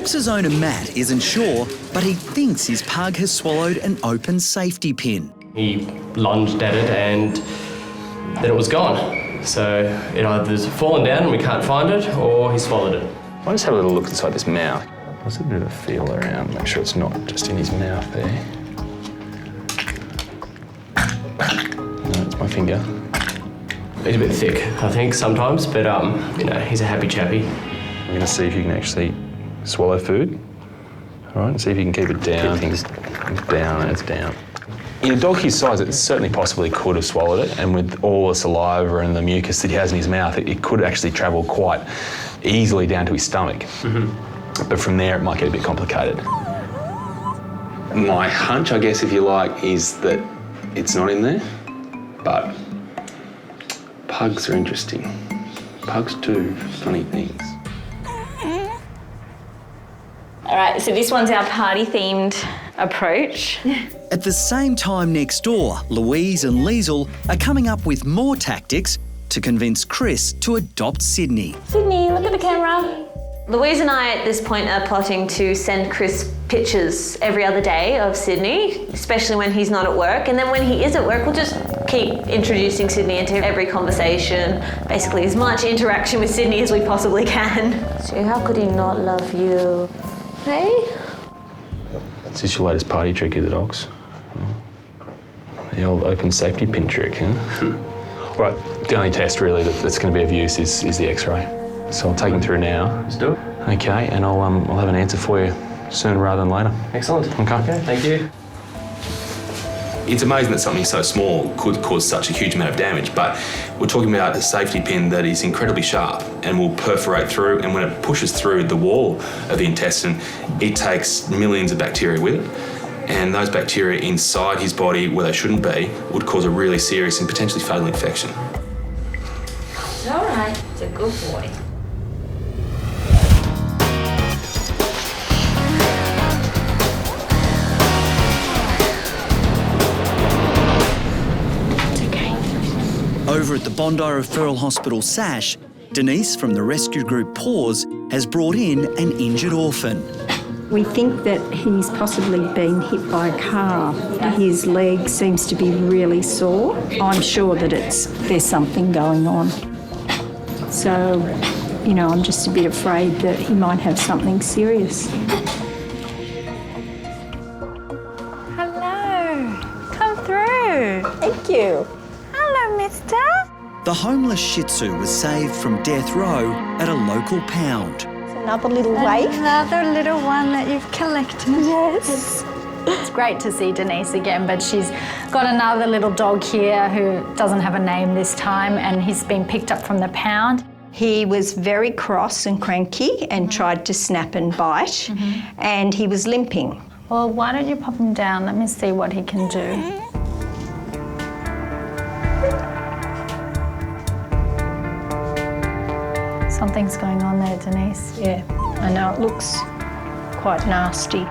Ox's owner Matt isn't sure, but he thinks his pug has swallowed an open safety pin. He lunged at it and then it was gone. So it either's fallen down and we can't find it, or he swallowed it. I'll just have a little look inside this mouth. Let's have a bit of a feel around, make sure it's not just in his mouth there. No, it's my finger. He's a bit thick, I think, sometimes, but he's a happy chappy. I'm going to see if you can actually swallow food. All right, see if you can keep it down. It's down and it's down. In a dog his size, it certainly possibly could have swallowed it, and with all the saliva and the mucus that he has in his mouth, it could actually travel quite easily down to his stomach. Mm-hmm. But from there, it might get a bit complicated. My hunch, I guess, if you like, is that it's not in there, but pugs are interesting. Pugs do funny things. All right, so this one's our party-themed approach. At the same time next door, Louise and Liesl are coming up with more tactics to convince Chris to adopt Sydney. Sydney, look at the camera. Louise and I at this point are plotting to send Chris pictures every other day of Sydney, especially when he's not at work. And then when he is at work, we'll just keep introducing Sydney into every conversation, basically as much interaction with Sydney as we possibly can. So how could he not love you? Hey? Is this your latest party trick, is it, Ox? The old open safety pin trick, huh? Right, the only test really that's going to be of use is the X-ray. So I'll take him through now. Let's do it. Okay, and I'll have an answer for you sooner rather than later. Excellent. Okay, thank you. It's amazing that something so small could cause such a huge amount of damage, but we're talking about a safety pin that is incredibly sharp and will perforate through, and when it pushes through the wall of the intestine, it takes millions of bacteria with it. And those bacteria inside his body, where they shouldn't be, would cause a really serious and potentially fatal infection. It's all right. It's a good boy. Over at the Bondi Referral Hospital SASH, Denise from the rescue group Paws has brought in an injured orphan. We think that he's possibly been hit by a car. His leg seems to be really sore. I'm sure that there's something going on. So, I'm just a bit afraid that he might have something serious. Hello. Come through. Thank you. Hello, mister. The homeless Shih Tzu was saved from death row at a local pound. Another little waif. Another little one that you've collected. Yes. It's great to see Denise again, but she's got another little dog here who doesn't have a name this time, and he's been picked up from the pound. He was very cross and cranky and tried to snap and bite, and he was limping. Well, why don't you pop him down? Let me see what he can do. Something's going on there, Denise. Yeah, I know, it looks quite nasty.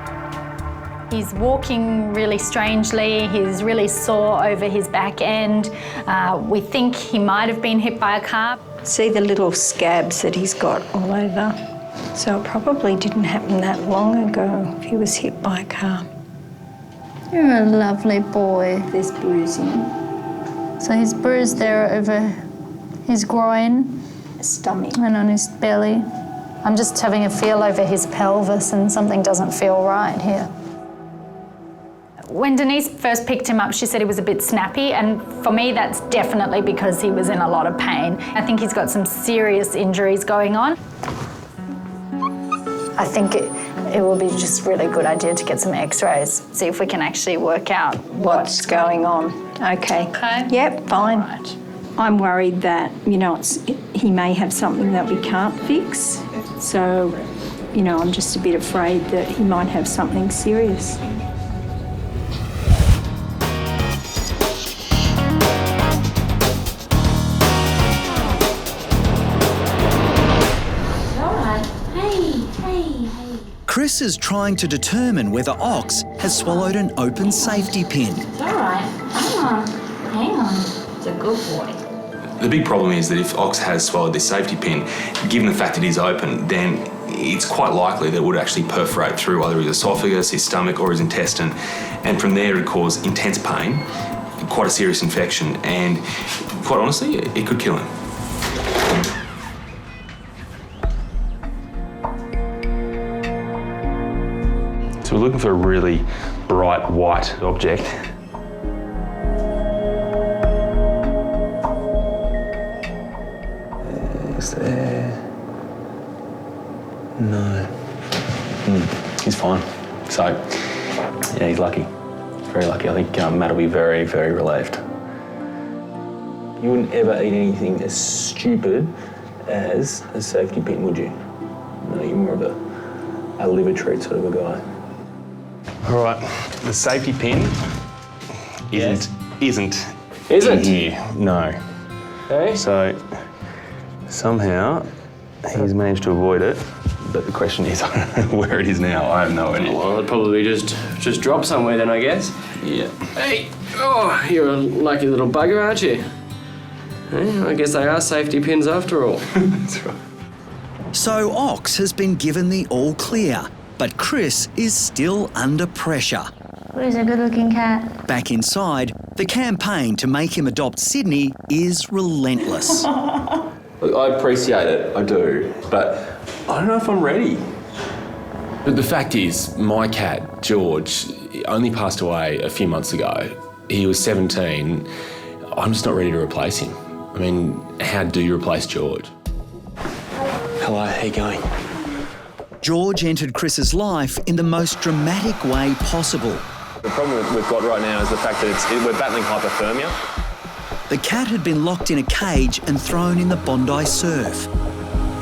He's walking really strangely. He's really sore over his back end. We think he might have been hit by a car. See the little scabs that he's got all over. So it probably didn't happen that long ago if he was hit by a car. You're a lovely boy. There's bruising. So he's bruised there over his groin. Stomach. And on his belly. I'm just having a feel over his pelvis and something doesn't feel right here. When Denise first picked him up, she said he was a bit snappy, and for me that's definitely because he was in a lot of pain. I think he's got some serious injuries going on. I think it will be just really good idea to get some x-rays, see if we can actually work out what's going on. Okay. Okay. Yep, fine. All right. I'm worried that, he may have something that we can't fix. So, I'm just a bit afraid that he might have something serious. All right. Hey. Chris is trying to determine whether Ox has swallowed an open safety pin. It's all right. Come on. Hang on. It's a good boy. The big problem is that if Ox has swallowed this safety pin, given the fact that it is open, then it's quite likely that it would actually perforate through either his esophagus, his stomach, or his intestine, and from there it would cause intense pain, quite a serious infection, and quite honestly, it could kill him. So we're looking for a really bright white object. Is there? No. He's fine. So, yeah, he's lucky. Very lucky. I think Matt will be very, very relieved. You wouldn't ever eat anything as stupid as a safety pin, would you? No, you're more of a liver treat sort of a guy. All right, the safety pin isn't in here. No. Okay. So somehow he's managed to avoid it, but the question is, I don't know where it is now. I have no idea. Well, it'd probably just drop somewhere then, I guess. Yeah. Hey, oh, you're a lucky little bugger, aren't you? Hey, I guess they are safety pins after all. That's right. So Ox has been given the all clear, but Chris is still under pressure. Who's a good-looking cat? Back inside, the campaign to make him adopt Sydney is relentless. Look, I appreciate it, I do, but I don't know if I'm ready. But the fact is, my cat, George, only passed away a few months ago. He was 17. I'm just not ready to replace him. I mean, how do you replace George? Hello, how you going? George entered Chris's life in the most dramatic way possible. The problem we've got right now is the fact that we're battling hypothermia. The cat had been locked in a cage and thrown in the Bondi surf.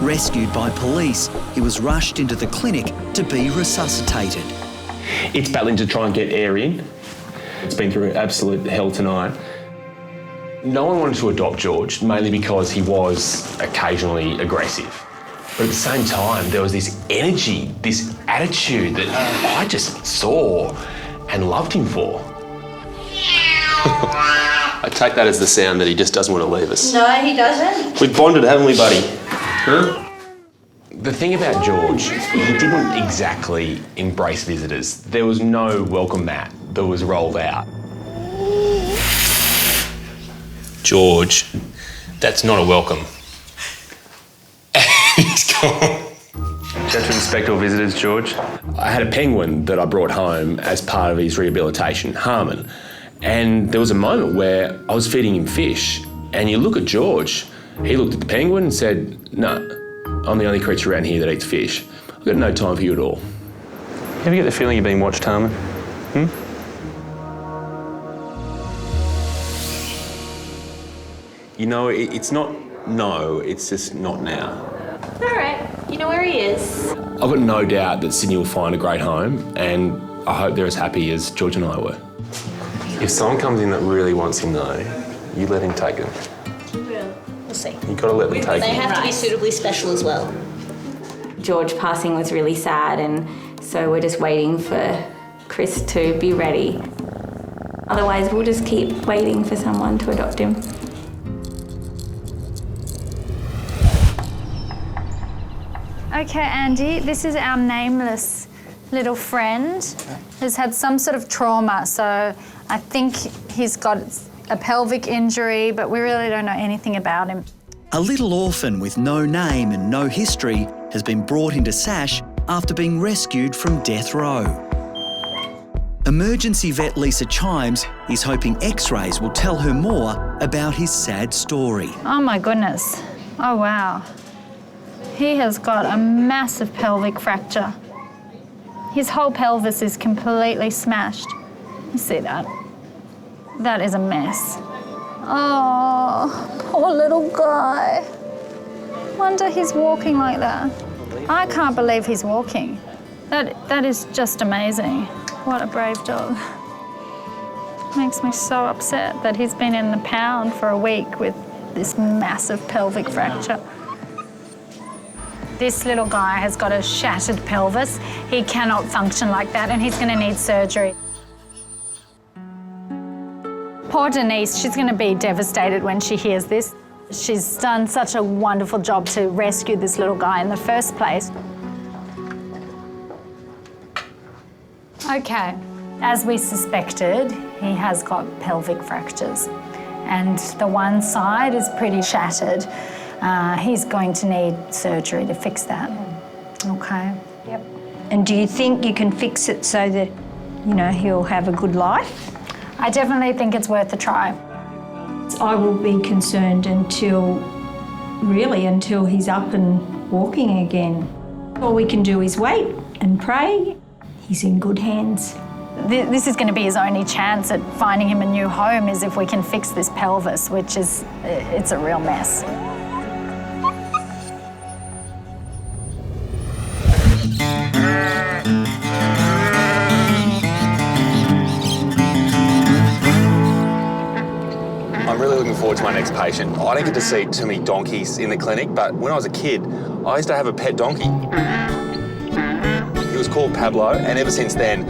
Rescued by police, he was rushed into the clinic to be resuscitated. It's battling to try and get air in. It's been through absolute hell tonight. No one wanted to adopt George, mainly because he was occasionally aggressive. But at the same time, there was this energy, this attitude that I just saw and loved him for. I take that as the sound that he just doesn't want to leave us. No, he doesn't. We've bonded, haven't we, buddy? Huh? The thing about George, he didn't exactly embrace visitors. There was no welcome mat that was rolled out. George, that's not a welcome. He's gone. Just respectful visitors, George. I had a penguin that I brought home as part of his rehabilitation, Harmon. And there was a moment where I was feeding him fish, and you look at George, he looked at the penguin and said, "No, I'm the only creature around here that eats fish. I've got no time for you at all." You ever get the feeling you're being watched, Harmon? You know, it's not no, it's just not now. All right, you know where he is. I've got no doubt that Sydney will find a great home, and I hope they're as happy as George and I were. If someone comes in that really wants him, though, you let him take them. We'll see. You've got to let them take They him. have to be suitably special as well. George passing was really sad, and so we're just waiting for Chris to be ready. Otherwise, we'll just keep waiting for someone to adopt him. Okay, Andy, this is our nameless little friend who's had some sort of trauma. So I think he's got a pelvic injury, but we really don't know anything about him. A little orphan with no name and no history has been brought into Sash after being rescued from death row. Emergency vet Lisa Chimes is hoping X-rays will tell her more about his sad story. Oh my goodness. Oh wow. He has got a massive pelvic fracture. His whole pelvis is completely smashed. You see that? That is a mess. Oh, poor little guy. Wonder he's walking like that. I can't believe he's walking. That is just amazing. What a brave dog. Makes me so upset that he's been in the pound for a week with this massive pelvic fracture. This little guy has got a shattered pelvis. He cannot function like that, and he's going to need surgery. Poor Denise, she's going to be devastated when she hears this. She's done such a wonderful job to rescue this little guy in the first place. Okay, as we suspected, he has got pelvic fractures and the one side is pretty shattered. He's going to need surgery to fix that. Okay. Yep. And do you think you can fix it so that, you know, he'll have a good life? I definitely think it's worth a try. I will be concerned until he's up and walking again. All we can do is wait and pray. He's in good hands. This is going to be his only chance at finding him a new home, is if we can fix this pelvis, which is, it's a real mess. I'm really looking forward to my next patient. I don't get to see too many donkeys in the clinic, but when I was a kid, I used to have a pet donkey. He was called Pablo, and ever since then,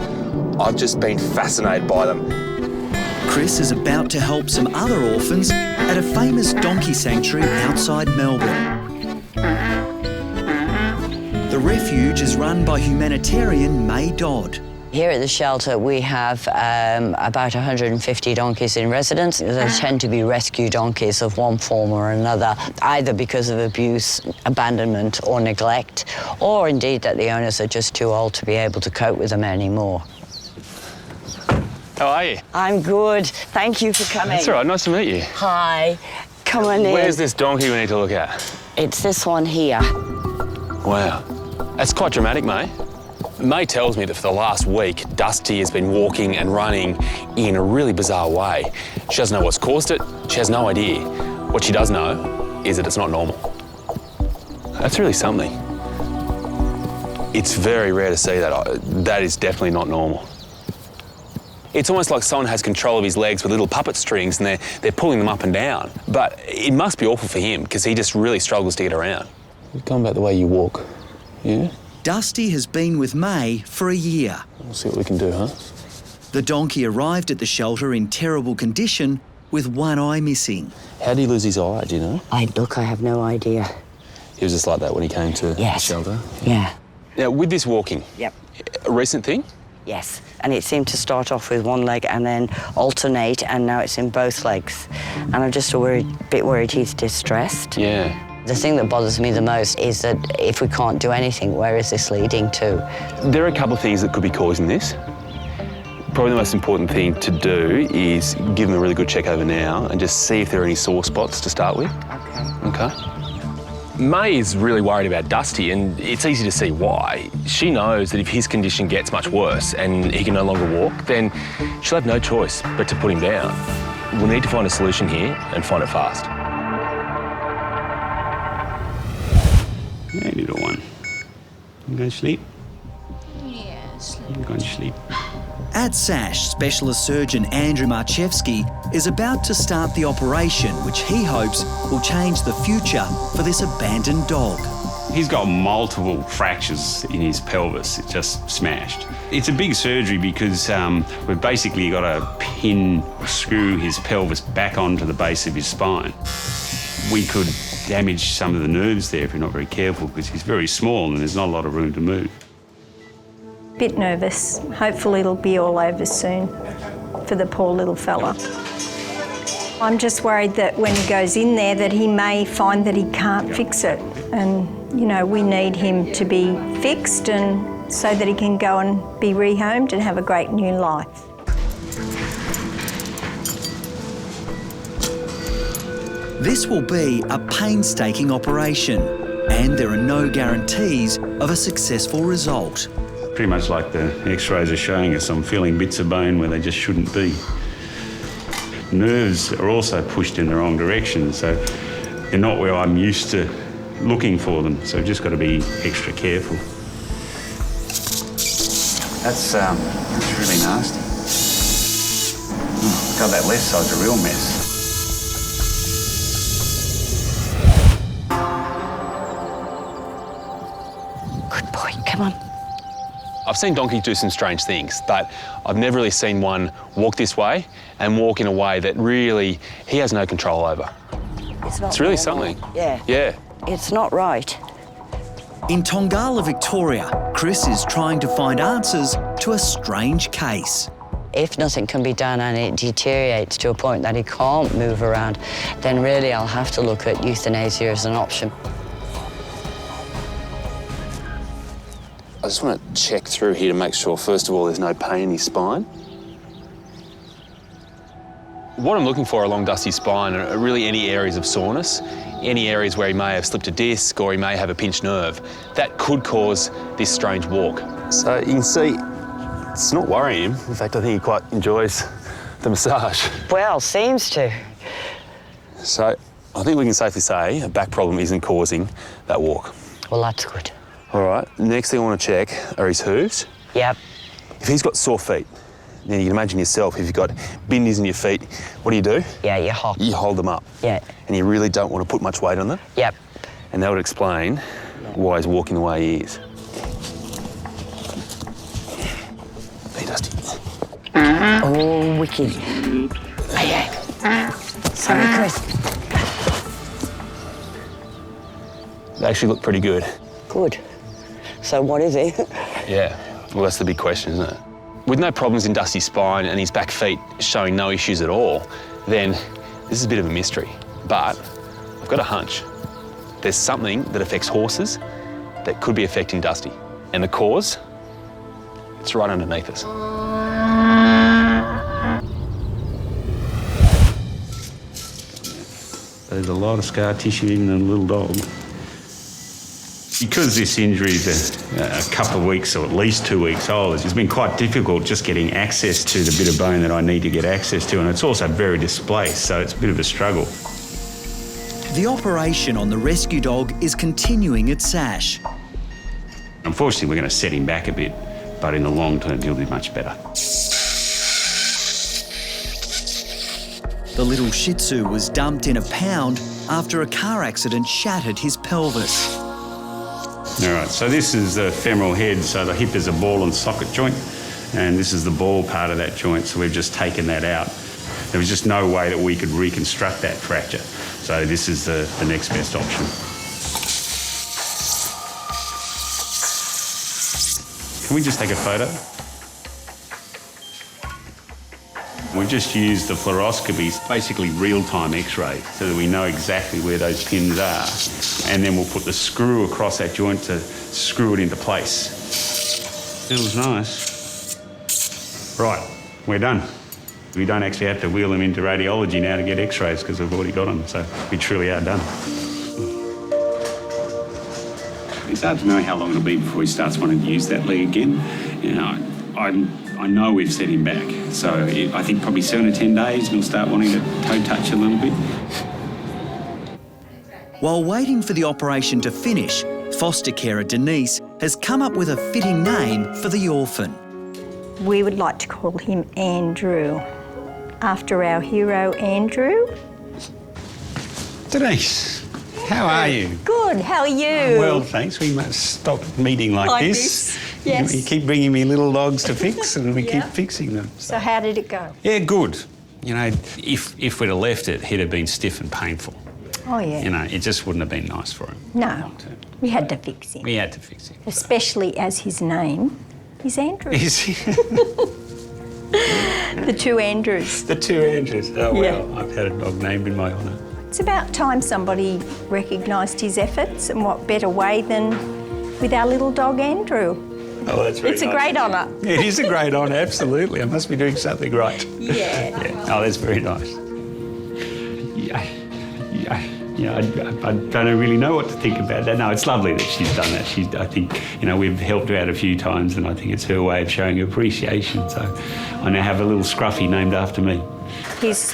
I've just been fascinated by them. Chris is about to help some other orphans at a famous donkey sanctuary outside Melbourne. The refuge is run by humanitarian May Dodd. Here at the shelter, we have about 150 donkeys in residence. They tend to be rescue donkeys of one form or another, either because of abuse, abandonment or neglect, or indeed that the owners are just too old to be able to cope with them anymore. How are you? I'm good. Thank you for coming. That's all right, nice to meet you. Hi. Come on in. Where's this donkey we need to look at? It's this one here. Wow. That's quite dramatic, May. May tells me that for the last week, Dusty has been walking and running in a really bizarre way. She doesn't know what's caused it. She has no idea. What she does know is that it's not normal. That's really something. It's very rare to see that. That is definitely not normal. It's almost like someone has control of his legs with little puppet strings and they're pulling them up and down. But it must be awful for him because he just really struggles to get around. You've gone back the way you walk, yeah? Dusty has been with May for a year. We'll see what we can do, huh? The donkey arrived at the shelter in terrible condition with one eye missing. How did he lose his eye, do you know? I have no idea. He was just like that when he came to the shelter? Yeah. Now, with this walking, Yep. a recent thing? Yes, and it seemed to start off with one leg and then alternate, and now it's in both legs. And I'm just a bit worried he's distressed. Yeah. The thing that bothers me the most is that if we can't do anything, where is this leading to? There are a couple of things that could be causing this. Probably the most important thing to do is give them a really good check over now and just see if there are any sore spots to start with. Okay. May is really worried about Dusty, and it's easy to see why. She knows that if his condition gets much worse and he can no longer walk, then she'll have no choice but to put him down. We'll need to find a solution here and find it fast. Hey, little one. You going to sleep? Yeah, sleep. You going to sleep? At SASH, Specialist Surgeon Andrew Marchevsky is about to start the operation, which he hopes will change the future for this abandoned dog. He's got multiple fractures in his pelvis. It's just smashed. It's a big surgery because we've basically got to screw his pelvis back onto the base of his spine. We could damage some of the nerves there if you're not very careful because he's very small and there's not a lot of room to move. Bit nervous. Hopefully it'll be all over soon for the poor little fella. I'm just worried that when he goes in there that he may find that he can't fix it. And, you know, we need him to be fixed and so that he can go and be rehomed and have a great new life. This will be a painstaking operation, and there are no guarantees of a successful result. Pretty much like the x-rays are showing us, I'm feeling bits of bone where they just shouldn't be. Nerves are also pushed in the wrong direction, so they're not where I'm used to looking for them, so I've just got to be extra careful. That's really nasty. Oh, God, that left side's a real mess. Good boy, come on. I've seen donkeys do some strange things, but I've never really seen one walk this way and walk in a way that really he has no control over. It's not It's really normal. something. Yeah. Yeah. It's not right. In Tongala, Victoria, Chris is trying to find answers to a strange case. If nothing can be done and it deteriorates to a point that he can't move around, then really I'll have to look at euthanasia as an option. I just want to check through here to make sure, first of all, there's no pain in his spine. What I'm looking for along Dusty's spine are really any areas of soreness, any areas where he may have slipped a disc or he may have a pinched nerve. That could cause this strange walk. So you can see it's not worrying him. In fact, I think he quite enjoys the massage. Well, seems to. So I think we can safely say a back problem isn't causing that walk. Well, that's good. All right, next thing I want to check are his hooves. Yep. If he's got sore feet, then you can imagine yourself, if you've got bindies in your feet, what do? Yeah, you hop. You hold them up. Yeah. And you really don't want to put much weight on them. Yep. And that would explain why he's walking the way he is. Hey, Dusty. Oh, wicked. Okay. Sorry, Chris. They actually look pretty good. Good. So what is it? Yeah, well, that's the big question, isn't it? With no problems in Dusty's spine and his back feet showing no issues at all, then this is a bit of a mystery. But I've got a hunch. There's something that affects horses that could be affecting Dusty. And the cause, it's right underneath us. There's a lot of scar tissue even in a little dog. Because this injury is a couple of weeks or at least 2 weeks old, it's been quite difficult just getting access to the bit of bone that I need to get access to, and it's also very displaced, so it's a bit of a struggle. The operation on the rescue dog is continuing at Sash. Unfortunately, we're going to set him back a bit, but in the long term, he'll be much better. The little Shih Tzu was dumped in a pound after a car accident shattered his pelvis. All right, so this is the femoral head, so the hip is a ball and socket joint, and this is the ball part of that joint, so we've just taken that out. There was just no way that we could reconstruct that fracture, so this is the next best option. Can we just take a photo? We just use the fluoroscopy, basically real-time X-ray, so that we know exactly where those pins are. And then we'll put the screw across that joint to screw it into place. Feels nice. Right, we're done. We don't actually have to wheel them into radiology now to get X-rays because we've already got them, so we truly are done. It's hard to know how long it'll be before he starts wanting to use that leg again. You know, I know we've set him back, so I think probably 7 or 10 days he'll start wanting to toe touch a little bit. While waiting for the operation to finish, foster carer Denise has come up with a fitting name for the orphan. We would like to call him Andrew, after our hero Andrew. Denise, how are you? Good, how are you? Well, thanks. We must stop meeting like this. Yes. You keep bringing me little dogs to fix and we keep fixing them. So how did it go? Yeah, good. You know, if we'd have left it, he'd have been stiff and painful. Oh, yeah. You know, it just wouldn't have been nice for him. No, we had to fix him. We had to fix him. Especially as his name is Andrew. Is he? The two Andrews. The two Andrews. Oh, well, Yeah. I've had a dog named in my honour. It's about time somebody recognised his efforts, and what better way than with our little dog Andrew. Oh, that's very It's a nice. great honour. Yeah, it is a great honour, absolutely. I must be doing something right. Yeah. Oh, that's very nice. Yeah, I don't really know what to think about that. No, it's lovely that she's done that. I think, you know, we've helped her out a few times and I think it's her way of showing appreciation. So I now have a little scruffy named after me. His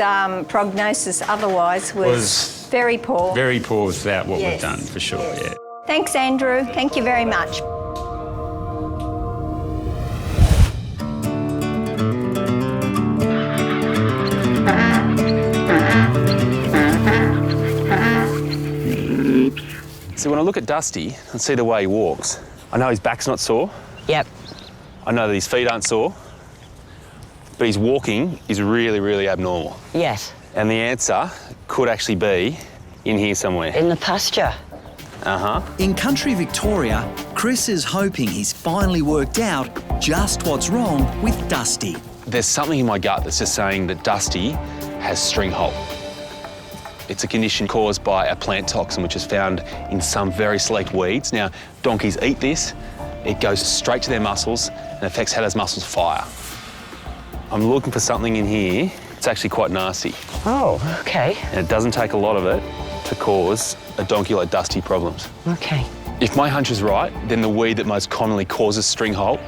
prognosis otherwise was very poor. Very poor without what Yes. we've done, for sure, yeah. Thanks, Andrew. Thank you very much. See, when I look at Dusty and see the way he walks, I know his back's not sore. Yep. I know that his feet aren't sore. But his walking is really, really abnormal. Yes. And the answer could actually be in here somewhere. In the pasture. In country Victoria, Chris is hoping he's finally worked out just what's wrong with Dusty. There's something in my gut that's just saying that Dusty has string halt. It's a condition caused by a plant toxin which is found in some very select weeds. Now, donkeys eat this, it goes straight to their muscles and affects how those muscles fire. I'm looking for something in here. It's actually quite nasty. Oh, okay. And it doesn't take a lot of it to cause a donkey like Dusty problems. Okay. If my hunch is right, then the weed that most commonly causes string halt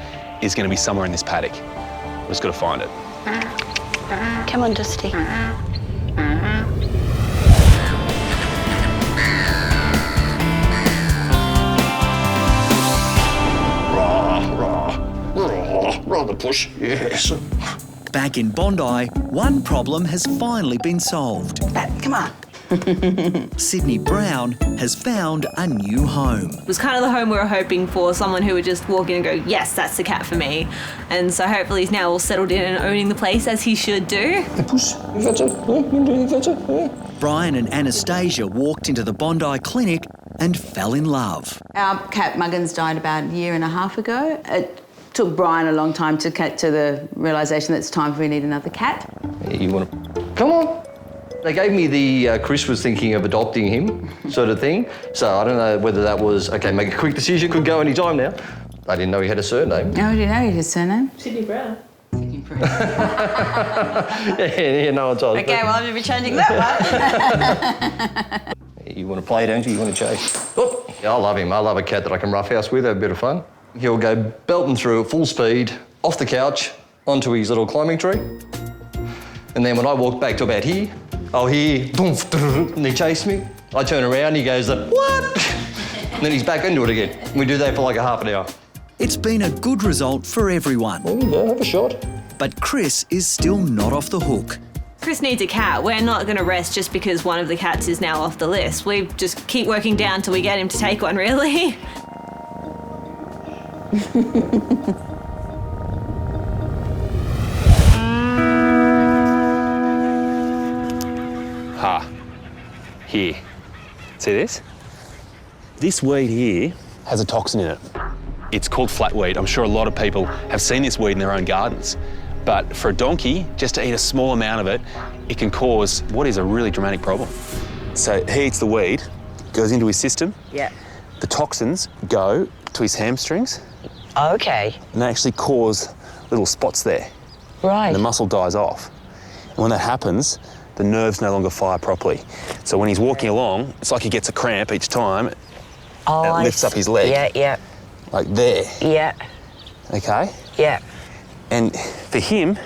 is going to be somewhere in this paddock. We've just got to find it. Come on, Dusty. Rather push, yes. Back in Bondi, one problem has finally been solved. Come on. Sydney Brown has found a new home. It was kind of the home we were hoping for, someone who would just walk in and go, yes, that's the cat for me. And so hopefully he's now all settled in and owning the place as he should do. Brian and Anastasia walked into the Bondi clinic and fell in love. Our cat Muggins died about a year and a half ago. It took Brian a long time to get to the realisation that it's time for we need another cat. You want to... Come on. They gave me the Chris was thinking of adopting him sort of thing. So I don't know whether that was, OK, make a quick decision, could go any time now. I didn't know he had a surname. How did you know his surname? Sydney Brown. yeah, no one's OK, well, I'm going to be changing that one. You want to play, don't you? You want to chase? Oh, yeah, I love him. I love a cat that I can roughhouse with, have a bit of fun. He'll go belting through at full speed, off the couch, onto his little climbing tree. And then when I walk back to about here, I'll hear boom, and he chased me. I turn around, he goes, what? And then he's back into it again. We do that for like a half an hour. It's been a good result for everyone. There you go, have a shot. But Chris is still not off the hook. Chris needs a cat. We're not going to rest just because one of the cats is now off the list. We just keep working down till we get him to take one, really. Here. See this? This weed here has a toxin in it. It's called flatweed. I'm sure a lot of people have seen this weed in their own gardens. But for a donkey, just to eat a small amount of it, it can cause what is a really dramatic problem. So he eats the weed, goes into his system. Yeah. The toxins go to his hamstrings. Okay. And they actually cause little spots there. Right. And the muscle dies off. And when that happens, the nerves no longer fire properly. So when he's walking along, it's like he gets a cramp each time. Oh, and it lifts up his leg. Yeah, yeah. Like there. Yeah. Okay? Yeah. And for him,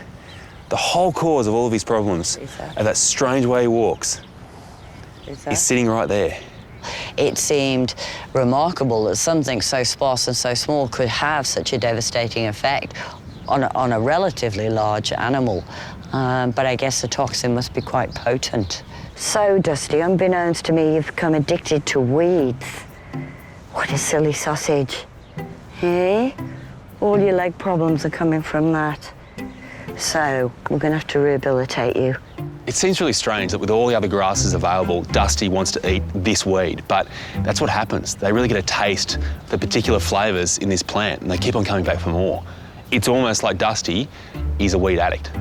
the whole cause of all of his problems, and that strange way he walks, is sitting right there. It seemed remarkable that something so sparse and so small could have such a devastating effect on a relatively large animal. But I guess the toxin must be quite potent. So, Dusty, unbeknownst to me, you've become addicted to weeds. What a silly sausage. Hey? All your leg problems are coming from that. So, we're going to have to rehabilitate you. It seems really strange that with all the other grasses available, Dusty wants to eat this weed, but that's what happens. They really get a taste for particular flavours in this plant, and they keep on coming back for more. It's almost like Dusty is a weed addict.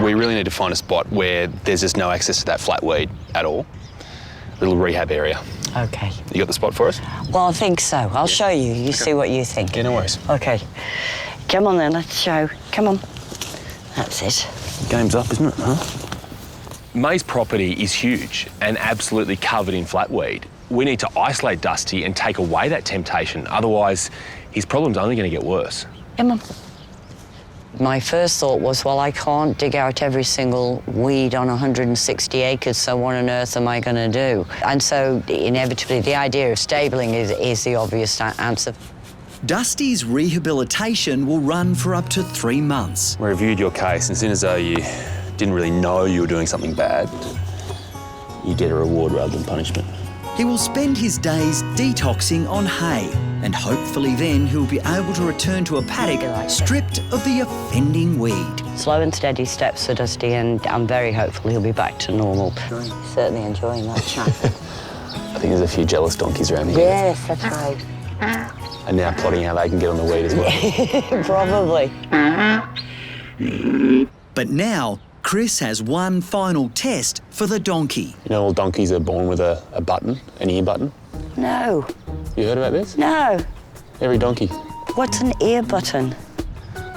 We really need to find a spot where there's just no access to that flat weed at all. A little rehab area. Okay. You got the spot for us? Well, I think so. I'll show you. You see what you think. Yeah, no worries. Okay. Come on then, let's show. Come on. That's it. Game's up, isn't it, huh? May's property is huge and absolutely covered in flatweed. We need to isolate Dusty and take away that temptation. Otherwise, his problem's only going to get worse. Come on. My first thought was, well, I can't dig out every single weed on 160 acres, so what on earth am I going to do? And so, inevitably, the idea of stabling is the obvious answer. Dusty's rehabilitation will run for up to 3 months. We reviewed your case, and as soon as though you didn't really know you were doing something bad, you get a reward rather than punishment. He will spend his days detoxing on hay, and hopefully then he'll be able to return to a paddock stripped of the offending weed. Slow and steady steps for Dusty, and I'm very hopeful he'll be back to normal. Certainly enjoying that chat. I think there's a few jealous donkeys around here. Yes, that's right. And now plotting how they can get on the weed as well. Probably. But now, Chris has one final test for the donkey. You know all donkeys are born with a button, an ear button? No. You heard about this? No. Every donkey. What's an ear button?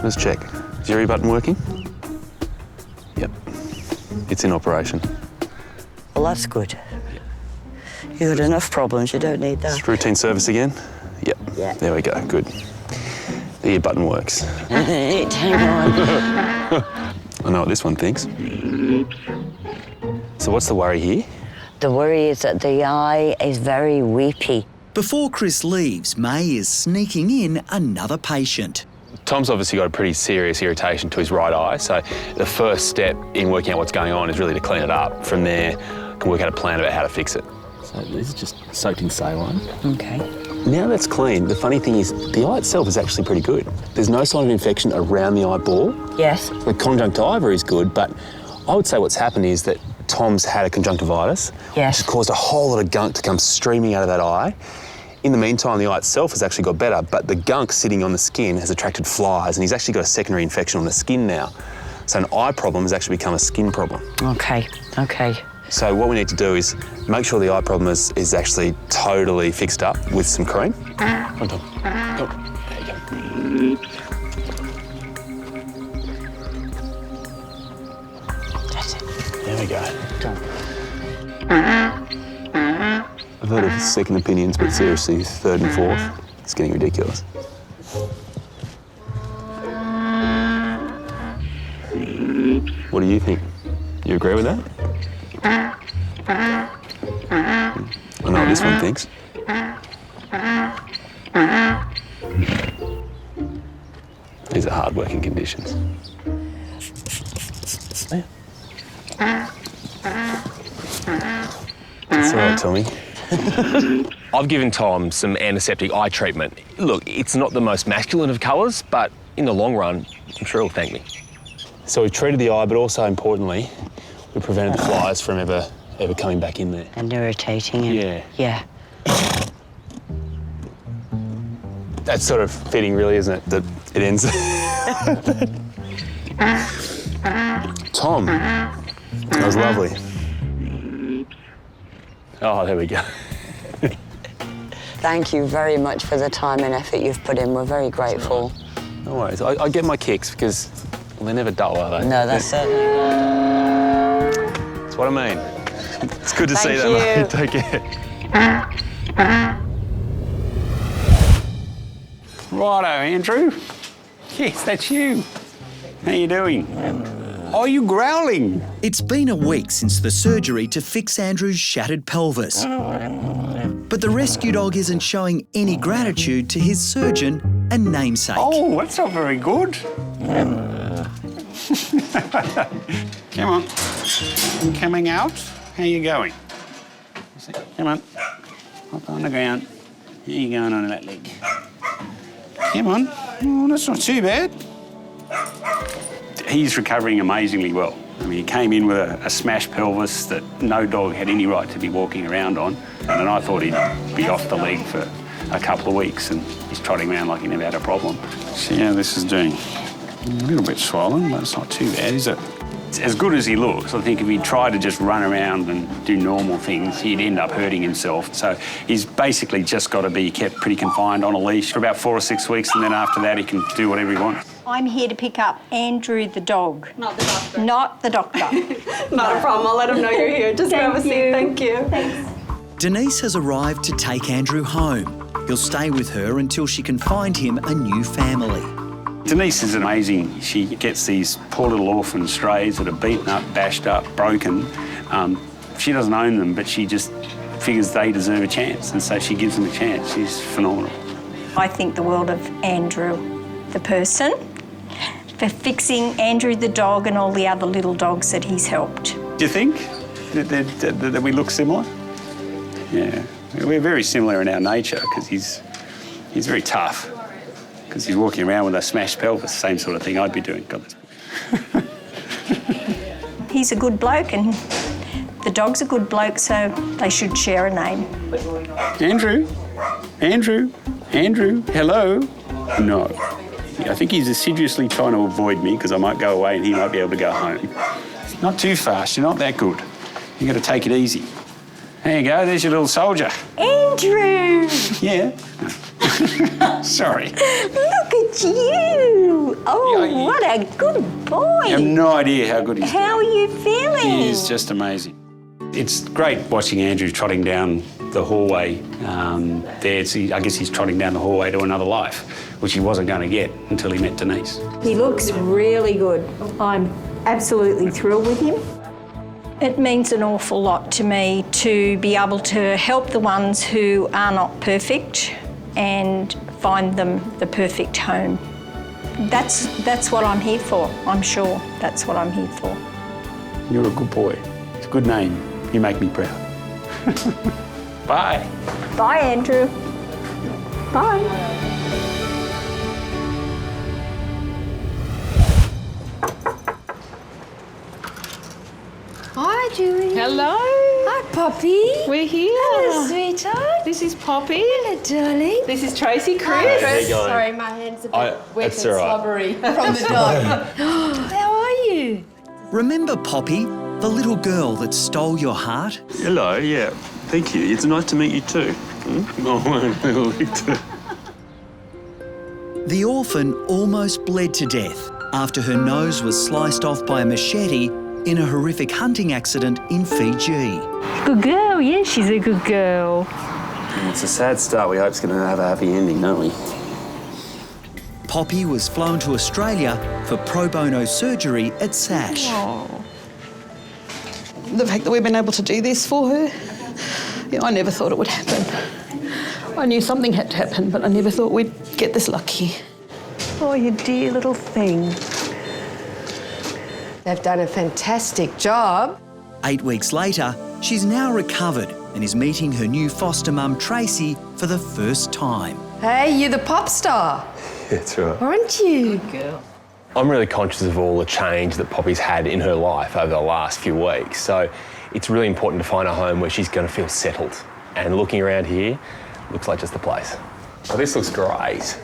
Let's check. Is your ear button working? Yep. It's in operation. Well, that's good. You had enough problems, you don't need that. It's routine service again? Yep. Yeah. There we go, good. The ear button works. Hang on. I know what this one thinks. So what's the worry here? The worry is that the eye is very weepy. Before Chris leaves, May is sneaking in another patient. Tom's obviously got a pretty serious irritation to his right eye, so the first step in working out what's going on is really to clean it up. From there, I can work out a plan about how to fix it. So these are just soaked in saline. Okay. Now that's clean, the funny thing is the eye itself is actually pretty good. There's no sign of infection around the eyeball. Yes. The conjunctiva is good, but I would say what's happened is that Tom's had a conjunctivitis. Yes. Which has caused a whole lot of gunk to come streaming out of that eye. In the meantime, the eye itself has actually got better, but the gunk sitting on the skin has attracted flies, and he's actually got a secondary infection on the skin now. So an eye problem has actually become a skin problem. Okay, okay. So what we need to do is make sure the eye problem is actually totally fixed up with some cream. Come on, Tom. Come on. There you go. That's it. There we go. I've heard of second opinions, but seriously, third and fourth, it's getting ridiculous. What do you think? You agree with that? I know what this one thinks. These are hard-working conditions. It's all right, Tommy. I've given Tom some antiseptic eye treatment. Look, it's not the most masculine of colours, but in the long run, I'm sure he'll thank me. So we've treated the eye, but also importantly, we prevented the flies from ever coming back in there. And irritating him. Yeah. Yeah. That's sort of fitting, really, isn't it? That it ends. Tom, that was lovely. Oh, there we go. Thank you very much for the time and effort you've put in. We're very grateful. No worries. I get my kicks because they're never dull, are they? No, that's certainly not. That's what I mean. It's good to see that, mate. Take care. Righto, Andrew. Yes, that's you. How you doing? Oh, you growling? It's been a week since the surgery to fix Andrew's shattered pelvis. But the rescue dog isn't showing any gratitude to his surgeon and namesake. Oh, that's not very good. Come on. You coming out? How you going? Come on. Hop on the ground. How you going on that leg? Come on. Oh, that's not too bad. He's recovering amazingly well. I mean, he came in with a smashed pelvis that no dog had any right to be walking around on. And then I thought he'd be off the leg for a couple of weeks, and he's trotting around like he never had a problem. See how this is doing. A little bit swollen, but it's not too bad, is it? As good as he looks, I think if he tried to just run around and do normal things, he'd end up hurting himself. So he's basically just got to be kept pretty confined on a leash for about 4 or 6 weeks, and then after that he can do whatever he wants. I'm here to pick up Andrew the dog. Not the doctor. Not the doctor. Not a problem. I'll let him know you're here. Just grab a seat. Thank you. Thanks. Denise has arrived to take Andrew home. He'll stay with her until she can find him a new family. Denise is amazing. She gets these poor little orphan strays that are beaten up, bashed up, broken. She doesn't own them, but she just figures they deserve a chance, and so she gives them a chance. She's phenomenal. I think the world of Andrew, the person, for fixing Andrew the dog and all the other little dogs that he's helped. Do you think that we look similar? Yeah, we're very similar in our nature because he's very tough. Because he's walking around with a smashed pelvis, same sort of thing I'd be doing. God, He's a good bloke, and The dog's a good bloke, so they should share a name. Andrew? Andrew? Andrew? Hello? No. I think he's assiduously trying to avoid me because I might go away and he might be able to go home. Not too fast, you're not that good. You got to take it easy. There you go, there's your little soldier. Andrew! Yeah. Sorry. Look at you! Oh, what a good boy! You have no idea how good he's doing. How are you feeling? He is just amazing. It's great watching Andrew trotting down the hallway there. I guess he's trotting down the hallway to another life, which he wasn't going to get until he met Denise. He looks really good. I'm absolutely thrilled with him. It means an awful lot to me to be able to help the ones who are not perfect and find them the perfect home. That's what I'm here for, I'm sure. That's what I'm here for. You're a good boy. It's a good name. You make me proud. Bye. Bye, Andrew. Bye. Hi, Julie. Hello. Hi, Poppy. We're here. Hello, sweetheart. This is Poppy. Hello, darling. This is Tracy, Chris. Hi, Chris. How you going? Sorry, my hand's a bit wet and That's all right. slobbery from the dog. How are you? Remember Poppy, the little girl that stole your heart? Hello, yeah. Thank you. It's nice to meet you too. The orphan almost bled to death after her nose was sliced off by a machete in a horrific hunting accident in Fiji. Good girl, yeah, she's a good girl. It's a sad start. We hope it's going to have a happy ending, don't we? Poppy was flown to Australia for pro bono surgery at SASH. Oh. The fact that we've been able to do this for her, I never thought it would happen. I knew something had to happen, but I never thought we'd get this lucky. Oh, you dear little thing. They've done a fantastic job. 8 weeks later, she's now recovered and is meeting her new foster mum, Tracy, for the first time. Hey, you're the pop star, That's right. aren't you? Good girl. I'm really conscious of all the change that Poppy's had in her life over the last few weeks. So it's really important to find a home where she's going to feel settled. And looking around here, looks like just the place. Oh, this looks great.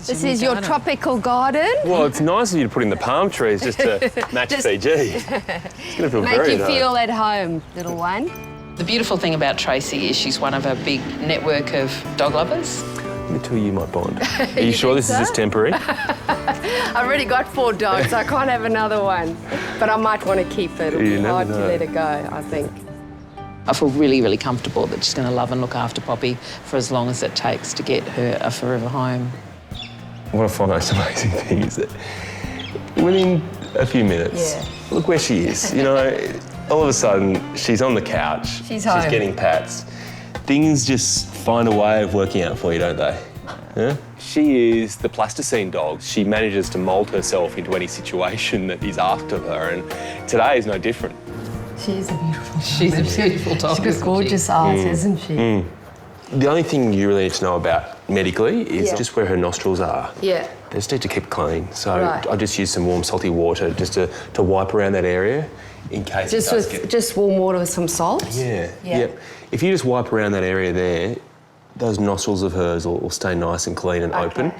This is your tropical garden. Well, it's nice of you to put in the palm trees just to match Fiji. It's going to feel Make very you nice. feel at home, little one. The beautiful thing about Tracy is she's one of a big network of dog lovers. The two of you might bond. Are you sure this is just temporary? I've already got 4 dogs. I can't have another one. But I might want to keep it. It'll be hard to let it go, I think. I feel really, really comfortable that she's going to love and look after Poppy for as long as it takes to get her a forever home. What I find most amazing thing is that within a few minutes, look where she is. You know, all of a sudden, she's on the couch. She's home. She's getting pats. Things just find a way of working out for you, don't they? Yeah? She is the plasticine dog. She manages to mould herself into any situation that is asked of her, and today is no different. She is a beautiful dog. She's a beautiful dog. She's got gorgeous eyes, isn't she? The only thing you really need to know about medically is just where her nostrils are. Yeah. They just need to keep clean. So Right. I just use some warm, salty water just to wipe around that area in case Just it does with get... just warm water with some salt? Yeah. Yeah. Yep. If you just wipe around that area there, those nostrils of hers will stay nice and clean and open.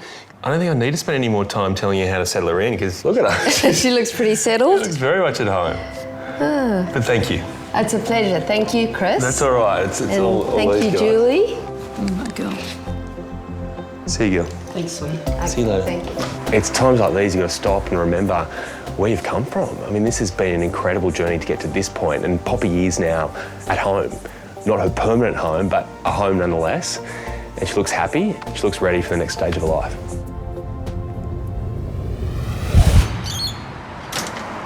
I don't think I need to spend any more time telling you how to settle her in because look at her. She looks pretty settled. She looks very much at home. But thank you. It's a pleasure. Thank you, Chris. That's all right. It's And all thank these you, guys. Julie. Oh, my girl. See you, girl. Thanks, sweet. See you later. Thank you. It's times like these you've got to stop and remember where you've come from. I mean, this has been an incredible journey to get to this point, and Poppy is now at home. Not her permanent home, but a home nonetheless. And she looks happy, she looks ready for the next stage of her life.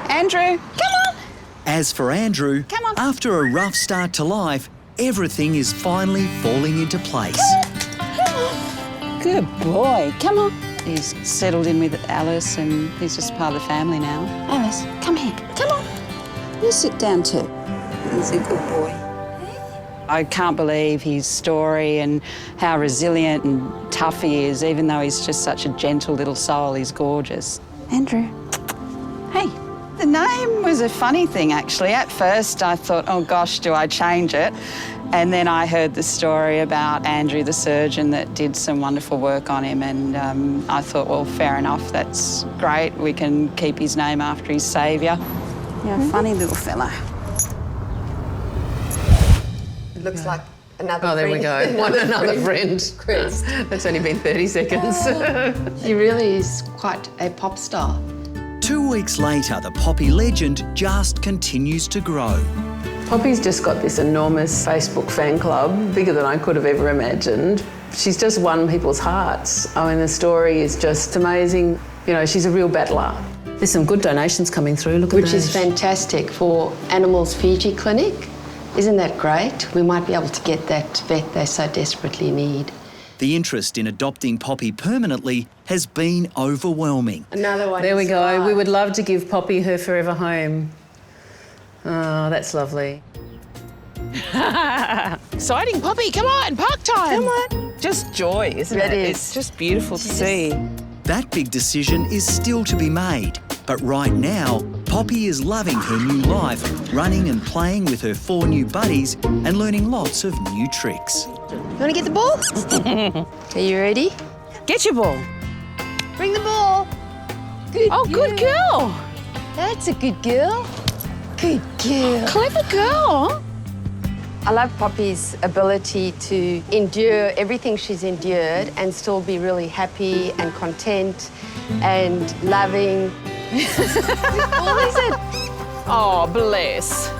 Andrew, come on. As for Andrew, after a rough start to life, everything is finally falling into place. Good boy. Come on. He's settled in with Alice and he's just part of the family now. Alice, come here. Come on. You sit down too. He's a good boy. I can't believe his story and how resilient and tough he is, even though he's just such a gentle little soul. He's gorgeous. Andrew. Hey, the name was a funny thing, actually. At first, I thought, oh gosh, do I change it? And then I heard the story about Andrew, the surgeon, that did some wonderful work on him, and I thought, well, fair enough, that's great. We can keep his name after his saviour. Yeah, funny little fella. It looks like another Oh, there friend. we go. One another friend. Chris. That's only been 30 seconds. He really is quite a pop star. 2 weeks later, the Poppy legend just continues to grow. Poppy's just got this enormous Facebook fan club, bigger than I could have ever imagined. She's just won people's hearts. I mean, the story is just amazing. You know, she's a real battler. There's some good donations coming through, look at Which is fantastic for Animals Fiji Clinic. Isn't that great? We might be able to get that vet they so desperately need. The interest in adopting Poppy permanently has been overwhelming. Another one. There we go. We would love to give Poppy her forever home. Oh, that's lovely. Exciting, Poppy, come on, park time. Come on. Just joy, isn't it? It is. It's just beautiful to see. That big decision is still to be made, but right now, Poppy is loving her new life, running and playing with her 4 new buddies and learning lots of new tricks. You want to get the ball? Are you ready? Get your ball. Bring the ball. Good Oh, good girl. That's a good girl. Good girl. Clever girl. I love Poppy's ability to endure everything she's endured and still be really happy and content and loving. What is it? Oh, bless.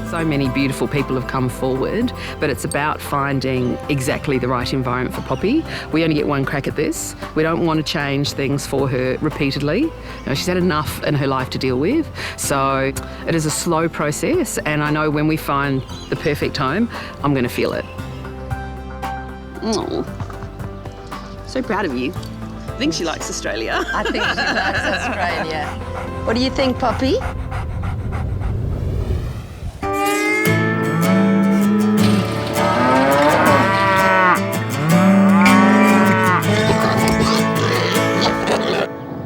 So many beautiful people have come forward, but it's about finding exactly the right environment for Poppy. We only get one crack at this. We don't want to change things for her repeatedly. You know, she's had enough in her life to deal with. So it is a slow process, and I know when we find the perfect home, I'm going to feel it. Oh, so proud of you. I think she likes Australia. I think she likes Australia. What do you think, Poppy?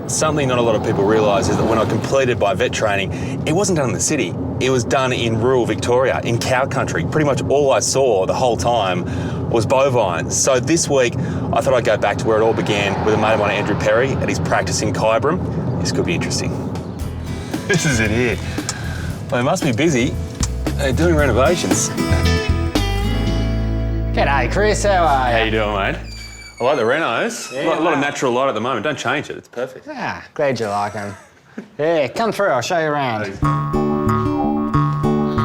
Something not a lot of people realise is that when I completed my vet training, it wasn't done in the city. It was done in rural Victoria, in cow country. Pretty much all I saw the whole time was bovines. So this week, I thought I'd go back to where it all began with a mate of mine, Andrew Perry, at his practice in Kyabram. This could be interesting. This is it here. Well, they must be busy. They're doing renovations. G'day, Chris. How are you? How you doing, mate? I like the renos. Yeah, a lot of natural light at the moment. Don't change it. It's perfect. Ah, glad you like them. Yeah, come through. I'll show you around.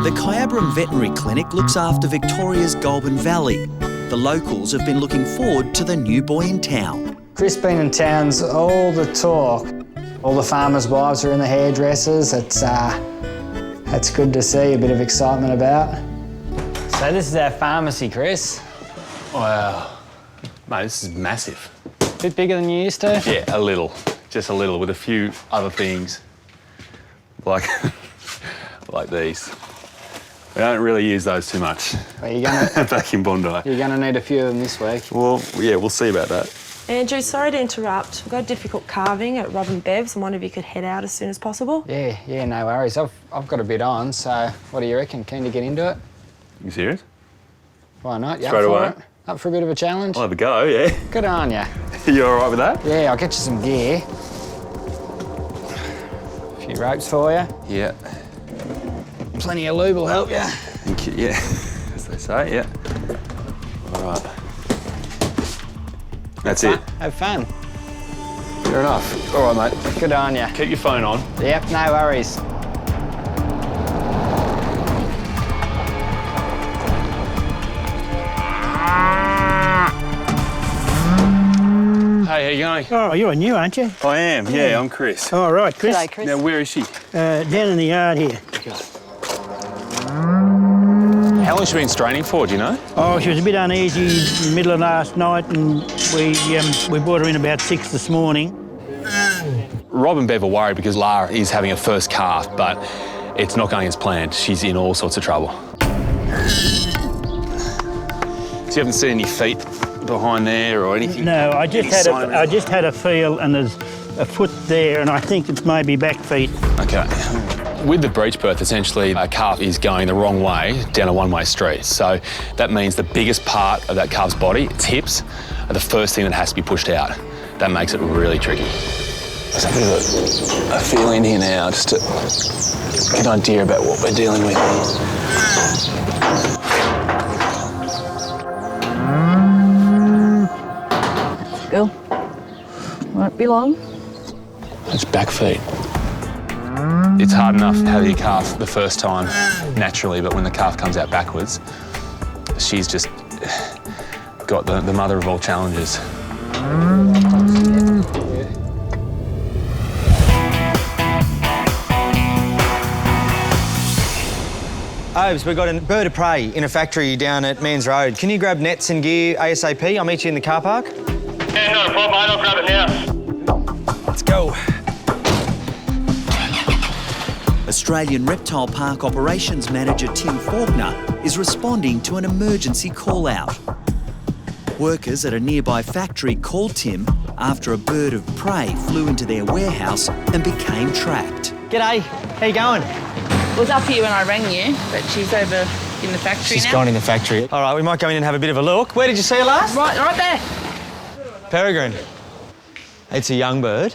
The Kyabram Veterinary Clinic looks after Victoria's Goulburn Valley. The locals have been looking forward to the new boy in town. Chris been in town's all the talk. All the farmers' wives are in the hairdressers. It's good to see a bit of excitement about. So this is our pharmacy, Chris. Wow. Mate, this is massive. Bit bigger than you used to? Yeah, a little. Just a little, with a few other things. Like, like these. We don't really use those too much. Well, you're gonna, back in Bondi. You're going to need a few of them this week. Well, yeah, we'll see about that. Andrew, sorry to interrupt. We've got difficult carving at Rob and Bev's and wonder if you could head out as soon as possible. Yeah, no worries. I've got a bit on, so what do you reckon? Keen to get into it? You serious? Why not? You Straight up for away? it? Up for a bit of a challenge? I'll have a go, yeah. Good on ya. You all right with that? Yeah, I'll get you some gear. A few ropes for you. Yeah. Plenty of lube will help you. Thank you, yeah. As they say, yeah. All right. That's it. Have fun. Fair enough. All right, mate. Good on ya. Keep your phone on. Yep, no worries. Hey, how you going? Oh, you're new, aren't you? I am, yeah, I'm Chris. Oh, right, Chris. G'day, Chris. Now, where is she? Down in the yard here. How long has she been straining for, do you know? Oh, she was a bit uneasy in the middle of last night, and we brought her in about 6 this morning. Rob and Bev are worried because Lara is having her first calf, but it's not going as planned. She's in all sorts of trouble. So you haven't seen any feet behind there or anything? No, I just had a feel, and there's a foot there, and I think it's maybe back feet. Okay. With the breech birth, essentially, a calf is going the wrong way down a one-way street. So that means the biggest part of that calf's body, its hips, are the first thing that has to be pushed out. That makes it really tricky. There's a bit of a feel in here now, just to get an idea about what we're dealing with here. Go. Won't be long. It's back feet. It's hard enough having your calf the first time naturally, but when the calf comes out backwards, she's just got the mother of all challenges. Oves, we've got a bird of prey in a factory down at Man's Road. Can you grab nets and gear ASAP? I'll meet you in the car park. Yeah, not a problem, mate. I'll grab it now. Let's go. Australian Reptile Park Operations Manager Tim Faulkner is responding to an emergency call-out. Workers at a nearby factory called Tim after a bird of prey flew into their warehouse and became trapped. G'day, how you going? I was up here when I rang you, but she's over in the factory now. She's gone in the factory. All right, we might go in and have a bit of a look. Where did you see her last? Right there. Peregrine. It's a young bird.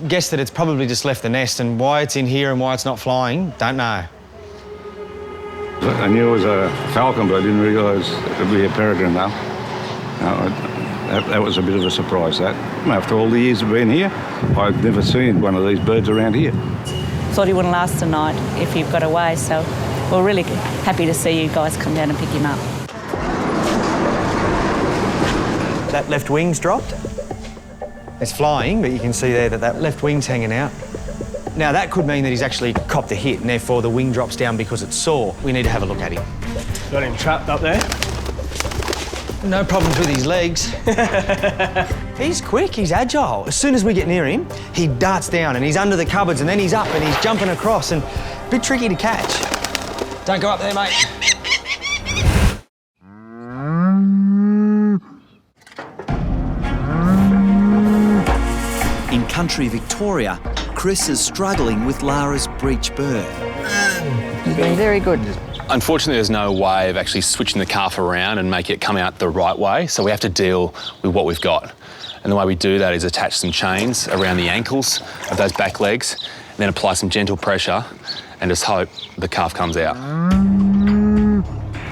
Guess that it's probably just left the nest, and why it's in here and why it's not flying, don't know. I knew it was a falcon, but I didn't realise it would be a peregrine now. That was a bit of a surprise, that. After all the years of being here, I've never seen one of these birds around here. Thought he wouldn't last the night if he got away, so we're really happy to see you guys come down and pick him up. That left wing's dropped. It's flying, but you can see there that that left wing's hanging out. Now, that could mean that he's actually copped a hit, and therefore the wing drops down because it's sore. We need to have a look at him. Got him trapped up there. No problems with his legs. He's quick, he's agile. As soon as we get near him, he darts down and he's under the cupboards and then he's up and he's jumping across and a bit tricky to catch. Don't go up there, mate. In country Victoria, Chris is struggling with Lara's breech birth. You've been very good. Unfortunately, there's no way of actually switching the calf around and make it come out the right way, so we have to deal with what we've got. And the way we do that is attach some chains around the ankles of those back legs, and then apply some gentle pressure and just hope the calf comes out.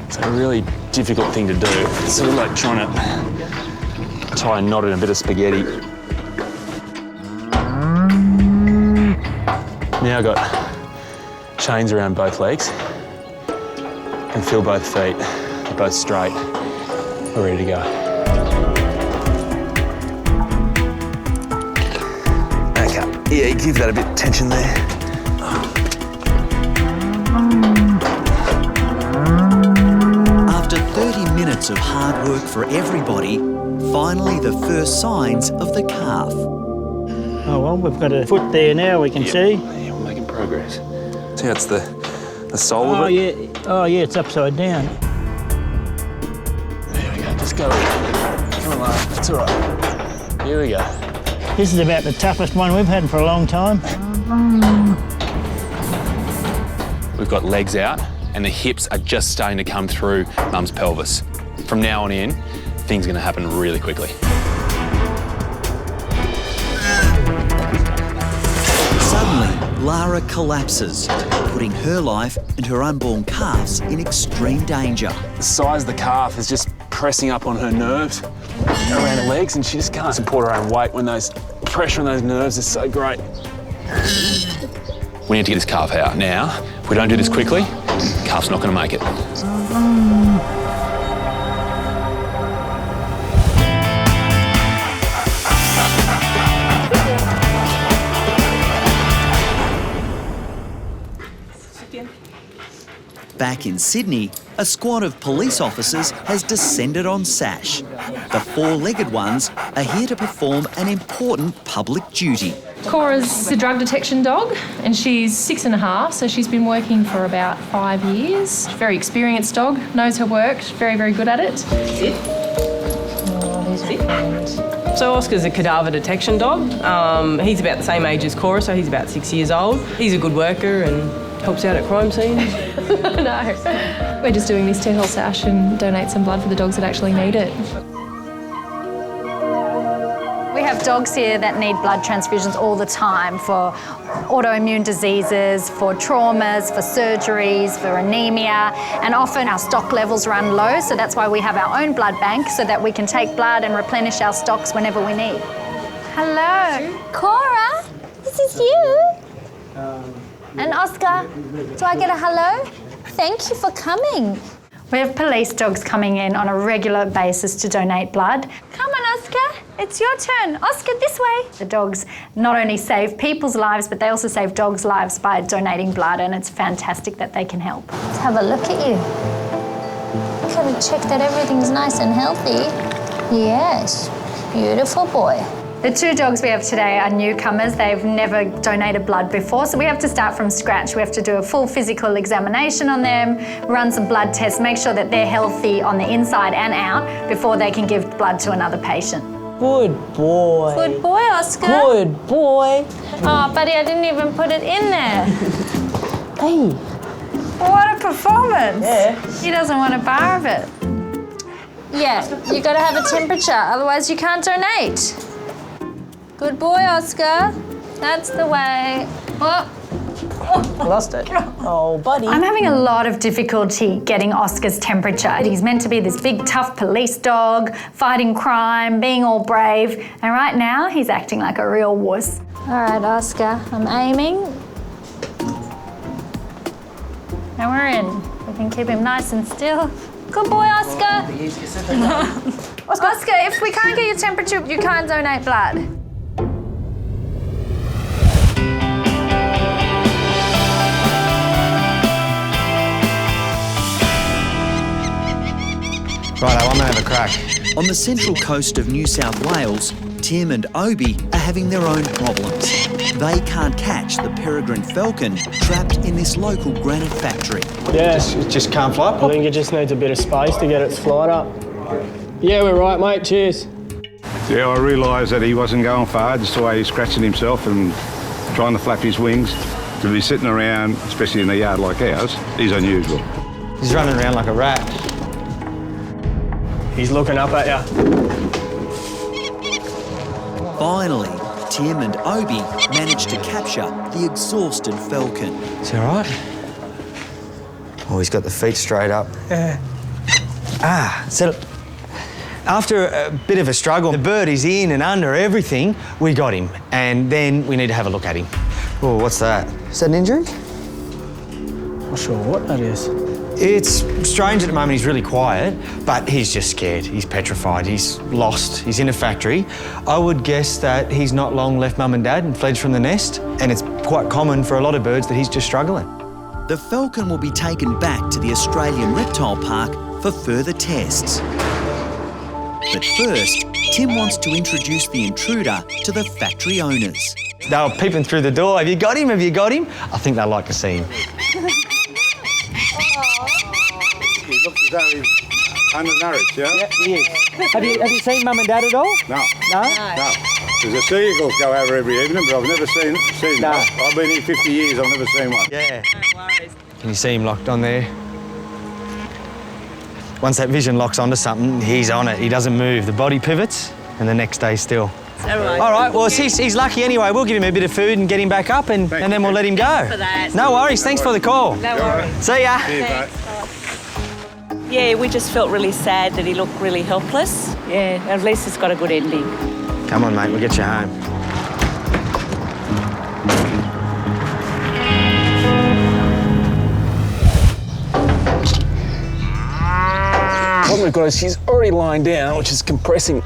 It's a really difficult thing to do. It's sort of like trying to tie a knot in a bit of spaghetti. Now I've got chains around both legs. And feel both feet, they're both straight. We're ready to go. Okay, yeah, give that a bit of tension there. After 30 minutes of hard work for everybody, finally the first signs of the calf. Oh, well, we've got a foot there now, we can see. Yeah, we're making progress. See, that's the sole of it. Oh, yeah, it's upside down. There we go, just go. Come on, Lara, that's all right. Here we go. This is about the toughest one we've had for a long time. We've got legs out and the hips are just starting to come through Mum's pelvis. From now on in, things are going to happen really quickly. Suddenly, Lara collapses, putting her life and her unborn calves in extreme danger. The size of the calf is just pressing up on her nerves around her legs, and she just can't support her own weight when those pressure on those nerves is so great. We need to get this calf out. Now, if we don't do this quickly, the calf's not going to make it. Back in Sydney, a squad of police officers has descended on Sash. The four-legged ones are here to perform an important public duty. Cora's a drug detection dog and she's 6.5, so she's been working for about 5 years. Very experienced dog, knows her work, very, very good at it. Sit. Oh, here's sit. So Oscar's a cadaver detection dog. He's about the same age as Cora, so he's about 6 years old. He's a good worker and helps out at crime scenes. No. We're just doing this to help Sash and donate some blood for the dogs that actually need it. We have dogs here that need blood transfusions all the time for autoimmune diseases, for traumas, for surgeries, for anemia, and often our stock levels run low, so that's why we have our own blood bank so that we can take blood and replenish our stocks whenever we need. Hello. Cora, this is you. And Oscar, do I get a hello? Thank you for coming. We have police dogs coming in on a regular basis to donate blood. Come on, Oscar, it's your turn. Oscar, this way. The dogs not only save people's lives, but they also save dogs' lives by donating blood, and it's fantastic that they can help. Let's have a look at you. Gotta check that everything's nice and healthy. Yes, beautiful boy. The two dogs we have today are newcomers. They've never donated blood before, so we have to start from scratch. We have to do a full physical examination on them, run some blood tests, make sure that they're healthy on the inside and out before they can give blood to another patient. Good boy. Good boy, Oscar. Good boy. Oh, buddy, I didn't even put it in there. Hey. What a performance. Yeah. He doesn't want a bar of it. Yeah, you got to have a temperature, otherwise you can't donate. Good boy, Oscar. That's the way. Oh. Lost it. Oh, buddy. I'm having a lot of difficulty getting Oscar's temperature. He's meant to be this big, tough police dog, fighting crime, being all brave, and right now he's acting like a real wuss. All right, Oscar, I'm aiming. And we're in. We can keep him nice and still. Good boy, Oscar. Oscar, if we can't get your temperature, you can't donate blood. Right, I'm gonna have a crack. On the central coast of New South Wales, Tim and Obi are having their own problems. They can't catch the peregrine falcon trapped in this local granite factory. Yeah. It just can't fly up? I think it just needs a bit of space to get its flight up. Yeah, we're right, mate. Cheers. Yeah, I realised that he wasn't going far, just the way he's scratching himself and trying to flap his wings. To be sitting around, especially in a yard like ours, is unusual. He's running around like a rat. He's looking up at you. Finally, Tim and Obi managed to capture the exhausted falcon. Is he all right? Oh, he's got the feet straight up. So after a bit of a struggle, the bird is in and under everything, we got him. And then we need to have a look at him. Oh, what's that? Is that an injury? Not sure what that is. It's strange at the moment, he's really quiet, but he's just scared. He's petrified, he's lost, he's in a factory. I would guess that he's not long left mum and dad and fled from the nest, and it's quite common for a lot of birds that he's just struggling. The falcon will be taken back to the Australian Reptile Park for further tests. But first, Tim wants to introduce the intruder to the factory owners. They were peeping through the door. Have you got him? Have you got him? I think they'd like to see him. He looks as though he's undernourished, yeah? Yeah, he is. Have you seen mum and dad at all? No. No? No. There's a sea eagles go over every evening, but I've never seen No. one. I've been here 50 years, I've never seen one. Yeah. No worries. Can you see him locked on there? Once that vision locks onto something, he's on it. He doesn't move. The body pivots and the neck stays still. All right, well, he's lucky anyway. We'll give him a bit of food and get him back up and then we'll let him go. No worries. Thanks for the call. No worries. See ya. Yeah, we just felt really sad that he looked really helpless. Yeah, at least it's got a good ending. Come on, mate, we'll get you home. The problem we've got is she's already lying down, which is compressing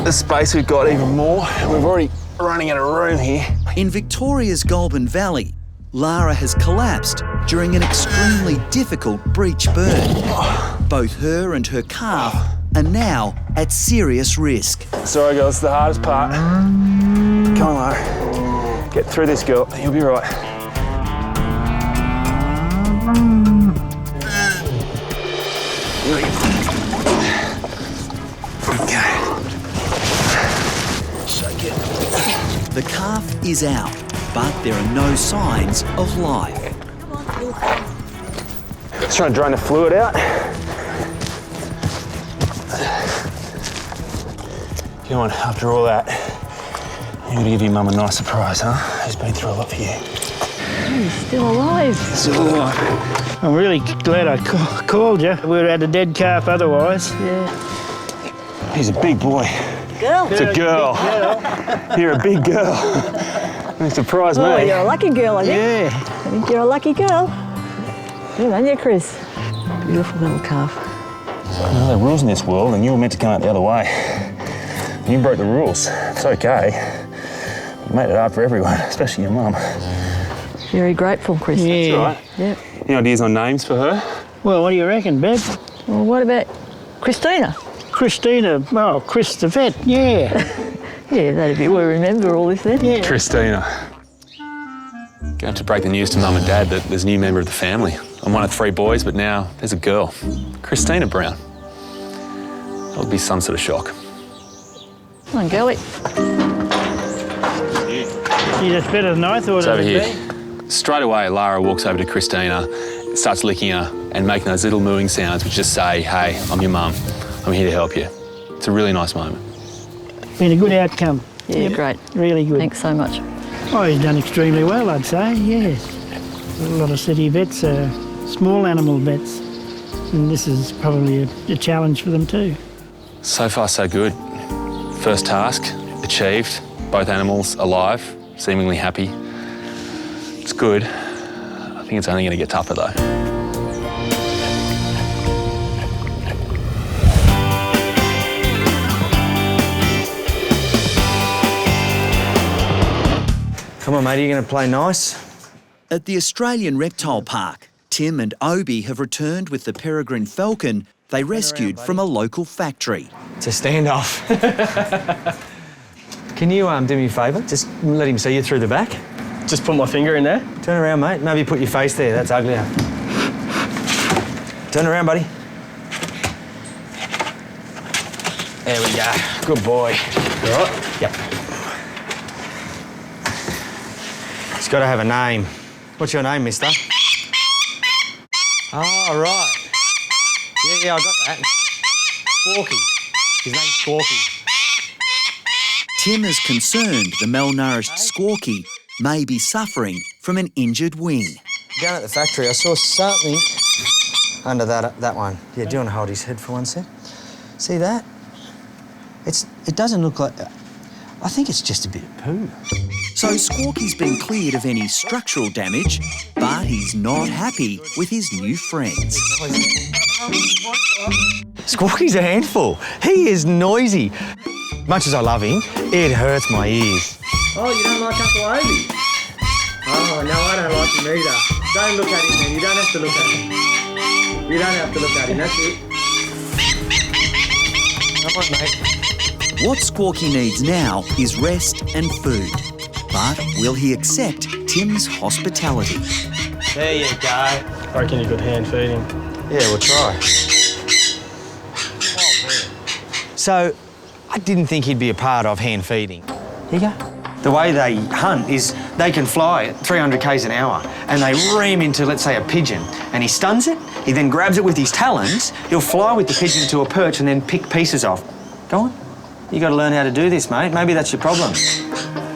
the space we've got even more. We're already running out of room here. In Victoria's Goulburn Valley, Lara has collapsed during an extremely difficult breech burn. Both her and her calf are now at serious risk. Sorry, girl, it's the hardest part. Come on, Lara. Get through this, girl. You'll be right. Okay. The calf is out, but there are no signs of life. Just trying to drain the fluid out. Come on, after all that, you're going to give your mum a nice surprise, huh? Who's been through a lot for you. He's still alive. Still alive. I'm really glad I called you. We would have had a dead calf otherwise. Yeah. He's a big boy. Girl. It's a girl. You're a big girl. You surprised me. Oh, you're a lucky girl, I think. Yeah. I think you're a lucky girl. Good on you, Chris. Beautiful little calf. Well, there are rules in this world, and you were meant to come out the other way. You broke the rules. It's okay. You made it hard for everyone, especially your mum. Very grateful, Chris. Yeah. That's all right. Yeah. Any ideas on names for her? Well, what do you reckon, Bev? Well, what about Christina? Christina, oh, Chris the vet, yeah. Yeah, that'd be, we'll remember all this then. Yeah. Christina. Going to break the news to Mum and Dad that there's a new member of the family. I'm one of 3 boys, but now there's a girl, Christina Brown. That would be some sort of shock. Come on, girlie. Yeah, that's better than I thought It's it over would here. be. Straight away, Lara walks over to Christina, starts licking her and making those little mooing sounds which just say, hey, I'm your mum. I'm here to help you. It's a really nice moment. Been a good outcome. Yeah, great. Really good. Thanks so much. Oh, he's done extremely well, I'd say, yes. A lot of city vets are small animal vets, and this is probably a challenge for them too. So far, so good. First task, achieved. Both animals alive, seemingly happy. It's good. I think it's only going to get tougher though. Come on, mate, are you going to play nice? At the Australian Reptile Park, Tim and Obi have returned with the peregrine falcon they rescued from a local factory. It's a standoff. Can you do me a favour? Just let him see you through the back. Just put my finger in there. Turn around, mate. Maybe put your face there. That's uglier. Turn around, buddy. There we go. Good boy. You all right? Yep. He's got to have a name. What's your name, mister? Oh, right. Yeah, I got that. Squawky. His name's Squawky. Tim is concerned the malnourished Squawky may be suffering from an injured wing. Down at the factory, I saw something under that one. Yeah, do you want to hold his head for one sec? See that? It doesn't look like... I think it's just a bit of poo. So Squawky's been cleared of any structural damage, but he's not happy with his new friends. Squawky's a handful. He is noisy. Much as I love him, it hurts my ears. Oh, you don't like Uncle Obi? Oh, no, I don't like him either. Don't look at him, man. You don't have to look at him. You don't have to look at him, that's it. Come on, mate. What Squawky needs now is rest and food. But will he accept Tim's hospitality? There you go. I reckon you could hand feed him. Yeah, we'll try. So, I didn't think he'd be a part of hand feeding. Here you go. The way they hunt is they can fly at 300 k's an hour and they ram into, let's say, a pigeon and he stuns it, he then grabs it with his talons, he'll fly with the pigeon to a perch and then pick pieces off. Go on. You got to learn how to do this, mate. Maybe that's your problem.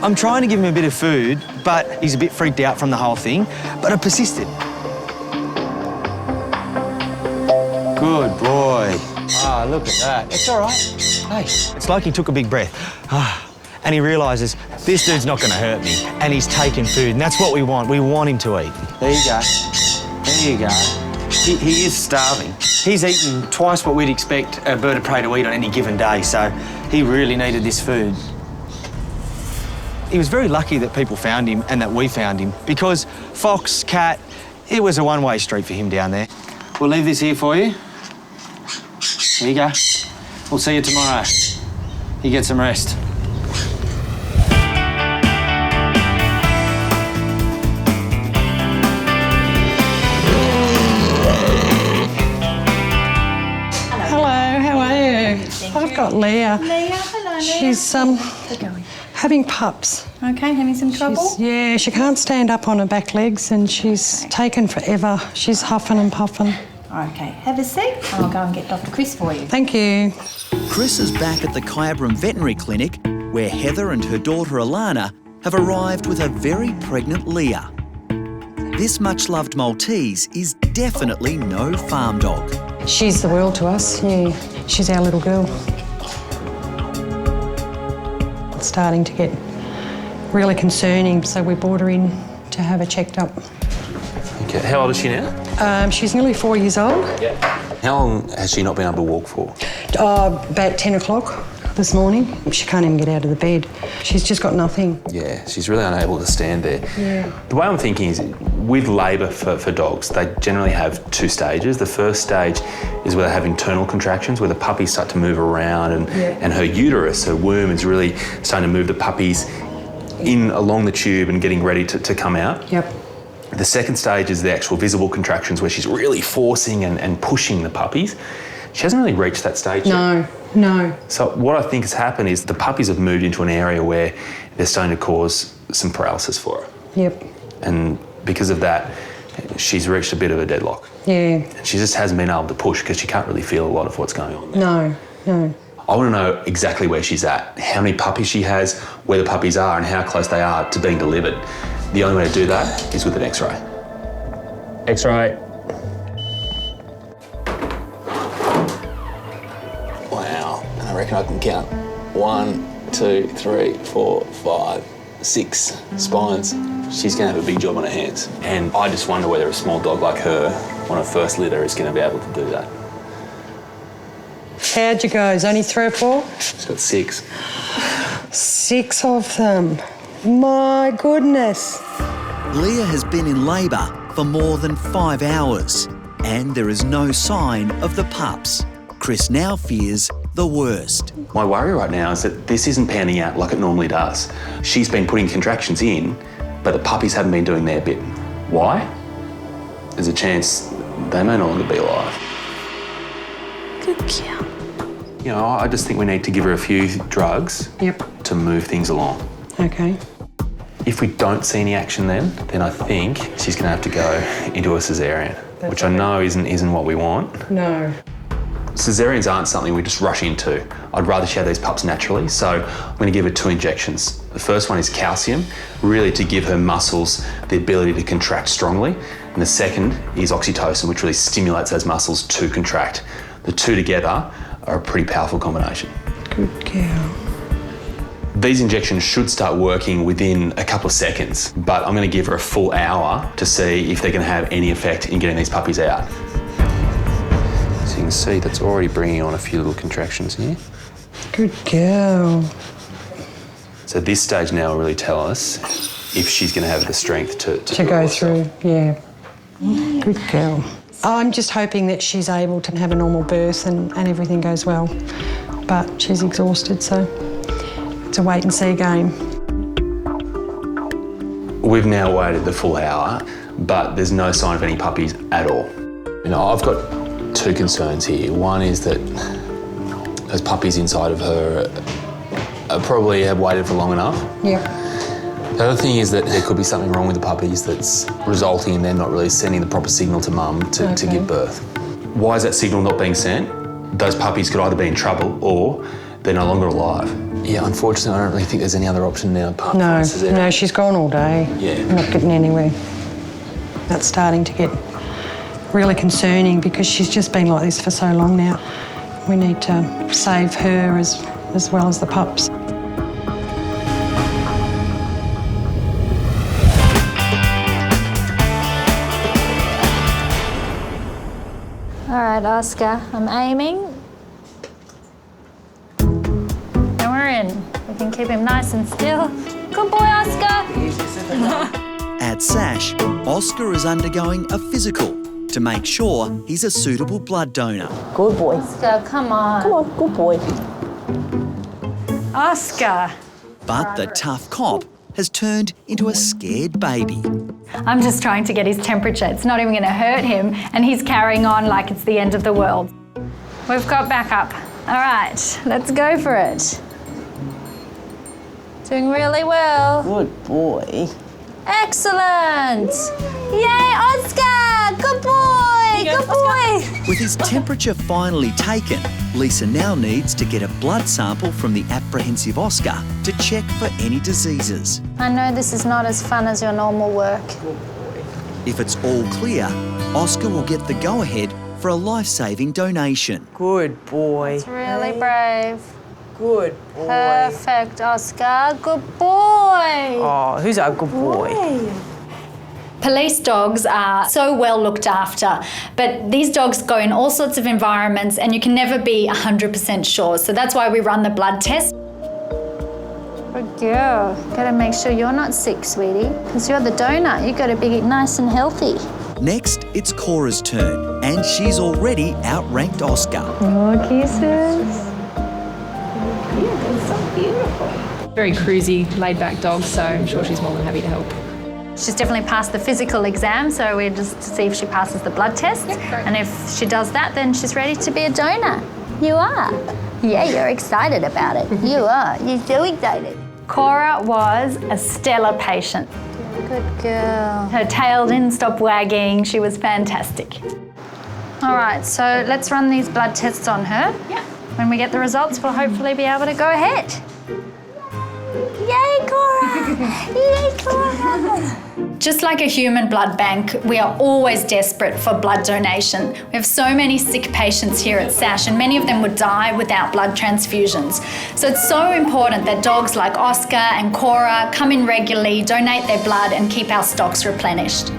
I'm trying to give him a bit of food, but he's a bit freaked out from the whole thing, but I persisted. Good boy. Ah, look at that. It's all right. Hey, it's like he took a big breath. And he realises this dude's not going to hurt me, and he's taking food, and that's what we want. We want him to eat. There you go. There you go. He is starving. He's eaten twice what we'd expect a bird of prey to eat on any given day, so he really needed this food. He was very lucky that people found him and that we found him, because fox, cat, it was a one-way street for him down there. We'll leave this here for you. Here you go. We'll see you tomorrow. You get some rest. Hello, how are you? I've got Leah. Leah, hello, Leah. She's having pups. Okay, having some trouble? Yeah, she can't stand up on her back legs and she's taken forever. She's huffing and puffing. Okay, have a seat. I'll go and get Dr. Chris for you. Thank you. Chris is back at the Kyabram Veterinary Clinic where Heather and her daughter Alana have arrived with a very pregnant Leah. This much-loved Maltese is definitely no farm dog. She's the world to us, yeah. She's our little girl. It's starting to get really concerning, so we brought her in to have her checked up. Okay, how old is she now? She's nearly 4 years old. Yeah. How long has she not been able to walk for? About 10 o'clock this morning. She can't even get out of the bed. She's just got nothing. Yeah, she's really unable to stand there. Yeah. The way I'm thinking is, with labour for dogs, they generally have 2 stages. The first stage is where they have internal contractions, where the puppies start to move around and her uterus, her womb, is really starting to move the puppies in along the tube and getting ready to come out. Yep. The second stage is the actual visible contractions, where she's really forcing and pushing the puppies. She hasn't really reached that stage yet. No. So what I think has happened is the puppies have moved into an area where they're starting to cause some paralysis for her. Yep. And because of that, she's reached a bit of a deadlock. Yeah. And she just hasn't been able to push because she can't really feel a lot of what's going on. No. I want to know exactly where she's at, how many puppies she has, where the puppies are and how close they are to being delivered. The only way to do that is with an X-ray. X-ray. Wow, and I reckon I can count 1, 2, 3, 4, 5, 6 spines. She's going to have a big job on her hands. And I just wonder whether a small dog like her, on her first litter, is going to be able to do that. How'd you go? Is only 3 or 4? She's got 6. 6 of them. My goodness. Leah has been in labour for more than 5 hours and there is no sign of the pups. Chris now fears the worst. My worry right now is that this isn't panning out like it normally does. She's been putting contractions in, but the puppies haven't been doing their bit. Why? There's a chance they may no longer be alive. Good girl. You know, I just think we need to give her a few drugs to move things along. Okay. If we don't see any action then I think she's going to have to go into a caesarean, which I know isn't what we want. No. Caesareans aren't something we just rush into. I'd rather she had these pups naturally, so I'm going to give her 2 injections. The first one is calcium, really to give her muscles the ability to contract strongly, and the second is oxytocin, which really stimulates those muscles to contract. The 2 together are a pretty powerful combination. Good girl. These injections should start working within a couple of seconds, but I'm going to give her a full hour to see if they're going to have any effect in getting these puppies out. So you can see that's already bringing on a few little contractions here. Good girl. So this stage now will really tell us if she's going to have the strength to go through, yeah. Good girl. I'm just hoping that she's able to have a normal birth and everything goes well, but she's exhausted, so it's a wait and see game. We've now waited the full hour, but there's no sign of any puppies at all. You know, I've got 2 concerns here. One is that those puppies inside of her probably have waited for long enough. Yeah. The other thing is that there could be something wrong with the puppies that's resulting in them not really sending the proper signal to mum to give birth. Why is that signal not being sent? Those puppies could either be in trouble or they're no longer alive. Yeah, unfortunately, I don't really think there's any other option now apart from caesarean. No, she's gone all day. Yeah. Not getting anywhere. That's starting to get really concerning because she's just been like this for so long now. We need to save her as well as the pups. All right, Oscar, I'm aiming. And we're in. We can keep him nice and still. Good boy, Oscar. At SASH, Oscar is undergoing a physical to make sure he's a suitable blood donor. Good boy. Oscar, come on. Come on, good boy. Oscar. But the tough cop has turned into a scared baby. I'm just trying to get his temperature. It's not even going to hurt him, and he's carrying on like it's the end of the world. We've got backup. All right, let's go for it. Doing really well. Good boy. Excellent! Yay, Oscar! Good boy! Good boy! With his temperature finally taken, Lisa now needs to get a blood sample from the apprehensive Oscar to check for any diseases. I know this is not as fun as your normal work. If it's all clear, Oscar will get the go-ahead for a life-saving donation. Good boy. That's really brave. Good boy. Perfect, Oscar. Good boy. Oh, who's our good boy? Police dogs are so well looked after, but these dogs go in all sorts of environments and you can never be 100% sure. So that's why we run the blood test. Good girl. Gotta make sure you're not sick, sweetie, because you're the donor. You gotta be nice and healthy. Next, it's Cora's turn, and she's already outranked Oscar. More kisses. So beautiful. Very cruisy, laid-back dog, so I'm sure she's more than happy to help. She's definitely passed the physical exam, so we're just to see if she passes the blood test. And if she does that, then she's ready to be a donor. You are. Yeah, you're excited about it. You are. You're so excited. Cora was a stellar patient. Good girl. Her tail didn't stop wagging. She was fantastic. All right, so let's run these blood tests on her. Yeah. When we get the results, we'll hopefully be able to go ahead. Yay, Cora! Yay, Cora! Just like a human blood bank, we are always desperate for blood donation. We have so many sick patients here at SASH, and many of them would die without blood transfusions. So it's so important that dogs like Oscar and Cora come in regularly, donate their blood, and keep our stocks replenished.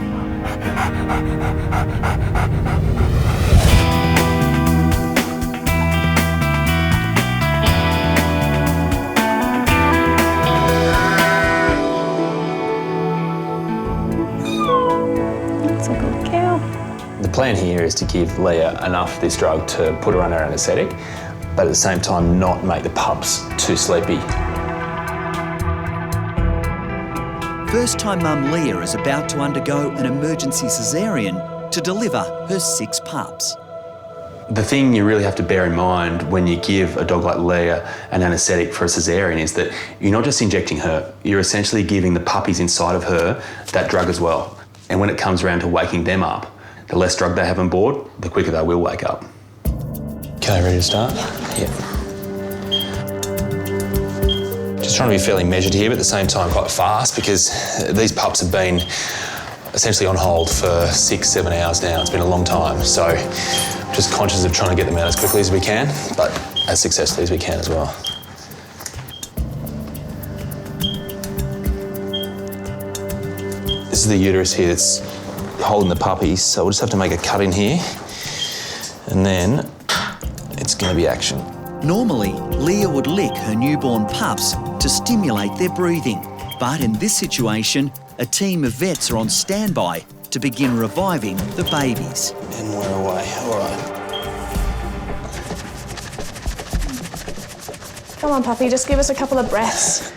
The plan here is to give Leah enough of this drug to put her under anaesthetic, but at the same time not make the pups too sleepy. First-time mum Leah is about to undergo an emergency caesarean to deliver her 6 pups. The thing you really have to bear in mind when you give a dog like Leah an anaesthetic for a caesarean is that you're not just injecting her, you're essentially giving the puppies inside of her that drug as well. And when it comes around to waking them up, the less drug they have on board, the quicker they will wake up. Okay, ready to start? Yeah. Just trying to be fairly measured here, but at the same time quite fast, because these pups have been essentially on hold for 6-7 hours now. It's been a long time, so just conscious of trying to get them out as quickly as we can, but as successfully as we can as well. This is the uterus here that's holding the puppies, so we'll just have to make a cut in here, and then it's going to be action. Normally, Leah would lick her newborn pups to stimulate their breathing, but in this situation, a team of vets are on standby to begin reviving the babies. And we're away, all right. Come on, puppy, just give us a couple of breaths.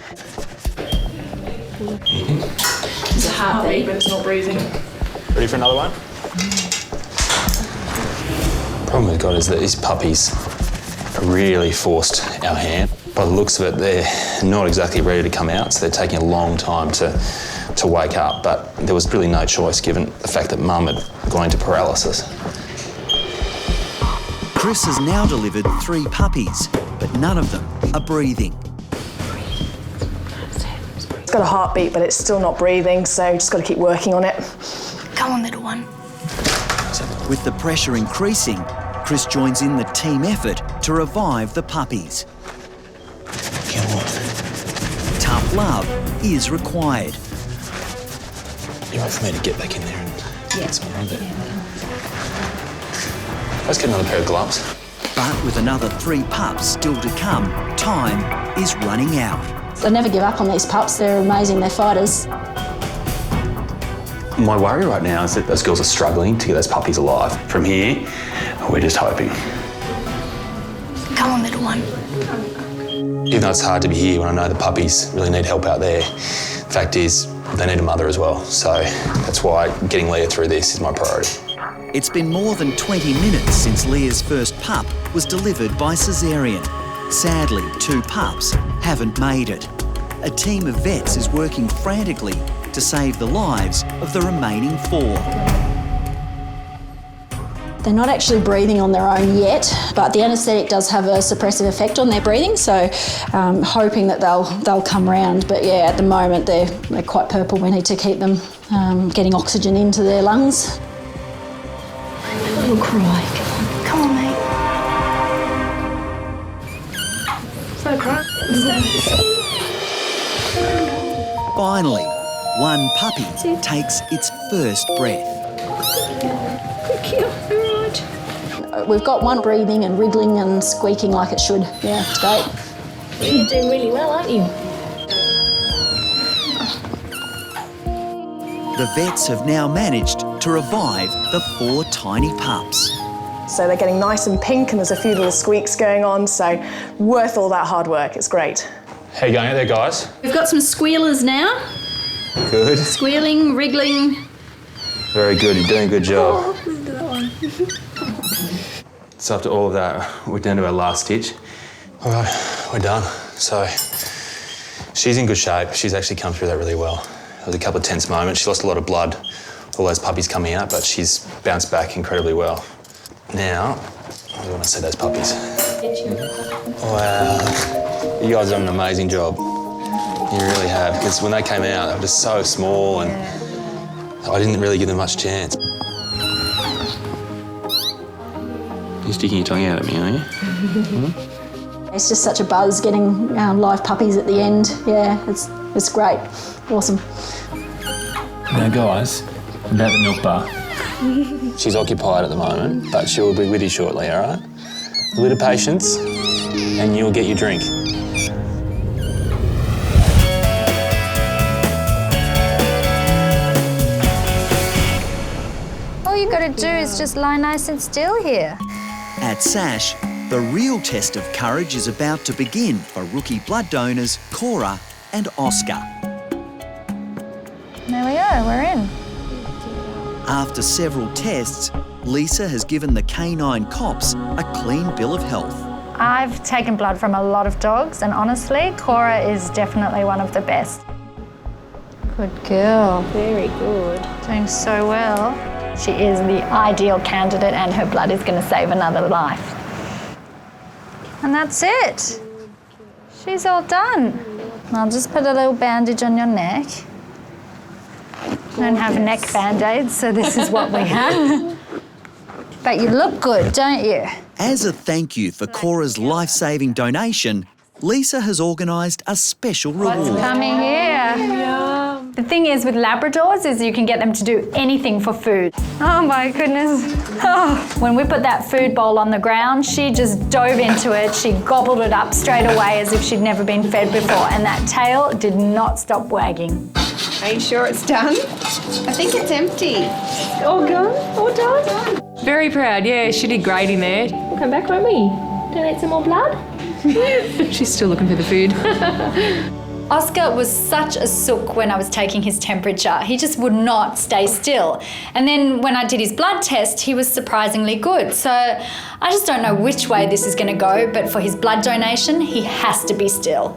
It's a heartbeat, but it's not breathing. Ready for another one? The problem we've got is that these puppies really forced our hand. By the looks of it, they're not exactly ready to come out, so they're taking a long time to wake up, but there was really no choice given the fact that Mum had gone into paralysis. Chris has now delivered 3 puppies, but none of them are breathing. It's got a heartbeat, but it's still not breathing, so just got to keep working on it. Come on, little one. With the pressure increasing, Chris joins in the team effort to revive the puppies. Tough love is required. You right for me to get back in there and get someone on there? Let's get another pair of gloves. But with another 3 pups still to come, time is running out. I never give up on these pups. They're amazing. They're fighters. My worry right now is that those girls are struggling to get those puppies alive. From here, we're just hoping. Come on, little one. Even though it's hard to be here when I know the puppies really need help out there, the fact is they need a mother as well. So that's why getting Leah through this is my priority. It's been more than 20 minutes since Leah's first pup was delivered by caesarean. Sadly, 2 pups haven't made it. a team of vets is working frantically to save the lives of the remaining 4. They're not actually breathing on their own yet, but the anaesthetic does have a suppressive effect on their breathing, so hoping that they'll come round. But yeah, at the moment they're quite purple. We need to keep them getting oxygen into their lungs. Little cry. Come on, mate. So cry. Finally, one puppy takes its first breath. We've got one breathing and wriggling and squeaking like it should. Yeah, it's great. You're doing really well, aren't you? The vets have now managed to revive the 4 tiny pups. So they're getting nice and pink and there's a few little squeaks going on, so worth all that hard work. It's great. How you going out there, guys? We've got some squealers now. Good. Squealing, wriggling. Very good, you're doing a good job. Oh, listen to that one. So after all of that, we're down to our last stitch. All right, we're done. So she's in good shape. She's actually come through that really well. There was a couple of tense moments. She lost a lot of blood, all those puppies coming out, but she's bounced back incredibly well. Now, I want to see those puppies. Wow, you guys have done an amazing job. You really have, because when they came out, they were just so small and I didn't really give them much chance. You're sticking your tongue out at me, are you? It's just such a buzz getting live puppies at the end. Yeah, it's great. Awesome. Now, guys, about the milk bar. She's occupied at the moment, but she will be with you shortly, all right? A bit of patience and you'll get your drink. All you gotta do is just lie nice and still here. At SASH, the real test of courage is about to begin for rookie blood donors Cora and Oscar. There we go, we're in. After several tests, Lisa has given the canine cops a clean bill of health. I've taken blood from a lot of dogs and honestly, Cora is definitely one of the best. Good girl. Very good. Doing so well. She is the ideal candidate and her blood is going to save another life. And that's it. She's all done. I'll just put a little bandage on your neck. I don't have neck band-aids, so this is what we have. But you look good, don't you? As a thank you for Cora's life-saving donation, Lisa has organised a special reward. What's coming here? The thing is with Labradors is you can get them to do anything for food. Oh my goodness. Oh. When we put that food bowl on the ground, she just dove into it. She gobbled it up straight away as if she'd never been fed before. And that tail did not stop wagging. Are you sure it's done? I think it's empty. All gone? All done? Very proud, yeah. She did great in there. We'll come back, won't we? Donate some more blood? She's still looking for the food. Oscar was such a sook when I was taking his temperature. He just would not stay still. And then when I did his blood test, he was surprisingly good. So I just don't know which way this is going to go, but for his blood donation, he has to be still.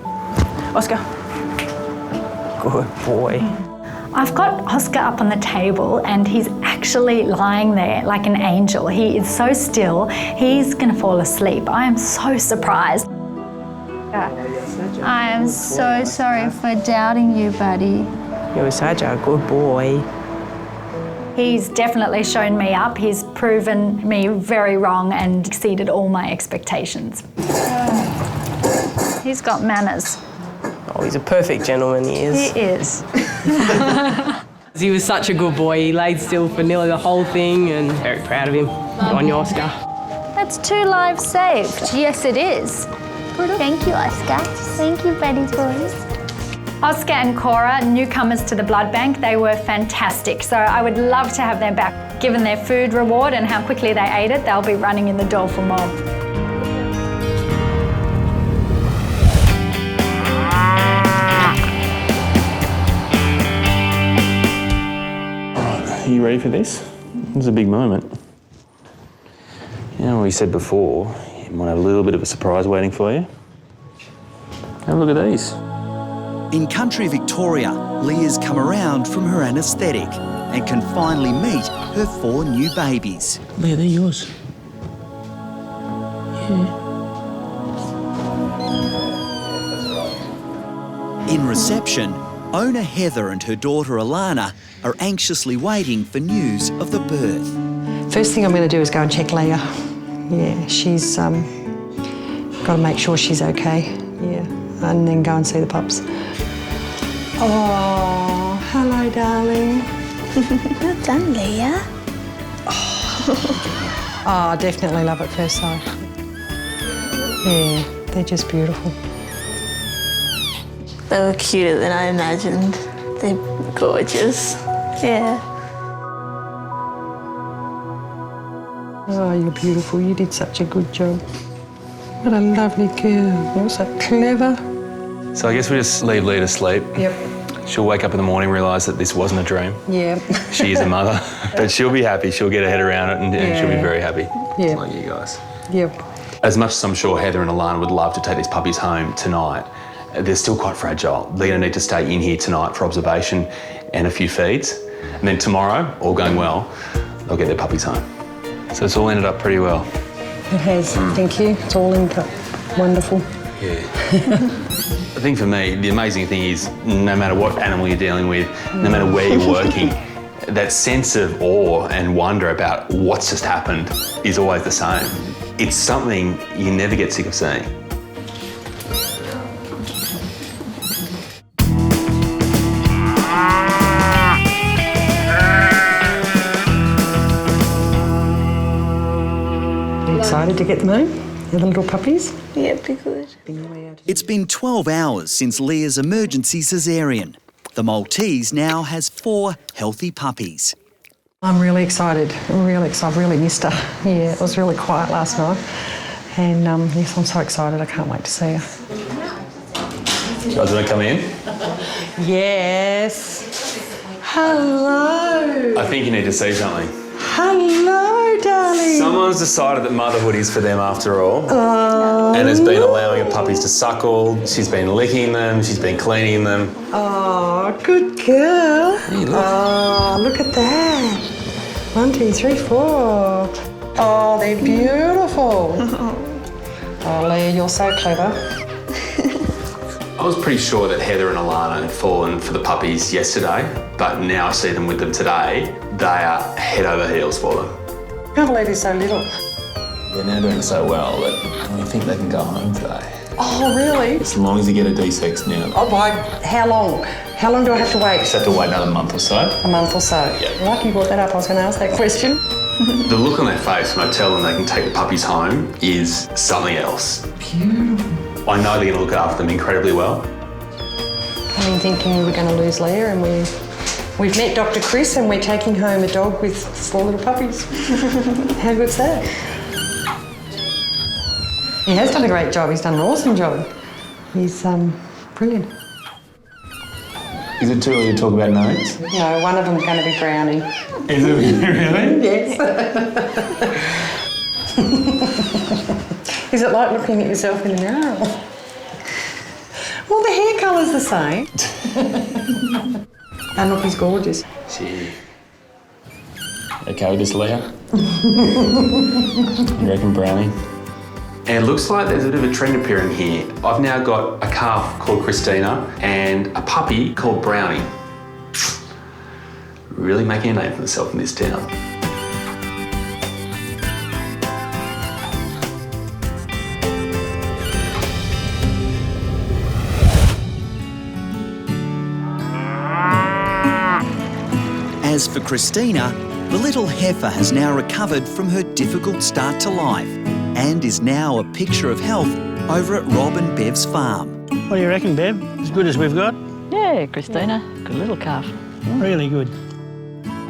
Oscar. Good boy. I've got Oscar up on the table and he's actually lying there like an angel. He is so still, he's going to fall asleep. I am so surprised. I am so sorry for doubting you, buddy. You're such a good boy. He's definitely shown me up. He's proven me very wrong and exceeded all my expectations. He's got manners. Oh, he's a perfect gentleman, he is. He is. He was such a good boy. He laid still for nearly the whole thing and very proud of him. Good on you, Oscar. That's 2 lives saved. Yes, it is. Thank you, Oscar. Thank you, buddy boys. Oscar and Cora, newcomers to the blood bank, they were fantastic. So I would love to have them back. Given their food reward and how quickly they ate it, they'll be running in the door for more. Are you ready for this? This is a big moment. You know, we said before, you might have a little bit of a surprise waiting for you. Have a look at these. In country Victoria, Leah's come around from her anaesthetic and can finally meet her 4 new babies. Leah, they're yours. Yeah. In reception, owner Heather and her daughter Alana are anxiously waiting for news of the birth. First thing I'm going to do is go and check Leah. Yeah, she's got to make sure she's okay. Yeah, and then go and see the pups. Oh, hello, darling. Well done, Leah. Oh, definitely love at first sight. Yeah, they're just beautiful. They were cuter than I imagined. They're gorgeous. Yeah. Oh, you're beautiful. You did such a good job. What a lovely girl. You're so clever. So I guess we just leave Leah to sleep. Yep. She'll wake up in the morning, realise that this wasn't a dream. Yeah. She is a mother. But she'll be happy. She'll get her head around it and she'll be very happy. Yeah. Like you guys. Yep. As much as I'm sure Heather and Alana would love to take these puppies home tonight, they're still quite fragile. They're going to need to stay in here tonight for observation and a few feeds. And then tomorrow, all going well, they'll get their puppies home. So it's all ended up pretty well. It has, thank you. It's all ended up wonderful. Yeah. I think for me, the amazing thing is no matter what animal you're dealing with, no matter where you're working, that sense of awe and wonder about what's just happened is always the same. It's something you never get sick of seeing. Excited to get them home? The little puppies? Yeah, be good. It's been 12 hours since Leah's emergency caesarean. The Maltese now has 4 healthy puppies. I'm really excited. I'm really excited. I've really missed her. Yeah, it was really quiet last night. And yes, I'm so excited. I can't wait to see her. You guys want to come in? Yes. Hello. I think you need to see something. Hello, darling. Someone's decided that motherhood is for them after all, and has been allowing her puppies to suckle. She's been licking them, she's been cleaning them. Oh, good girl. Hey, look. Oh, look at that. 1, 2, 3, 4. Oh, they're beautiful. Oh, Leah, you're so clever. I was pretty sure that Heather and Alana had fallen for the puppies yesterday, but now I see them with them today. They are head over heels for them. I can't believe they're so little. They're now doing so well that I think they can go home today. Oh, really? As long as you get a D6 now. Oh, by how long? How long do I have to wait? Just have to wait another month or so. A month or so? Yeah. Lucky you brought that up. I was going to ask that question. The look on their face when I tell them they can take the puppies home is something else. Beautiful. I know they're going to look after them incredibly well. I've been thinking we were going to lose Leah, and we've met Dr. Chris, and we're taking home a dog with 4 little puppies. How good's that? He has done a great job. He's done an awesome job. He's brilliant. Is it too early to talk about names? No, one of them's going to be Brownie. Is it really? Yes. Is it like looking at yourself in the mirror? Well, the hair colour's the same. And look, he's gorgeous. Gee. Okay with this, Leah? You reckon, Brownie? And it looks like there's a bit of a trend appearing here. I've now got a calf called Christina and a puppy called Brownie. Really making a name for themselves in this town. As for Christina, the little heifer has now recovered from her difficult start to life and is now a picture of health over at Rob and Bev's farm. What do you reckon, Bev? As good as we've got? Yeah, Christina, good little calf. Really good.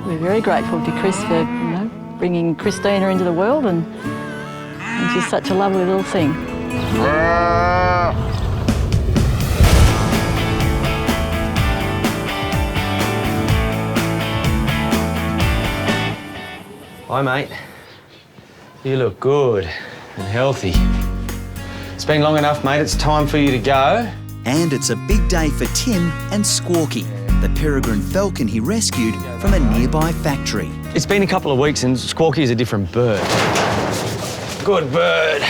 We're very grateful to Chris for bringing Christina into the world, and she's such a lovely little thing. Hi, mate. You look good and healthy. It's been long enough, mate. It's time for you to go. And it's a big day for Tim and Squawky, the peregrine falcon he rescued from a nearby factory. It's been a couple of weeks and Squawky is a different bird. Good bird.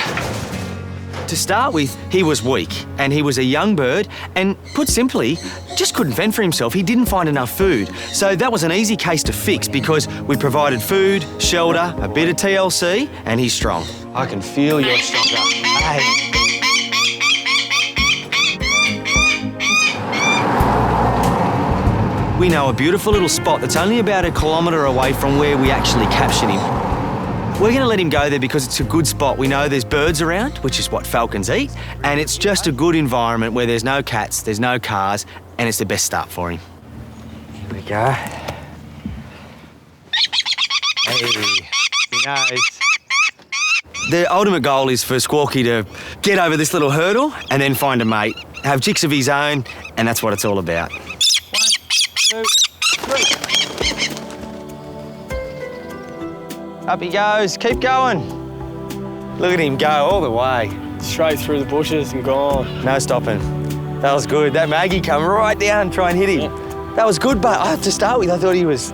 To start with, he was weak and he was a young bird and, put simply, just couldn't fend for himself. He didn't find enough food. So that was an easy case to fix because we provided food, shelter, a bit of TLC, and he's strong. I can feel you're stronger. Hey. We know a beautiful little spot that's only about 1 kilometre away from where we actually captured him. We're going to let him go there because it's a good spot. We know there's birds around, which is what falcons eat, and it's just a good environment where there's no cats, there's no cars, and it's the best start for him. Here we go. Hey, he knows. The ultimate goal is for Squawky to get over this little hurdle and then find a mate, have chicks of his own, and that's what it's all about. 1, 2, 3. Up he goes, keep going. Look at him go all the way. Straight through the bushes and gone. No stopping. That was good. That Maggie come right down, try and hit him. Yeah. That was good, but to start with, I thought he was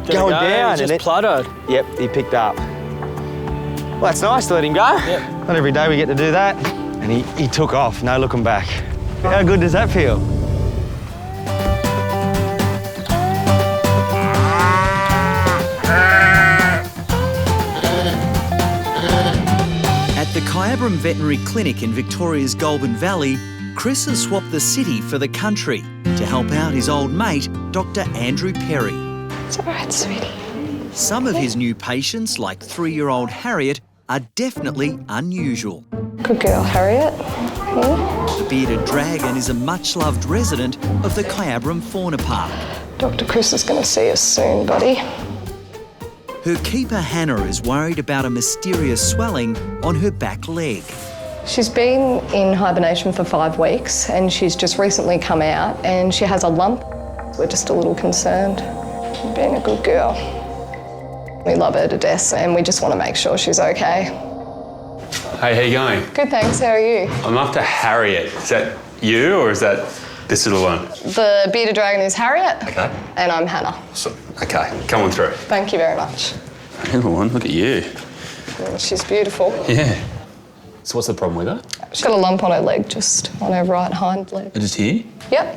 going down. He just pluttered. Yep, he picked up. Well, that's nice to let him go. Yep. Not every day we get to do that. And he took off, no looking back. How good does that feel? At the Kyabram Veterinary Clinic in Victoria's Goulburn Valley, Chris has swapped the city for the country to help out his old mate, Dr. Andrew Perry. It's all right, sweetie. Some of his new patients, like 3-year-old Harriet, are definitely unusual. Good girl, Harriet. Yeah. The bearded dragon is a much-loved resident of the Kyabram Fauna Park. Dr. Chris is going to see us soon, buddy. Her keeper, Hannah, is worried about a mysterious swelling on her back leg. She's been in hibernation for 5 weeks and she's just recently come out and she has a lump. We're just a little concerned. Being a good girl. We love her to death and we just want to make sure she's okay. Hey, how you going? Good, thanks. How are you? I'm after Harriet. Is that you or is that this little one? The bearded dragon is Harriet. Okay. And I'm Hannah. So, okay, come on through. Thank you very much. Little one, look at you. She's beautiful. Yeah. So what's the problem with her? She's got a lump on her leg, just on her right hind leg. Just here? Yep.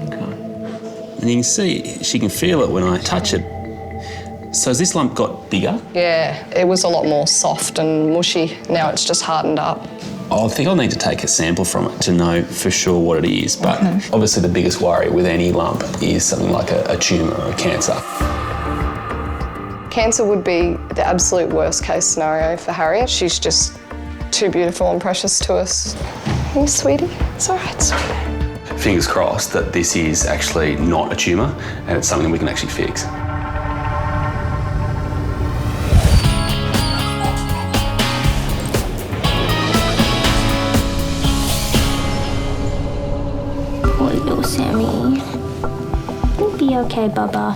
Okay. And you can see, she can feel it when I touch it. So has this lump got bigger? Yeah, it was a lot more soft and mushy. Now it's just hardened up. I think I'll need to take a sample from it to know for sure what it is. But obviously the biggest worry with any lump is something like a tumour or a cancer. Cancer would be the absolute worst case scenario for Harriet. She's just too beautiful and precious to us. Hey, sweetie. It's all right, sweetie. Fingers crossed that this is actually not a tumour and it's something we can actually fix. Sammy. You'll be okay, Bubba.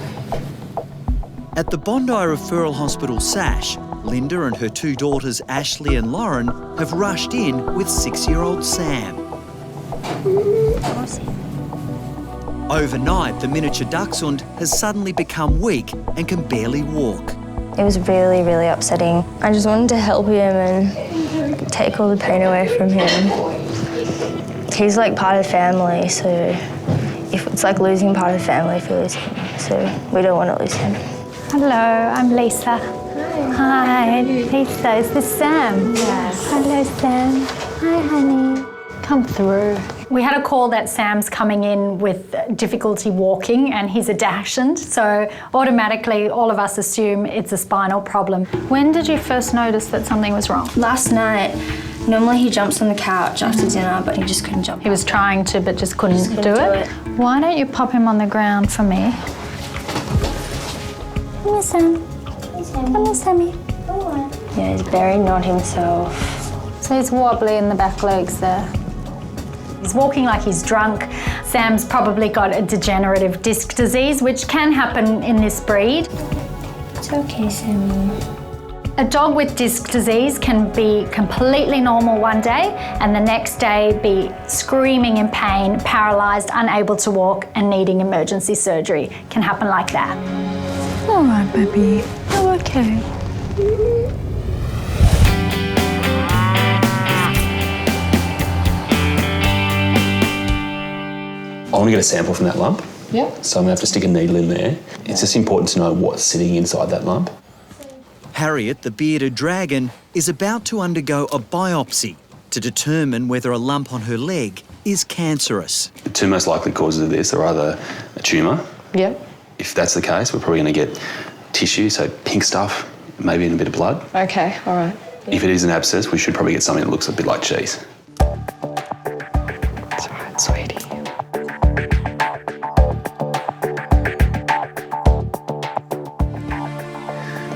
At the Bondi Referral Hospital SASH, Linda and her 2 daughters, Ashley and Lauren, have rushed in with 6-year-old Sam. Overnight, the miniature Dachshund has suddenly become weak and can barely walk. It was really, really upsetting. I just wanted to help him and take all the pain away from him. He's like part of the family, so if it's like losing part of the family if you lose him, so we don't want to lose him. Hello, I'm Lisa. Hi, Lisa. Is this Sam? Yes. Hello, Sam. Hi, honey. Come through. We had a call that Sam's coming in with difficulty walking and he's a Dachshund, so automatically all of us assume it's a spinal problem. When did you first notice that something was wrong? Last night. Normally he jumps on the couch after dinner, but he just couldn't jump. He was trying to, but just couldn't do it. Why don't you pop him on the ground for me? Come here, Sam. Come here, Sammy. Yeah, he's very not himself. So he's wobbly in the back legs there. He's walking like he's drunk. Sam's probably got a degenerative disc disease, which can happen in this breed. It's okay, Sammy. A dog with disc disease can be completely normal one day and the next day be screaming in pain, paralysed, unable to walk and needing emergency surgery. It can happen like that. All right, baby. You're okay. I want to get a sample from that lump. Yep. So I'm going to have to stick a needle in there. It's just important to know what's sitting inside that lump. Harriet, the bearded dragon, is about to undergo a biopsy to determine whether a lump on her leg is cancerous. The two most likely causes of this are either a tumour. Yep. If that's the case, we're probably going to get tissue, so pink stuff, maybe in a bit of blood. Okay, all right. If it is an abscess, we should probably get something that looks a bit like cheese. It's all right, sweetie.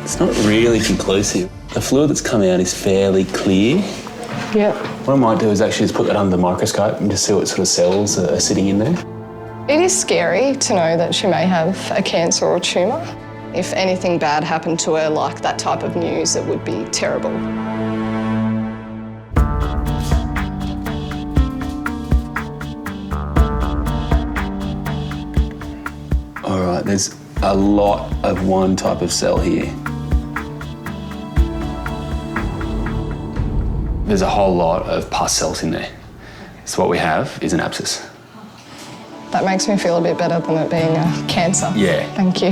It's not really conclusive. The fluid that's come out is fairly clear. Yep. What I might do is actually just put that under the microscope and just see what sort of cells are sitting in there. It is scary to know that she may have a cancer or tumour. If anything bad happened to her, like that type of news, it would be terrible. All right, there's a lot of one type of cell here. There's a whole lot of pus cells in there. So what we have is an abscess. That makes me feel a bit better than it being a cancer. Yeah. Thank you.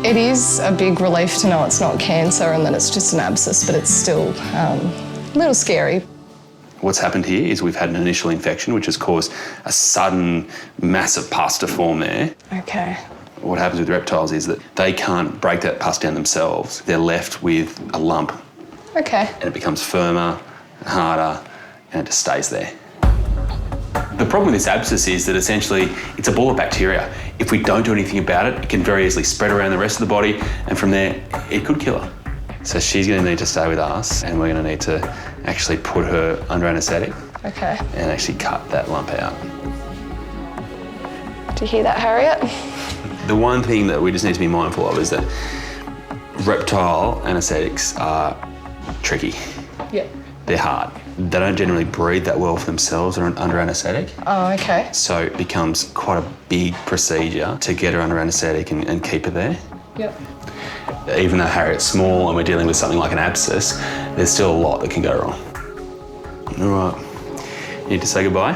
It is a big relief to know it's not cancer and that it's just an abscess, but it's still a little scary. What's happened here is we've had an initial infection which has caused a sudden massive pus to form there. Okay. What happens with reptiles is that they can't break that pus down themselves. They're left with a lump. Okay. And it becomes firmer and harder and it just stays there. The problem with this abscess is that essentially it's a ball of bacteria. If we don't do anything about it, it can very easily spread around the rest of the body and from there it could kill her. So she's going to need to stay with us and we're going to need to actually put her under anaesthetic Okay. and actually cut that lump out. Do you hear that, Harriet? The one thing that we just need to be mindful of is that reptile anaesthetics are tricky. Yep. They're hard. They don't generally breathe that well for themselves or under anaesthetic. Oh, okay. So it becomes quite a big procedure to get her under anaesthetic and keep her there. Yep. Even though Harriet's small and we're dealing with something like an abscess, there's still a lot that can go wrong. All right, you need to say goodbye?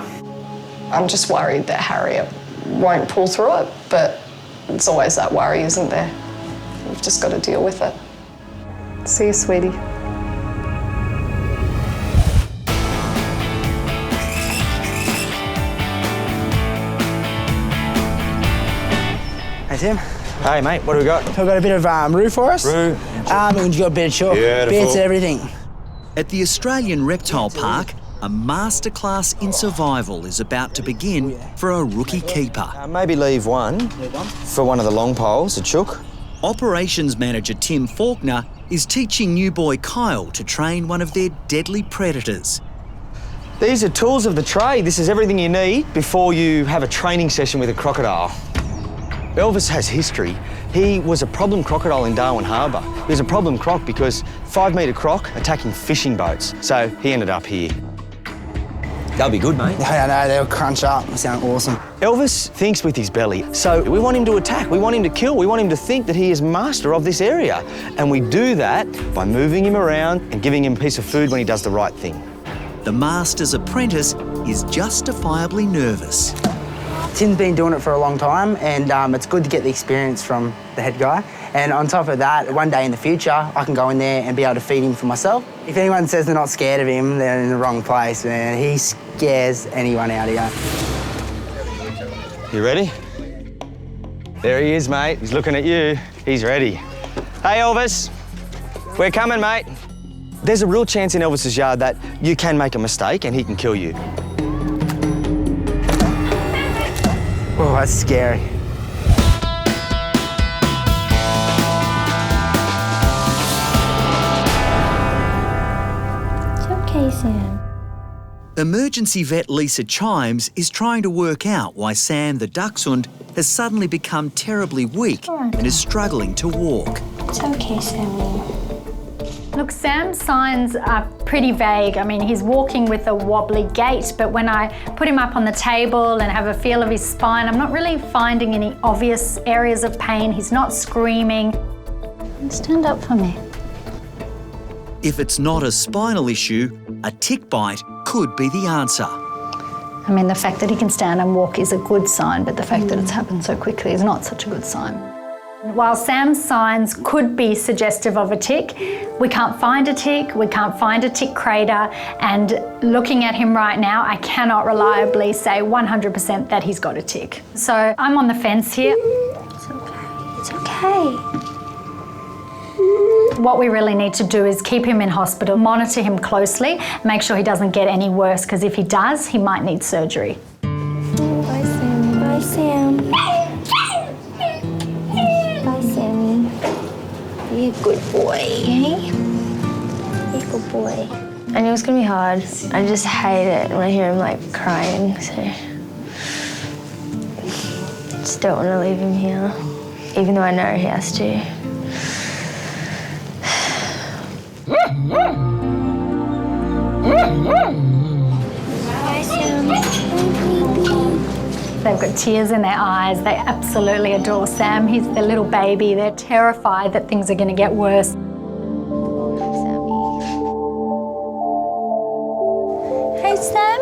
I'm just worried that Harriet won't pull through it, but it's always that worry, isn't there? We've just got to deal with it. See you, sweetie. Hey, Tim. Hey, mate, what do we got? We've got a bit of roux for us. Roux. And you got a bit of chalk. Beautiful. Bits of everything. At the Australian Reptile Park, a masterclass in survival is about to begin for a rookie keeper. Maybe leave one for one of the long poles, a chook. Operations manager Tim Faulkner is teaching new boy Kyle to train one of their deadly predators. These are tools of the trade. This is everything you need before you have a training session with a crocodile. Elvis has history. He was a problem crocodile in Darwin Harbour. He was a problem croc because 5-metre croc attacking fishing boats. So he ended up here. That'll be good, mate. Yeah, I know, they'll crunch up. They sound awesome. Elvis thinks with his belly. So we want him to attack, we want him to kill, we want him to think that he is master of this area. And we do that by moving him around and giving him a piece of food when he does the right thing. The master's apprentice is justifiably nervous. Tim's been doing it for a long time and it's good to get the experience from the head guy. And on top of that, one day in the future, I can go in there and be able to feed him for myself. If anyone says they're not scared of him, they're in the wrong place, man. He scares anyone out here. You ready? There he is, mate. He's looking at you. He's ready. Hey, Elvis. We're coming, mate. There's a real chance in Elvis's yard that you can make a mistake and he can kill you. Oh, that's scary. It's okay, Sam. Emergency vet Lisa Chimes is trying to work out why Sam the Dachshund has suddenly become terribly weak and is struggling to walk. It's okay, Sammy. Look, Sam's signs are pretty vague. I mean, he's walking with a wobbly gait, but when I put him up on the table and have a feel of his spine, I'm not really finding any obvious areas of pain. He's not screaming. Stand up for me. If it's not a spinal issue, a tick bite could be the answer. I mean, the fact that he can stand and walk is a good sign, but the fact that it's happened so quickly is not such a good sign. While Sam's signs could be suggestive of a tick, we can't find a tick, we can't find a tick crater, and looking at him right now, I cannot reliably say 100% that he's got a tick. So I'm on the fence here. It's okay. It's okay. What we really need to do is keep him in hospital, monitor him closely, make sure he doesn't get any worse, because if he does, he might need surgery. Bye, Sam. Bye, Sam. Bye, Sammy. You're a good boy, eh? You're a good boy. I knew it was going to be hard. I just hate it when I hear him, like, crying, so... I just don't want to leave him here, even though I know he has to. They've got tears in their eyes. They absolutely adore Sam. He's their little baby. They're terrified that things are going to get worse. Hey, Sam.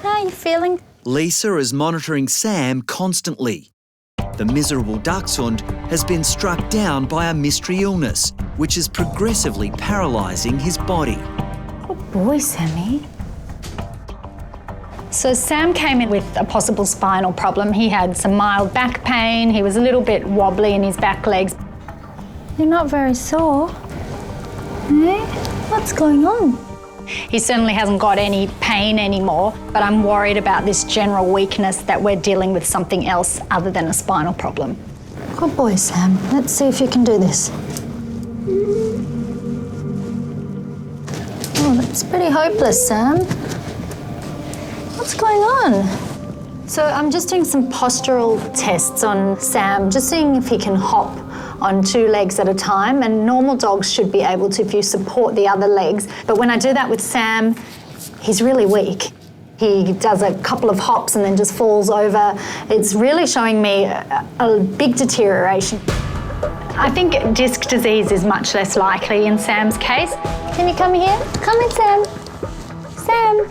How are you feeling? Lisa is monitoring Sam constantly. The miserable Dachshund has been struck down by a mystery illness, which is progressively paralysing his body. Good boy, Sammy. So Sam came in with a possible spinal problem. He had some mild back pain. He was a little bit wobbly in his back legs. You're not very sore. Eh? What's going on? He certainly hasn't got any pain anymore, but I'm worried about this general weakness that we're dealing with something else other than a spinal problem. Good boy, Sam. Let's see if you can do this. Oh, that's pretty hopeless, Sam. What's going on? So I'm just doing some postural tests on Sam, just seeing if he can hop on 2 legs at a time, and normal dogs should be able to if you support the other legs. But when I do that with Sam, he's really weak. He does a couple of hops and then just falls over. It's really showing me a big deterioration. I think disc disease is much less likely in Sam's case. Can you come here? Come in, Sam. Sam.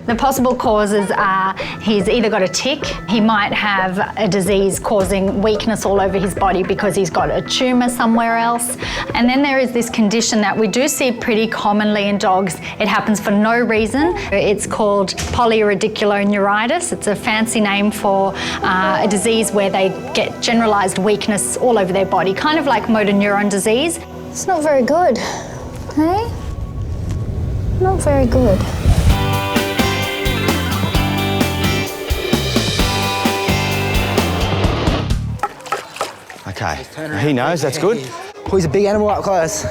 The possible causes are he's either got a tick, he might have a disease causing weakness all over his body because he's got a tumour somewhere else. And then there is this condition that we do see pretty commonly in dogs. It happens for no reason. It's called polyradiculoneuritis. It's a fancy name for a disease where they get generalised weakness all over their body, kind of like motor neuron disease. It's not very good, hey? Not very good. Okay, he knows, that's good. Oh, he's a big animal up close.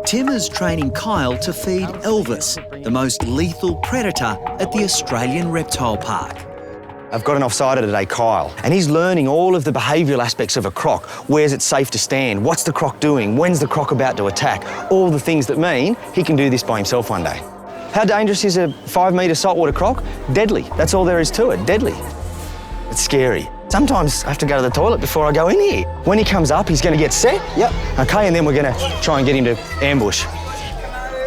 Tim is training Kyle to feed Elvis, the most lethal predator at the Australian Reptile Park. I've got an offsider today, Kyle, and he's learning all of the behavioural aspects of a croc. Where's it safe to stand? What's the croc doing? When's the croc about to attack? All the things that mean he can do this by himself one day. How dangerous is a 5-metre saltwater croc? Deadly. That's all there is to it, deadly. It's scary. Sometimes I have to go to the toilet before I go in here. When he comes up, he's going to get set. Yep. Okay, and then we're going to try and get him to ambush.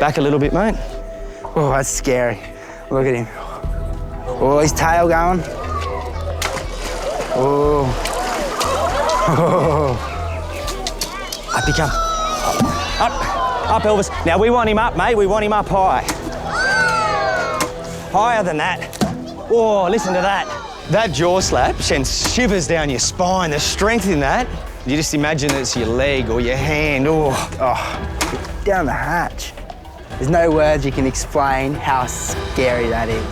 Back a little bit, mate. Oh, that's scary. Look at him. Oh, his tail going. Oh. Oh. Up he comes. Up, Elvis. Now, we want him up, mate. We want him up high. Higher than that. Oh, listen to that. That jaw slap sends shivers down your spine. The strength in that. You just imagine it's your leg or your hand. Oh, down the hatch. There's no words you can explain how scary that is.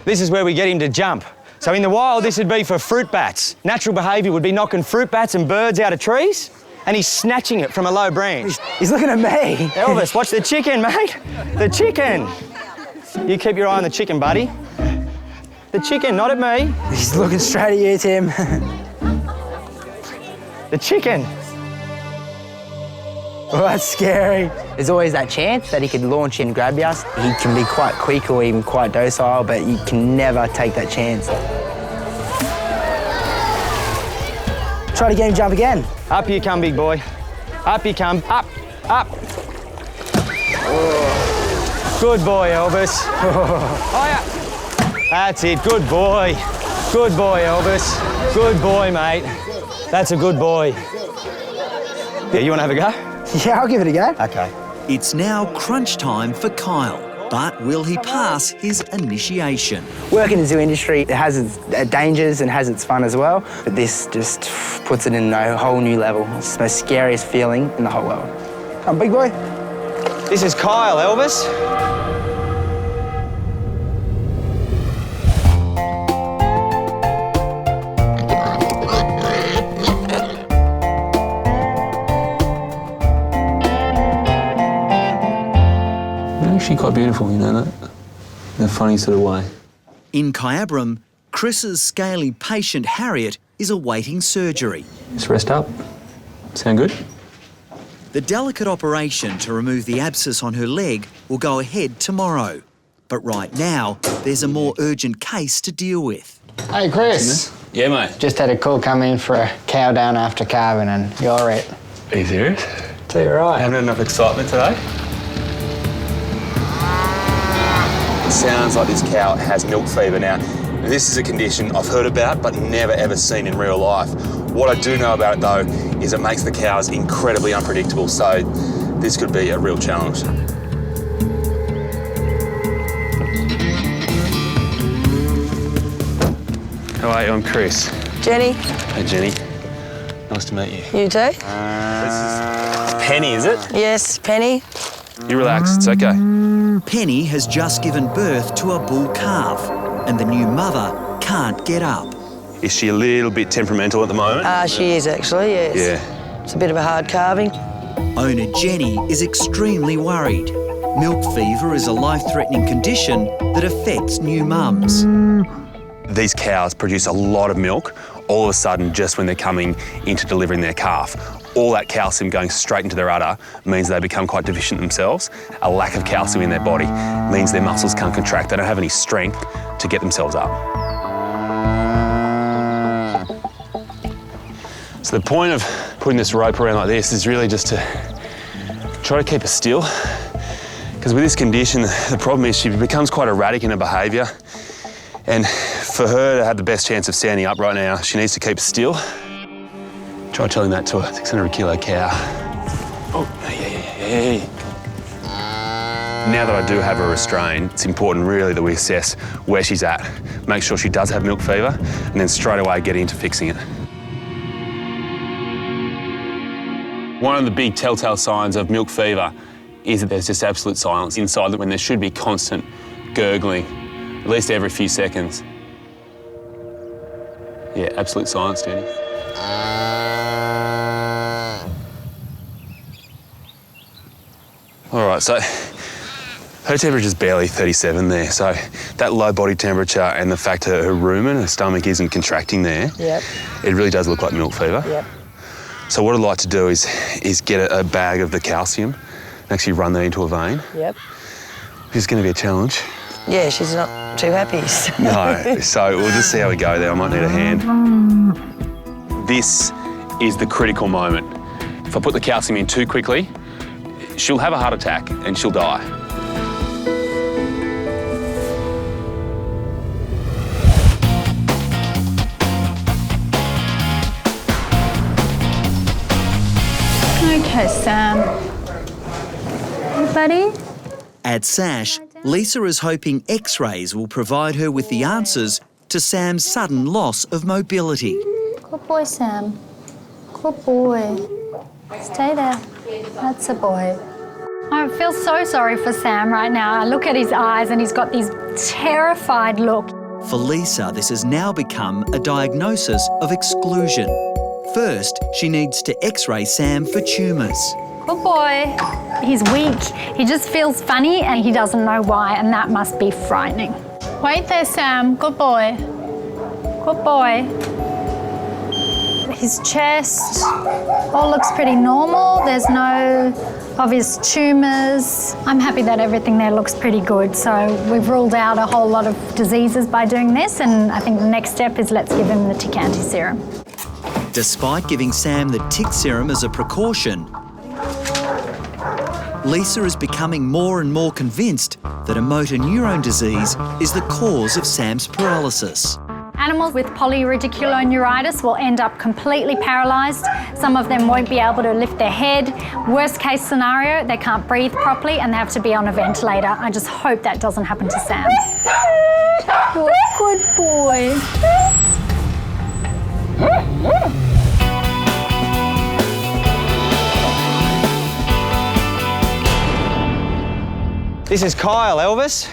This is where we get him to jump. So in the wild, this would be for fruit bats. Natural behaviour would be knocking fruit bats and birds out of trees, and he's snatching it from a low branch. He's looking at me. Elvis, watch the chicken, mate. The chicken. You keep your eye on the chicken, buddy. The chicken, not at me. He's looking straight at you, Tim. The chicken. Well, that's scary. There's always that chance that he could launch in and grab you. He can be quite quick or even quite docile, but you can never take that chance. Try to get him jump again. Up you come, big boy. Up you come. Up, up. Good boy, Elvis. Oh, yeah. That's it. Good boy. Good boy, Elvis. Good boy, mate. That's a good boy. Yeah, you want to have a go? Yeah, I'll give it a go. Okay. It's now crunch time for Kyle, but will he pass his initiation? Working in the zoo industry, it has its dangers and has its fun as well, but this just puts it in a whole new level. It's the most scariest feeling in the whole world. Come, big boy. This is Kyle, Elvis. Actually quite beautiful, you know that? In a funny sort of way. In Kyabram, Chris's scaly patient Harriet is awaiting surgery. Just rest up. Sound good? The delicate operation to remove the abscess on her leg will go ahead tomorrow. But right now, there's a more urgent case to deal with. Hey, Chris. Yeah, mate. Just had a call come in for a cow down after calving and you're it. Are you serious? Tell you right. Having enough excitement today? Sounds like this cow has milk fever. Now, this is a condition I've heard about but never ever seen in real life. What I do know about it though is it makes the cows incredibly unpredictable, so this could be a real challenge. How are you? I'm Chris. Jenny. Hey Jenny. Nice to meet you. You too? This is Penny, is it? Yes, Penny. You relax, it's okay. Penny has just given birth to a bull calf, and the new mother can't get up. Is she a little bit temperamental at the moment? She is actually, yes. Yeah. It's a bit of a hard carving. Owner Jenny is extremely worried. Milk fever is a life-threatening condition that affects new mums. These cows produce a lot of milk all of a sudden just when they're coming into delivering their calf. All that calcium going straight into their udder means they become quite deficient themselves. A lack of calcium in their body means their muscles can't contract. They don't have any strength to get themselves up. So the point of putting this rope around like this is really just to try to keep her still. Because with this condition, the problem is she becomes quite erratic in her behaviour. And for her to have the best chance of standing up right now, she needs to keep still. Try telling that to a 600-kilo cow. Oh, yeah. Now that I do have her restrained, it's important really that we assess where she's at, make sure she does have milk fever, and then straight away get into fixing it. One of the big telltale signs of milk fever is that there's just absolute silence inside when there should be constant gurgling, at least every few seconds. Yeah, absolute silence, Jenny. All right, so her temperature's barely 37 there, so that low body temperature and the fact her rumen, her stomach isn't contracting there, it really does look like milk fever. Yep. So what I'd like to do is get a bag of the calcium and actually run that into a vein. Yep. It's going to be a challenge. Yeah, she's not too happy. No, so we'll just see how we go there. I might need a hand. This is the critical moment. If I put the calcium in too quickly, she'll have a heart attack and she'll die. Okay, Sam. Buddy? At SASH, Lisa is hoping X-rays will provide her with the answers to Sam's sudden loss of mobility. Good boy, Sam. Good boy. Stay there. That's a boy. I feel so sorry for Sam right now. I look at his eyes and he's got this terrified look. For Lisa, this has now become a diagnosis of exclusion. First, she needs to X-ray Sam for tumours. Good boy. He's weak. He just feels funny and he doesn't know why, and that must be frightening. Wait there, Sam. Good boy. Good boy. his chest, all looks pretty normal. There's no obvious tumours. I'm happy that everything there looks pretty good. So we've ruled out a whole lot of diseases by doing this, and I think the next step is let's give him the tick anti-serum. Despite giving Sam the tick serum as a precaution, Lisa is becoming more and more convinced that a motor neurone disease is the cause of Sam's paralysis. Animals with polyradiculoneuritis will end up completely paralysed. Some of them won't be able to lift their head. Worst case scenario, they can't breathe properly and they have to be on a ventilator. I just hope that doesn't happen to Sam. Good boy. This is Kyle, Elvis.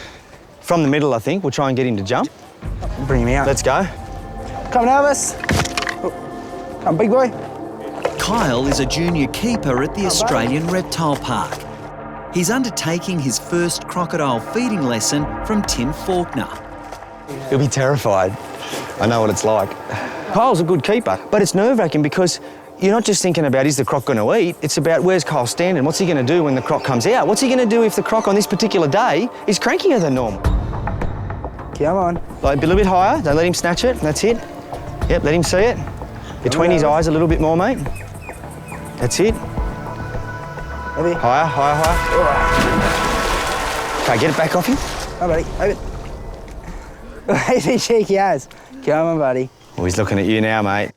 From the middle, I think. We'll try and get him to jump. Bring him out. Let's go. Come on, Elvis. Come, big boy. Kyle is a junior keeper at the Australian Reptile Park. He's undertaking his first crocodile feeding lesson from Tim Faulkner. He'll be terrified. I know what it's like. Kyle's a good keeper, but it's nerve-wracking because you're not just thinking about, is the croc going to eat? It's about, where's Kyle standing? What's he going to do when the croc comes out? What's he going to do if the croc on this particular day is crankier than normal? Come on. Like, a little bit higher. Don't let him snatch it. That's it. Yep, let him see it. Between his eyes a little bit more, mate. That's it. Maybe. Higher, higher, higher. Okay, get it back off him. Oh, buddy. Open. Easy, cheeky ass. Come on, buddy. Oh, he's looking at you now, mate.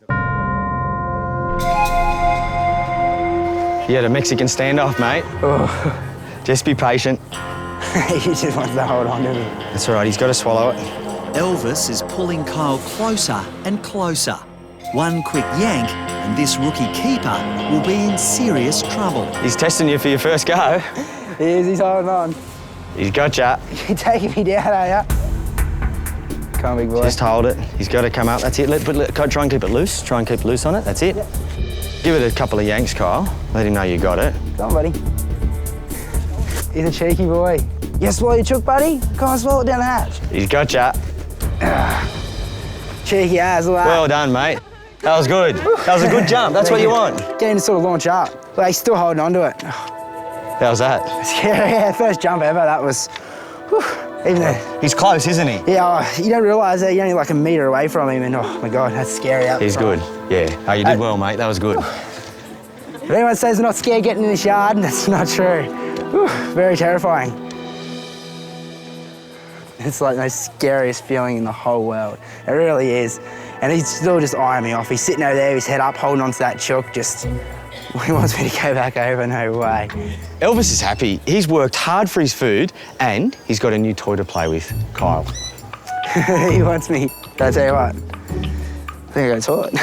You had a Mexican standoff, mate. Oh. Just be patient. He just wants to hold on to me. That's all right, he's got to swallow it. Elvis is pulling Kyle closer and closer. One quick yank and this rookie keeper will be in serious trouble. He's testing you for your first go. He is, he's holding on. He's got ya. You're taking me down, are ya? Come on, big boy. Just hold it. He's got to come up. That's it. Try and keep it loose. Try and keep it loose on it. That's it. Yep. Give it a couple of yanks, Kyle. Let him know you got it. Come on, buddy. He's a cheeky boy. You swallow your chook, buddy? Come on, swallow it down the hatch. He's got ya. Cheeky ass, look at that. Well done, mate. That was good. That was a good jump. That's what you want. Get him to sort of launch up. But he's still holding on to it. How's that? Scary, yeah. First jump ever. That was... Whew. Even though... He's close, isn't he? Yeah, you don't realise that you're only like a metre away from him and oh my God, that's scary out He's front. good, yeah. Oh, you did well, mate. That was good. If anyone says they're not scared getting in this yard, that's not true. Whew. Very terrifying. It's like the most scariest feeling in the whole world. It really is. And he's still just eyeing me off. He's sitting over there, his head up, holding onto that chook, just... He wants me to go back over, no way. Elvis is happy. He's worked hard for his food and he's got a new toy to play with, Kyle. He wants me. Can I tell you what? I think I got taught.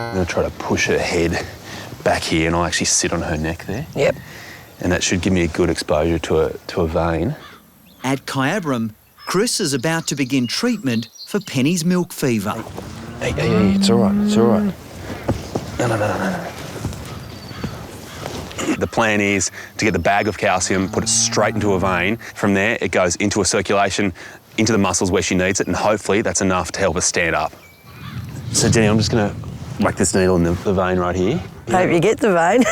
I'm going to try to push her head back here and I'll actually sit on her neck there. Yep. And that should give me a good exposure to a vein. At Kyabram, Chris is about to begin treatment for Penny's milk fever. Hey, it's all right, it's all right. No. The plan is to get the bag of calcium, put it straight into a vein. From there, it goes into a circulation, into the muscles where she needs it, and hopefully that's enough to help her stand up. So, Jenny, I'm just going to whack this needle in the vein right here. Hope you get the vein.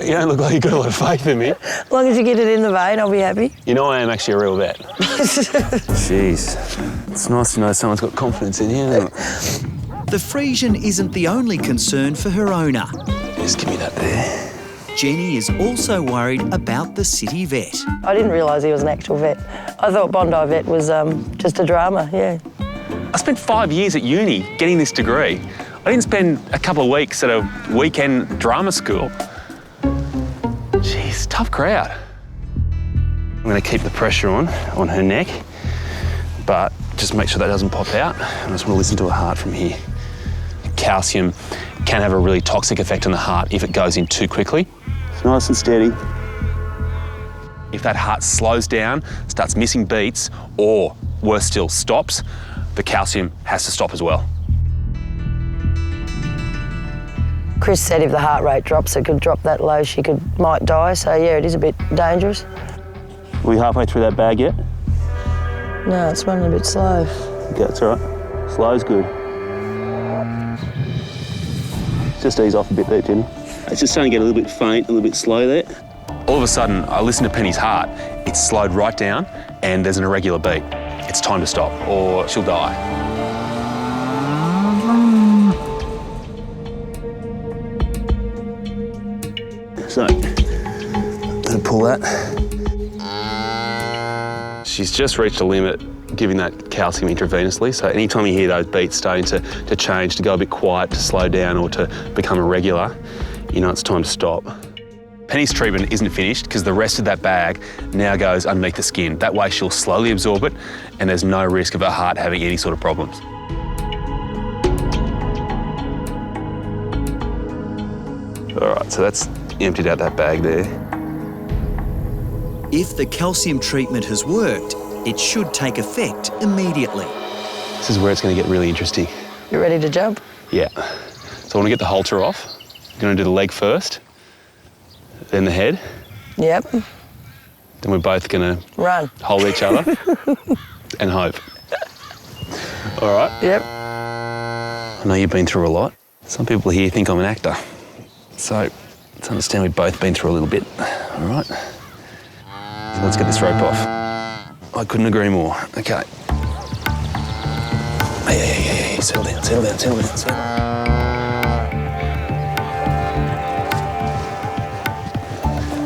You don't look like you've got a lot of faith in me. As long as you get it in the vein, I'll be happy. You know I am actually a real vet. Jeez. It's nice to know someone's got confidence in you, isn't it? The Friesian isn't the only concern for her owner. Just give me that there. Jenny is also worried about the city vet. I didn't realise he was an actual vet. I thought Bondi Vet was just a drama, yeah. I spent 5 years at uni getting this degree. I didn't spend a couple of weeks at a weekend drama school. Jeez, tough crowd. I'm going to keep the pressure on her neck, but just make sure that doesn't pop out. I just want to listen to her heart from here. Calcium can have a really toxic effect on the heart if it goes in too quickly. It's nice and steady. If that heart slows down, starts missing beats, or worse still, stops, the calcium has to stop as well. Chris said if the heart rate drops, it could drop that low, might die. So yeah, it is a bit dangerous. Are we halfway through that bag yet? No, it's running a bit slow. Okay, that's all right. Slow's good. Just ease off a bit there, Jenny. It's just starting to get a little bit faint, a little bit slow there. All of a sudden, I listen to Penny's heart. It's slowed right down and there's an irregular beat. It's time to stop or she'll die. So, I'm gonna pull that. She's just reached a limit giving that calcium intravenously, so anytime you hear those beats starting to change, to go a bit quiet, to slow down or to become irregular, you know it's time to stop. Penny's treatment isn't finished because the rest of that bag now goes underneath the skin. That way she'll slowly absorb it and there's no risk of her heart having any sort of problems. All right, so that's emptied out that bag there. If the calcium treatment has worked, it should take effect immediately. This is where it's going to get really interesting. You ready to jump? Yeah. So I want to get the halter off. I'm going to do the leg first, then the head. Yep. Then we're both going to run, hold each other and hope. All right? Yep. I know you've been through a lot. Some people here think I'm an actor. So let's understand we've both been through a little bit. All right? So let's get this rope off. I couldn't agree more. Okay. Hey, settle down, settle down, settle down, settle down.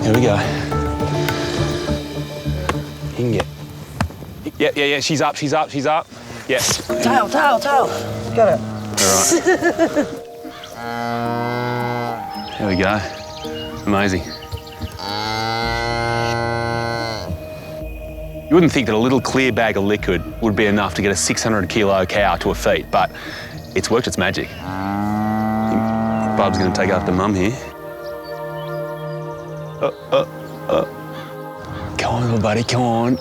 Here we go. You can get... Yeah, she's up, she's up, she's up. Yes. Tail. Got it. All right. There we go. Amazing. You wouldn't think that a little clear bag of liquid would be enough to get a 600-kilo cow to her feet, but it's worked its magic. I think Bub's going to take after Mum here. Come on, little buddy, come on.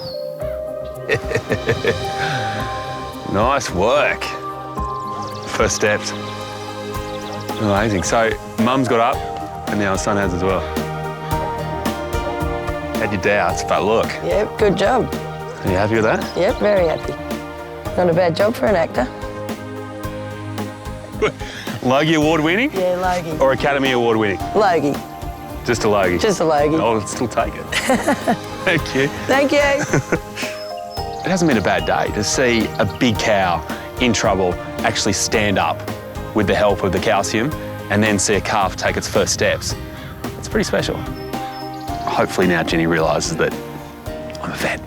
Nice work. First steps. Amazing. So, Mum's got up, and now her son has as well. Had your doubts, but look. Yep, good job. Are you happy with that? Yep, very happy. Not a bad job for an actor. Logie Award winning? Yeah, Logie. Or Academy Award winning? Logie. Just a Logie? Just a Logie. I'll still take it. Thank you. Thank you. It hasn't been a bad day to see a big cow in trouble actually stand up with the help of the calcium and then see a calf take its first steps. It's pretty special. Hopefully now Jenny realises that I'm a vet.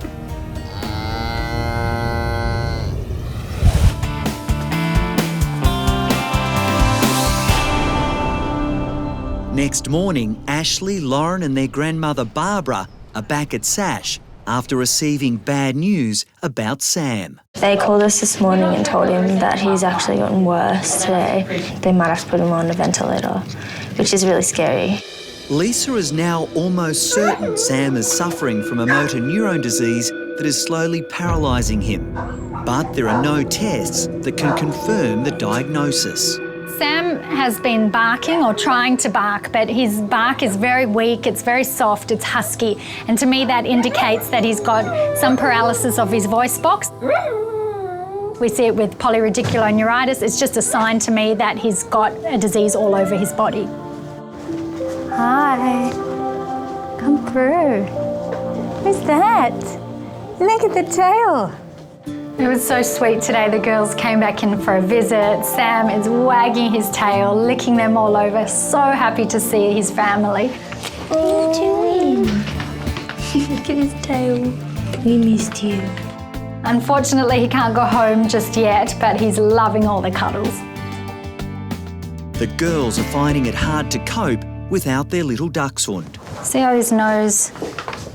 Next morning, Ashley, Lauren and their grandmother Barbara are back at Sash after receiving bad news about Sam. They called us this morning and told him that he's actually gotten worse today. They might have to put him on a ventilator, which is really scary. Lisa is now almost certain Sam is suffering from a motor neurone disease that is slowly paralysing him. But there are no tests that can confirm the diagnosis. Sam has been barking or trying to bark, but his bark is very weak, it's very soft, it's husky. And to me that indicates that he's got some paralysis of his voice box. We see it with polyradiculoneuritis. It's just a sign to me that he's got a disease all over his body. Hi, come through. Who's that? Look at the tail. It was so sweet today. The girls came back in for a visit. Sam is wagging his tail, licking them all over. So happy to see his family. What are you doing? Look at his tail. We missed you. Unfortunately, he can't go home just yet, but he's loving all the cuddles. The girls are finding it hard to cope without their little dachshund. See how his nose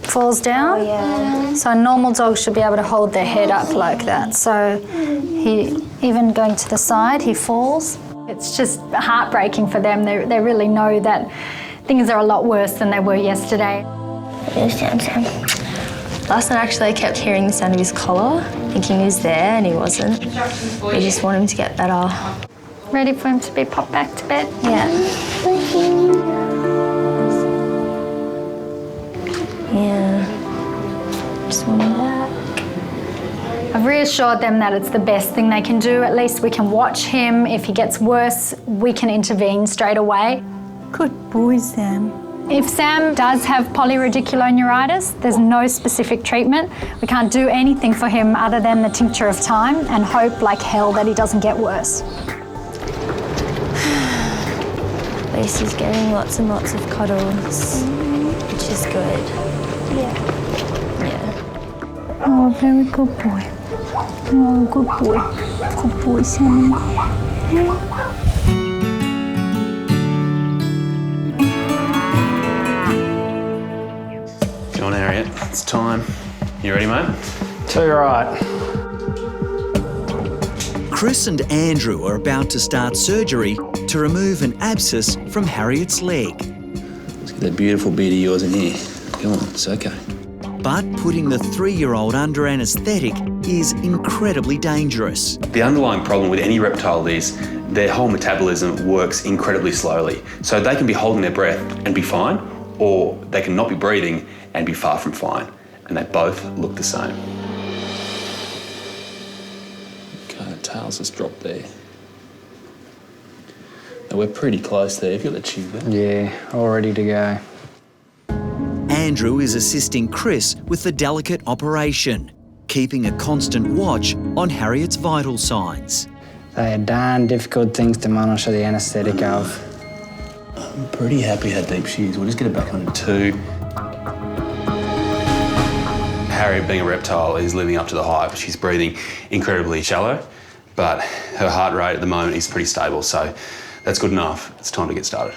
falls down? Oh, yeah. So a normal dog should be able to hold their head up like that. So he, even going to the side, he falls. It's just heartbreaking for them. They really know that things are a lot worse than they were yesterday. Last night actually I kept hearing the sound of his collar, thinking he was there and he wasn't. We just want him to get better. Ready for him to be popped back to bed? Yeah. Yeah. Just want that. I've reassured them that it's the best thing they can do. At least we can watch him. If he gets worse, we can intervene straight away. Good boy, Sam. If Sam does have polyradiculoneuritis, there's no specific treatment. We can't do anything for him other than the tincture of time and hope like hell that he doesn't get worse. At least he's getting lots and lots of cuddles, which is good. Yeah. Yeah. Oh, very good boy. Oh, good boy. Good boy, Sammy. Go on, Harriet. It's time. You ready, mate? Too right. Chris and Andrew are about to start surgery to remove an abscess from Harriet's leg. Let's get that beautiful beard of yours in here. Come on, it's okay. But putting the 3-year-old under anaesthetic is incredibly dangerous. The underlying problem with any reptile is their whole metabolism works incredibly slowly. So they can be holding their breath and be fine, or they can not be breathing and be far from fine. And they both look the same. Okay, the tail's just dropped there. Now we're pretty close there. Have you got the tube there? Yeah, all ready to go. Andrew is assisting Chris with the delicate operation, keeping a constant watch on Harriet's vital signs. They are darn difficult things to monitor the anaesthetic of. I'm pretty happy how deep she is. We'll just get her back on 2. Harriet, being a reptile, is living up to the hype. She's breathing incredibly shallow, but her heart rate at the moment is pretty stable, so that's good enough. It's time to get started.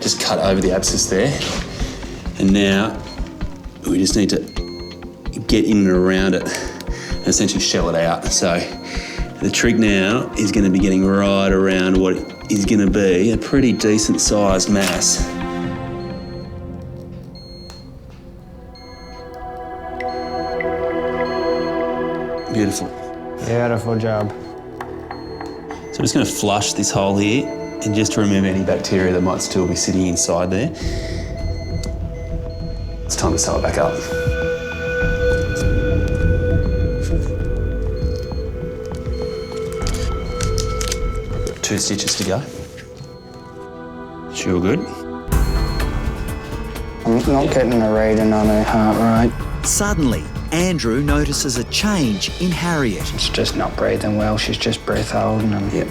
Just cut over the abscess there, and now we just need to get in and around it and essentially shell it out. So the trick now is going to be getting right around what is going to be a pretty decent sized mass. Beautiful. Beautiful job. So I'm just going to flush this hole here and just to remove any bacteria that might still be sitting inside there. It's time to sew it back up. Two stitches to go. Sure good? I'm not getting a reading on her heart rate. Suddenly, Andrew notices a change in Harriet. She's just not breathing well. She's just breath holding and... Yep.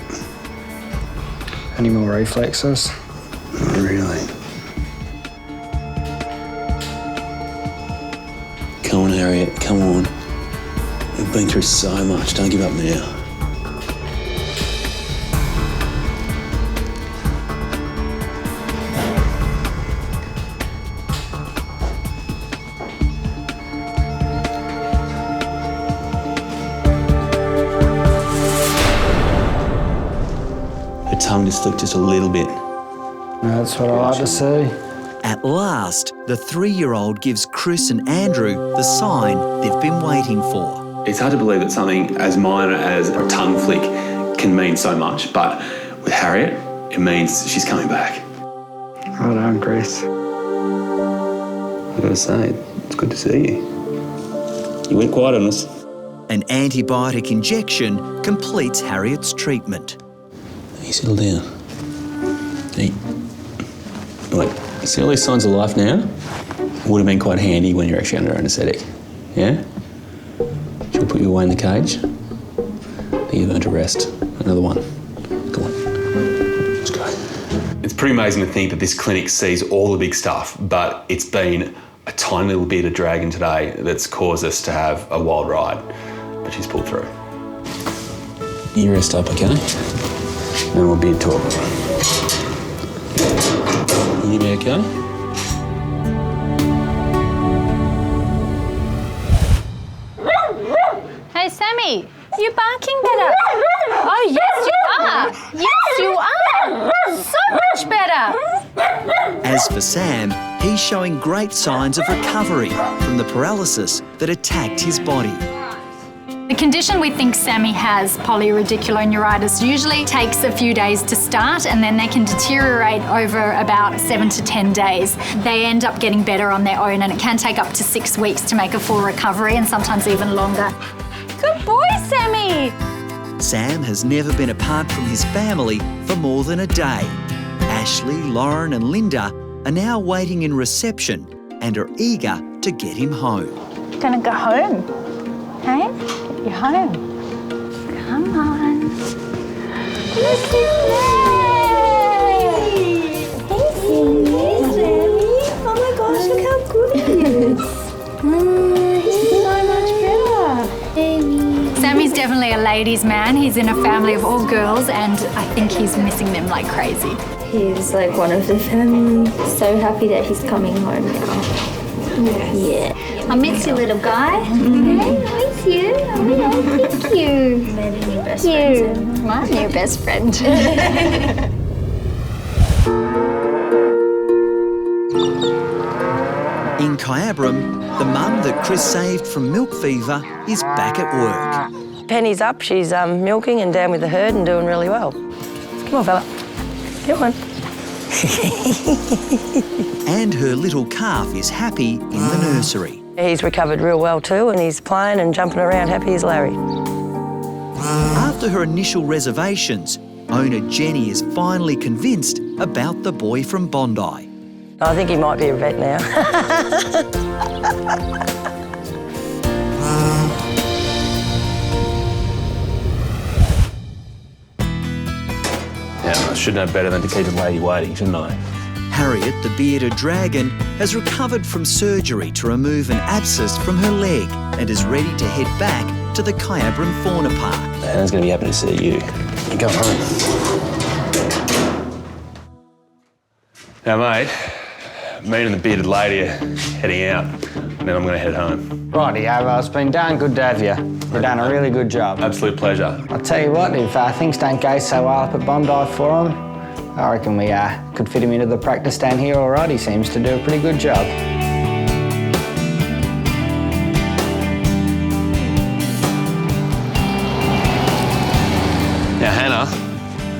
Any more reflexes? Not really. Come on, Harriet, come on. We've been through so much, don't give up now. Her tongue just flicked just a little bit. That's what I like to see. At last, the 3-year-old gives Chris and Andrew the sign they've been waiting for. It's hard to believe that something as minor as a tongue flick can mean so much, but with Harriet, it means she's coming back. Well done, Chris. I've got to say, it's good to see you. You went quiet on us. An antibiotic injection completes Harriet's treatment. You settle down. Hey. Wait, you see all these signs of life now? Would have been quite handy when you're actually under anaesthetic. Yeah? She'll put you away in the cage. Then you've earned a rest. Another one. Go on. Let's go. It's pretty amazing to think that this clinic sees all the big stuff, but it's been a tiny little bit of dragon today that's caused us to have a wild ride. But she's pulled through. You rest up, okay? And we'll be talk. You be okay? Hey, Sammy, you're barking better. Oh, yes, you are. Yes, you are. So much better. As for Sam, he's showing great signs of recovery from the paralysis that attacked his body. The condition we think Sammy has, polyradiculoneuritis, usually takes a few days to start and then they can deteriorate over about 7 to 10 days. They end up getting better on their own and it can take up to 6 weeks to make a full recovery and sometimes even longer. Good boy, Sammy! Sam has never been apart from his family for more than a day. Ashley, Lauren and Linda are now waiting in reception and are eager to get him home. Gonna go home, hey? You're home. Come on. Look at Oh my gosh, look how good he is. He's so much better. Sammy's definitely a ladies' man. He's in a family of all girls and I think he's missing them like crazy. He's like one of the family. So happy that he's coming home now. Yeah. I miss you, little guy. I miss you. Oh, thank you. Made a new best friend. My new best friend. In Kyabram, the mum that Chris saved from milk fever is back at work. Penny's up, she's milking and down with the herd and doing really well. Come on, fella. Come on. And her little calf is happy in the nursery. He's recovered real well too and he's playing and jumping around happy as Larry. After her initial reservations, owner Jenny is finally convinced about the boy from Bondi. I think he might be a vet now. Yeah, I should know better than to keep a lady waiting, shouldn't I? Harriet, the bearded dragon, has recovered from surgery to remove an abscess from her leg and is ready to head back to the Kyabram Fauna Park. Hannah's going to be happy to see you. You go home. Now, mate, me and the bearded lady are heading out, and then I'm going to head home. Rightio, well, it's been darn good to have you. You've done a really good job. Absolute pleasure. I'll tell you what, if things don't go so well up at Bondi for him, I reckon we could fit him into the practice down here all right. He seems to do a pretty good job. Now, Hannah,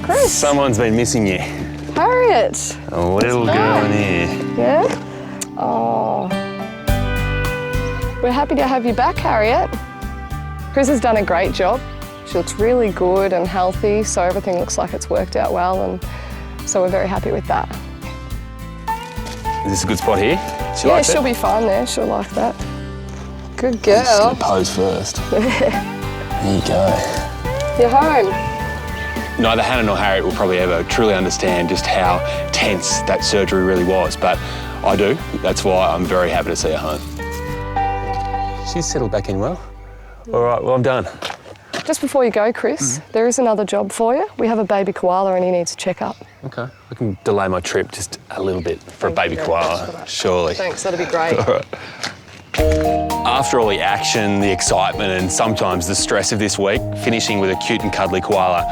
Chris. Someone's been missing you. Harriet. A little girl in here. Yeah? Oh. We're happy to have you back, Harriet. Chris has done a great job. She looks really good and healthy, so everything looks like it's worked out well, and so we're very happy with that. Is this a good spot here? She Yeah, likes she'll it? be fine there. She'll like that. Good girl. Just gonna pose first. There you go. You're home. Neither Hannah nor Harriet will probably ever truly understand just how tense that surgery really was, but I do. That's why I'm very happy to see her home. She's settled back in well. All right, well, I'm done. Just before you go, Chris, there is another job for you. We have a baby koala and he needs a checkup. Okay. I can delay my trip just a little bit for a baby koala, surely. Thanks, that'd be great. All right. After all the action, the excitement, and sometimes the stress of this week, finishing with a cute and cuddly koala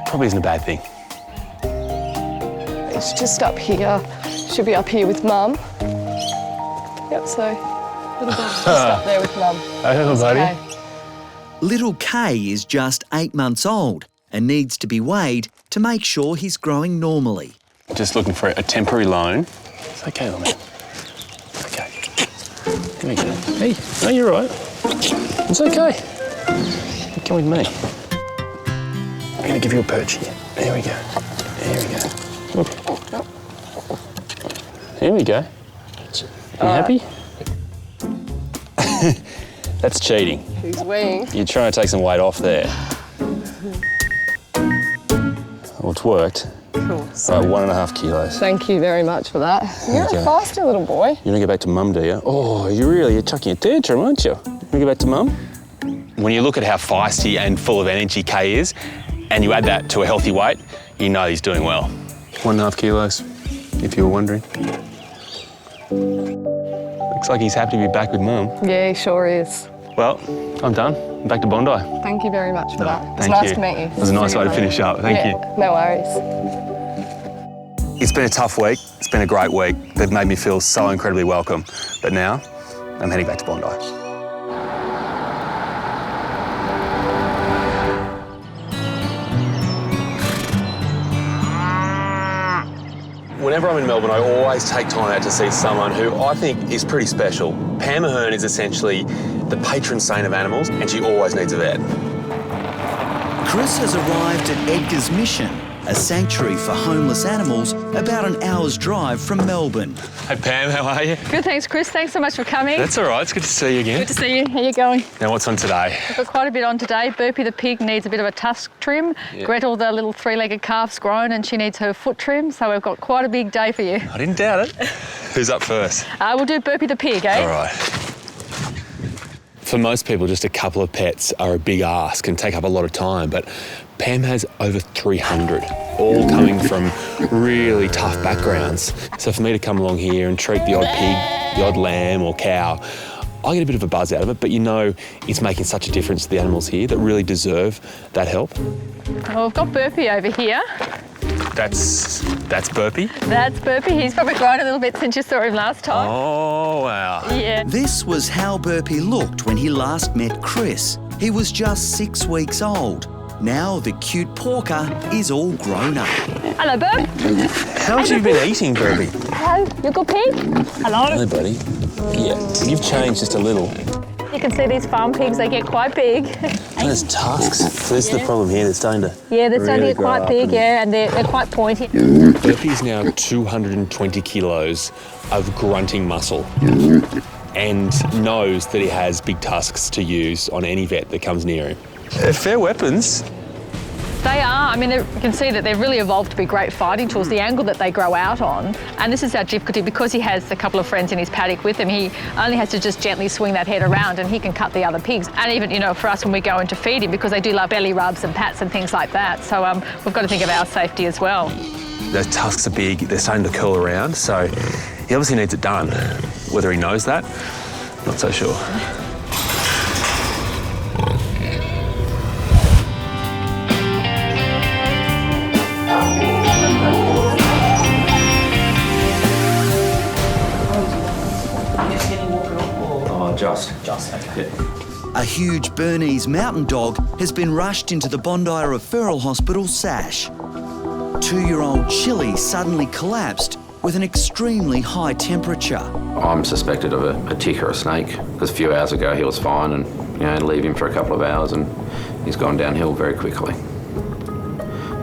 probably isn't a bad thing. It's just up here. She'll be up here with Mum. Yep, so little dog's just up there with Mum. Hello, buddy. Okay. Little Kay is just 8 months old and needs to be weighed to make sure he's growing normally. Just looking for a temporary loan. It's okay, little man. Okay. Here we go. Hey, no, you're all right. It's okay. Come with me. I'm going to give you a perch here. There we go. There we go. Look. There we go. You happy? That's cheating. He's weighing. You're trying to take some weight off there. Well, it's worked. Cool. All right, 1.5 kilos. Thank you very much for that. You're Okay. a faster little boy. You want to go back to Mum, do you? Oh, you're chucking a tantrum, aren't you? You want to go back to Mum? When you look at how feisty and full of energy Kay is, and you add that to a healthy weight, you know he's doing well. 1.5 kilos, if you were wondering. Looks like he's happy to be back with Mum. Yeah, he sure is. Well, I'm done. I'm back to Bondi. Thank you very much for that. It's Thank nice you. to meet you. It was a nice way to finish up. Thank you. No worries. It's been a tough week. It's been a great week. They've made me feel so incredibly welcome. But now, I'm heading back to Bondi. Whenever I'm in Melbourne, I always take time out to see someone who I think is pretty special. Pam Ahern is essentially the patron saint of animals, and she always needs a vet. Chris has arrived at Edgar's Mission, a sanctuary for homeless animals about an hour's drive from Melbourne. Hey Pam, how are you? Good, thanks Chris. Thanks so much for coming. That's all right, it's good to see you again. Good to see you. How you going? Now what's on today? We've got quite a bit on today. Burpy the pig needs a bit of a tusk trim. Yeah. Gretel, the little three-legged calf's grown and she needs her foot trim, so we've got quite a big day for you. I didn't doubt it. Who's up first? We'll do Burpy the pig, eh? All right. For most people, just a couple of pets are a big ask and take up a lot of time, but Pam has over 300, all coming from really tough backgrounds. So for me to come along here and treat the odd pig, the odd lamb or cow, I get a bit of a buzz out of it, but you know it's making such a difference to the animals here that really deserve that help. Well, we've got Burpy over here. That's Burpy? That's Burpy. He's probably grown a little bit since you saw him last time. Oh, wow. Yeah. This was how Burpy looked when he last met Chris. He was just 6 weeks old. Now the cute porker is all grown up. Hello, Burp. How much have you been eating, Burpy? Hello, you good pig? Hello. Hello, buddy. Yeah, you've changed just a little. You can see these farm pigs, they get quite big. There's tusks. So this is the problem here, they're starting to Yeah, they're starting to really get quite grow big, up yeah, and they're quite pointy. Burpy's now 220 kilos of grunting muscle and knows that he has big tusks to use on any vet that comes near him. They're fair weapons. They are. I mean, you can see that they've really evolved to be great fighting tools, the angle that they grow out on. And this is our difficulty, because he has a couple of friends in his paddock with him, he only has to just gently swing that head around and he can cut the other pigs. And even, you know, for us when we go in to feed him, because they do love belly rubs and pats and things like that. So we've got to think of our safety as well. Those tusks are big, they're starting to curl around, so he obviously needs it done. Whether he knows that, not so sure. Just, okay. A huge Bernese mountain dog has been rushed into the Bondi Referral Hospital SASH. 2-year-old Chile suddenly collapsed with an extremely high temperature. I'm suspected of a tick or a snake, because a few hours ago he was fine, and leave him for a couple of hours and he's gone downhill very quickly.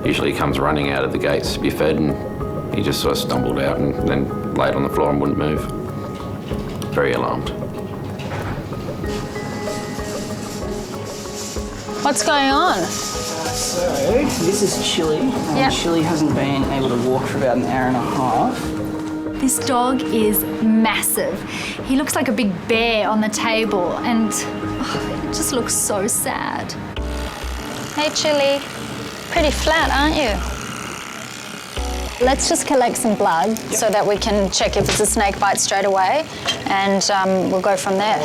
Usually he comes running out of the gates to be fed, and he just sort of stumbled out and then laid on the floor and wouldn't move. Very alarmed. What's going on? So, this is Chile. Yep. Chile hasn't been able to walk for about an hour and a half. This dog is massive. He looks like a big bear on the table, and it just looks so sad. Hey, Chile. Pretty flat, aren't you? Let's just collect some blood so that we can check if it's a snake bite straight away, and we'll go from there.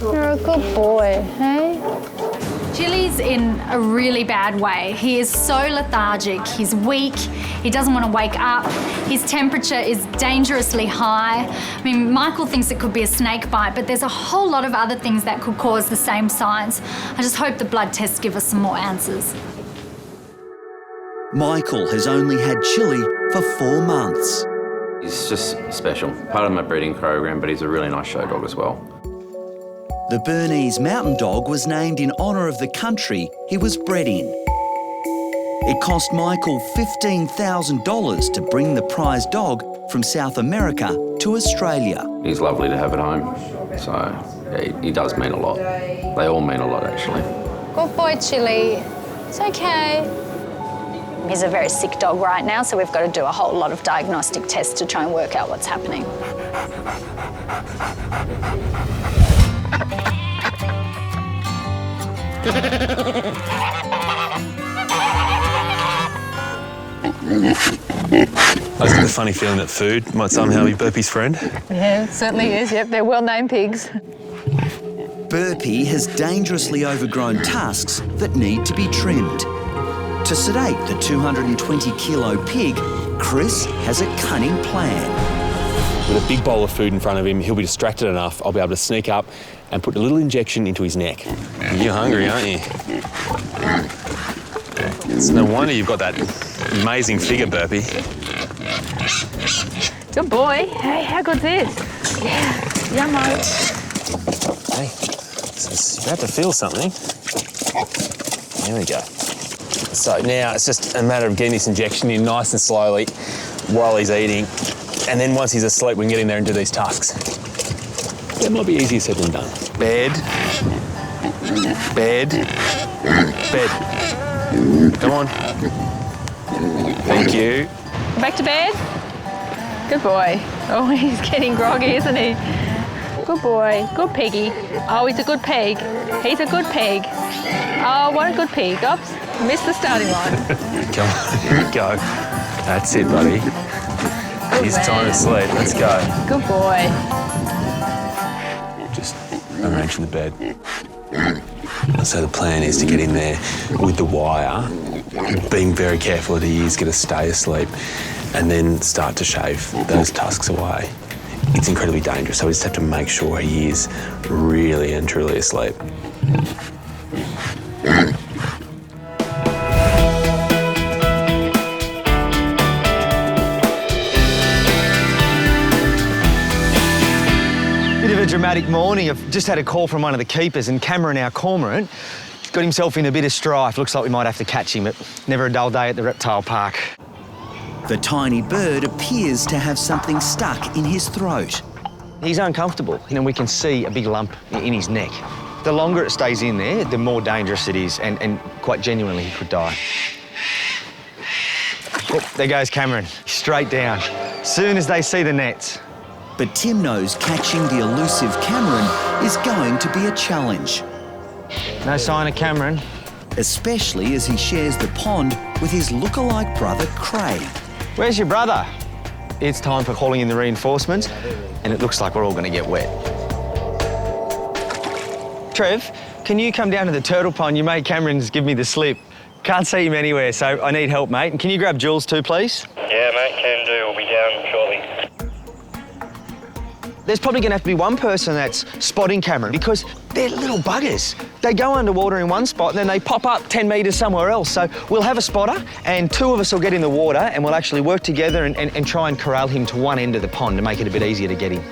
You're a good boy, hey? Chili's in a really bad way. He is so lethargic, he's weak, he doesn't want to wake up, his temperature is dangerously high. I mean, Michael thinks it could be a snake bite, but there's a whole lot of other things that could cause the same signs. I just hope the blood tests give us some more answers. Michael has only had Chile for 4 months. He's just special. Part of my breeding program, but he's a really nice show dog as well. The Bernese mountain dog was named in honour of the country he was bred in. It cost Michael $15,000 to bring the prized dog from South America to Australia. He's lovely to have at home, so yeah, he does mean a lot. They all mean a lot, actually. Good boy, Chile. It's okay. He's a very sick dog right now, so we've got to do a whole lot of diagnostic tests to try and work out what's happening. I just get the funny feeling that food might somehow be Burpy's friend. Yeah, it certainly is. Yep, they're well-named pigs. Burpy has dangerously overgrown tusks that need to be trimmed. To sedate the 220-kilo pig, Chris has a cunning plan. With a big bowl of food in front of him, he'll be distracted enough, I'll be able to sneak up and put a little injection into his neck. You're hungry, aren't you? It's no wonder you've got that amazing figure, Burpy. Good boy. Hey, how good's this? Yeah, yummo. Hey, you're about to feel something. There we go. So now it's just a matter of getting this injection in nice and slowly while he's eating. And then once he's asleep, we can get in there and do these tasks. That might be easier said than done. Bed. Bed. Bed. Come on. Thank you. Back to bed. Good boy. Oh, he's getting groggy, isn't he? Good boy. Good piggy. Oh, he's a good pig. He's a good pig. Oh, what a good pig. Oops, missed the starting line. Come on, here we go. That's it, buddy. He's time to sleep. Let's go. Good boy. Just arranging the bed. So the plan is to get in there with the wire, being very careful that he is going to stay asleep, and then start to shave those tusks away. It's incredibly dangerous, so we just have to make sure he is really and truly asleep. Bit of a dramatic morning. I've just had a call from one of the keepers, and Cameron, our cormorant, got himself in a bit of strife. Looks like we might have to catch him, but never a dull day at the reptile park. The tiny bird appears to have something stuck in his throat. He's uncomfortable. You know, we can see a big lump in his neck. The longer it stays in there, the more dangerous it is, and quite genuinely, he could die. Oh, there goes Cameron, straight down. Soon as they see the nets. But Tim knows catching the elusive Cameron is going to be a challenge. No sign of Cameron. Especially as he shares the pond with his lookalike brother, Craig. Where's your brother? It's time for calling in the reinforcements, and it looks like we're all going to get wet. Trev, can you come down to the turtle pond? Your mate Cameron's give me the slip. Can't see him anywhere, so I need help, mate. And can you grab Jules too, please? Yeah, mate, can do. We'll be down shortly. There's probably going to have to be one person that's spotting Cameron, because they're little buggers. They go underwater in one spot and then they pop up 10 metres somewhere else. So we'll have a spotter and two of us will get in the water and we'll actually work together and try and corral him to one end of the pond to make it a bit easier to get him.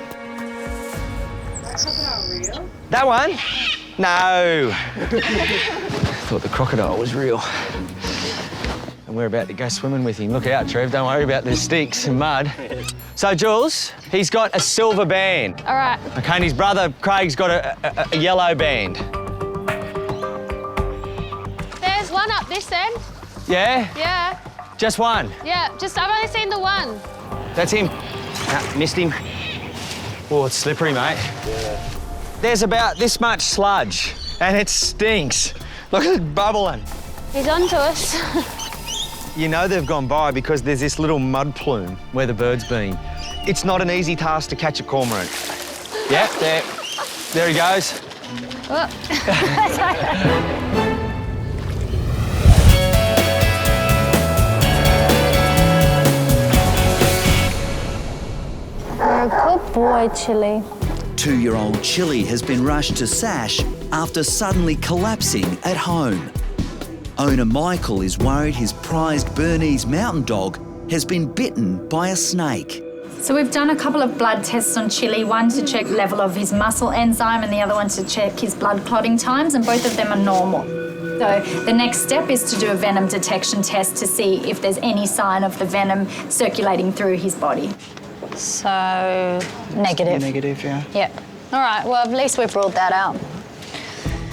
That one? No. Thought the crocodile was real. And we're about to go swimming with him. Look out, Trev, don't worry about the sticks and mud. So, Jules, he's got a silver band. All right. OK, and his brother Craig's got a yellow band. There's one up this end. Yeah? Yeah. Just one? Yeah, I've only seen the one. That's him. Ah, missed him. Oh, it's slippery, mate. Yeah. There's about this much sludge, and it stinks. Look at it bubbling. He's onto us. You know they've gone by because there's this little mud plume where the bird's been. It's not an easy task to catch a cormorant. Yep, there he goes. Good boy, Chile. 2-year-old Chile has been rushed to SASH after suddenly collapsing at home. Owner Michael is worried his prized Bernese mountain dog has been bitten by a snake. So we've done a couple of blood tests on Chile, one to check level of his muscle enzyme and the other one to check his blood clotting times, and both of them are normal. So the next step is to do a venom detection test to see if there's any sign of the venom circulating through his body. So, negative. Negative, yeah. Yep. All right, well, at least we've ruled that out.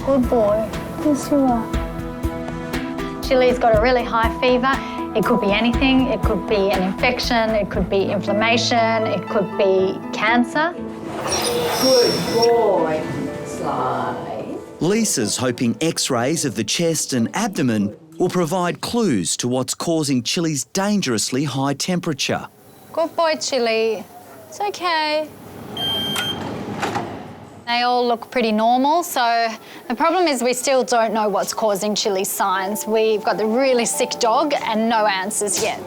Good boy. Yes, you are. Chile's got a really high fever. It could be anything. It could be an infection. It could be inflammation. It could be cancer. Good boy. Slide. Lisa's hoping X-rays of the chest and abdomen will provide clues to what's causing Chile's dangerously high temperature. Good boy, Chile. It's okay. They all look pretty normal, so the problem is we still don't know what's causing Chile's signs. We've got the really sick dog and no answers yet.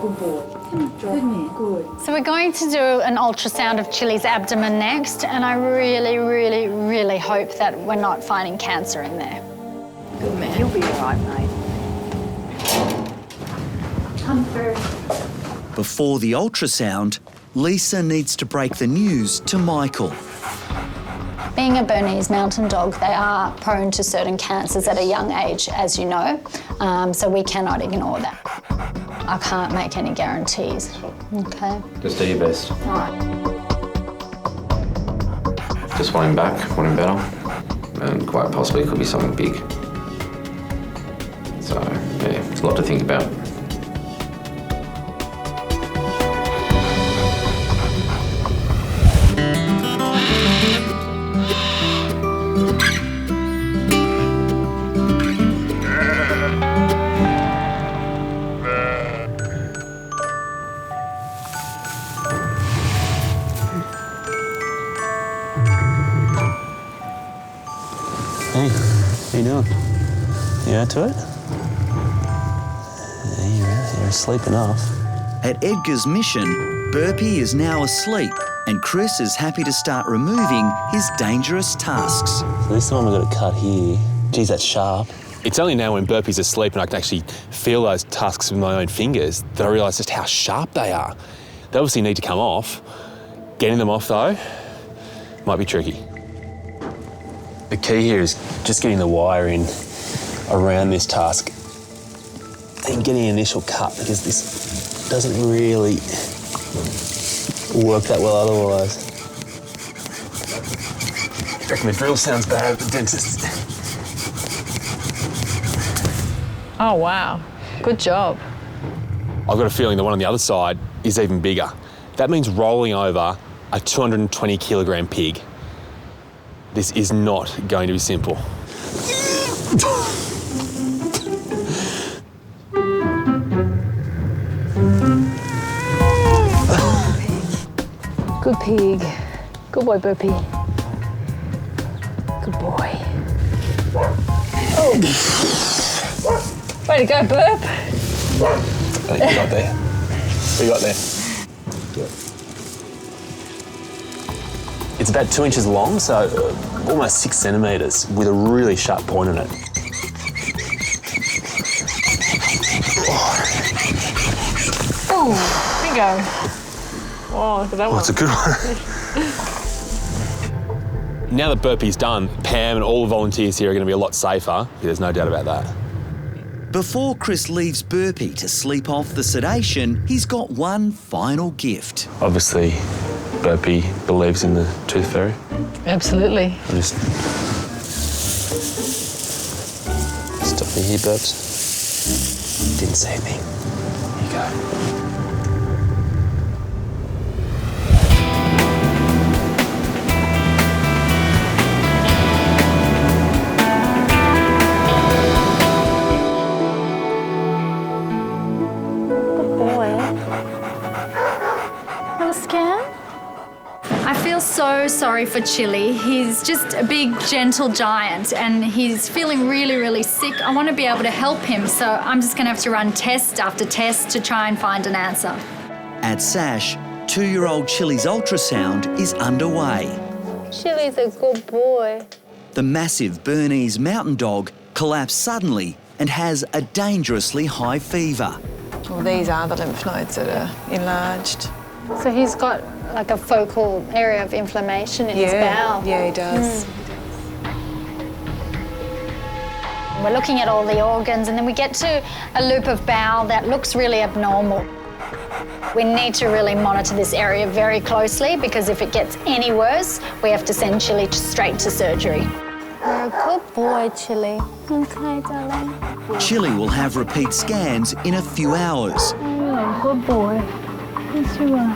Good boy. So we're going to do an ultrasound of Chili's abdomen next, and I really, really, really hope that we're not finding cancer in there. Good man. You'll be all right, mate. Come through. Before the ultrasound, Lisa needs to break the news to Michael. Being a Bernese mountain dog, they are prone to certain cancers at a young age, as you know, so we cannot ignore that. I can't make any guarantees, okay? Just do your best. All right. Just want him back, want him better, and quite possibly it could be something big. So, yeah, it's a lot to think about. Hey, how you doing? You out to it? You're asleep enough. At Edgar's mission, Burpy is now asleep and Chris is happy to start removing his dangerous tusks. So this time I've got to cut here. Geez, that's sharp. It's only now when Burpy's asleep and I can actually feel those tusks with my own fingers that I realise just how sharp they are. They obviously need to come off. Getting them off, though, might be tricky. The key here is just getting the wire in around this tusk and getting an initial cut, because this doesn't really work that well otherwise. I reckon the drill sounds bad at the dentist. Oh, wow. Good job. I've got a feeling the one on the other side is even bigger. That means rolling over a 220 kilogram pig. This is not going to be simple. Good pig. Good boy, Burpy. Good boy. Oh. Way to go, Burp. I think we got there. We got there. It's about 2 inches long, so almost 6 centimetres, with a really sharp point in it. Oh, bingo. Oh, look at that one. That's a good one. Now that Burpy's done, Pam and all the volunteers here are going to be a lot safer. There's no doubt about that. Before Chris leaves Burpy to sleep off the sedation, he's got one final gift. Obviously, Burpy believes in the tooth fairy. Absolutely. I'll just stop me here, Burps. Didn't say a thing. Here you go. So sorry for Chile. He's just a big, gentle giant and he's feeling really, really sick. I want to be able to help him, so I'm just going to have to run test after test to try and find an answer. At Sash, 2-year-old Chili's ultrasound is underway. Chili's a good boy. The massive Bernese mountain dog collapsed suddenly and has a dangerously high fever. Well, these are the lymph nodes that are enlarged. So he's got like a focal area of inflammation in his bowel. Yeah, he does. We're looking at all the organs and then we get to a loop of bowel that looks really abnormal. We need to really monitor this area very closely because if it gets any worse, we have to send Chili straight to surgery. You're a good boy, Chili. Okay, darling. Chili will have repeat scans in a few hours. You're a good boy. Yes, you are.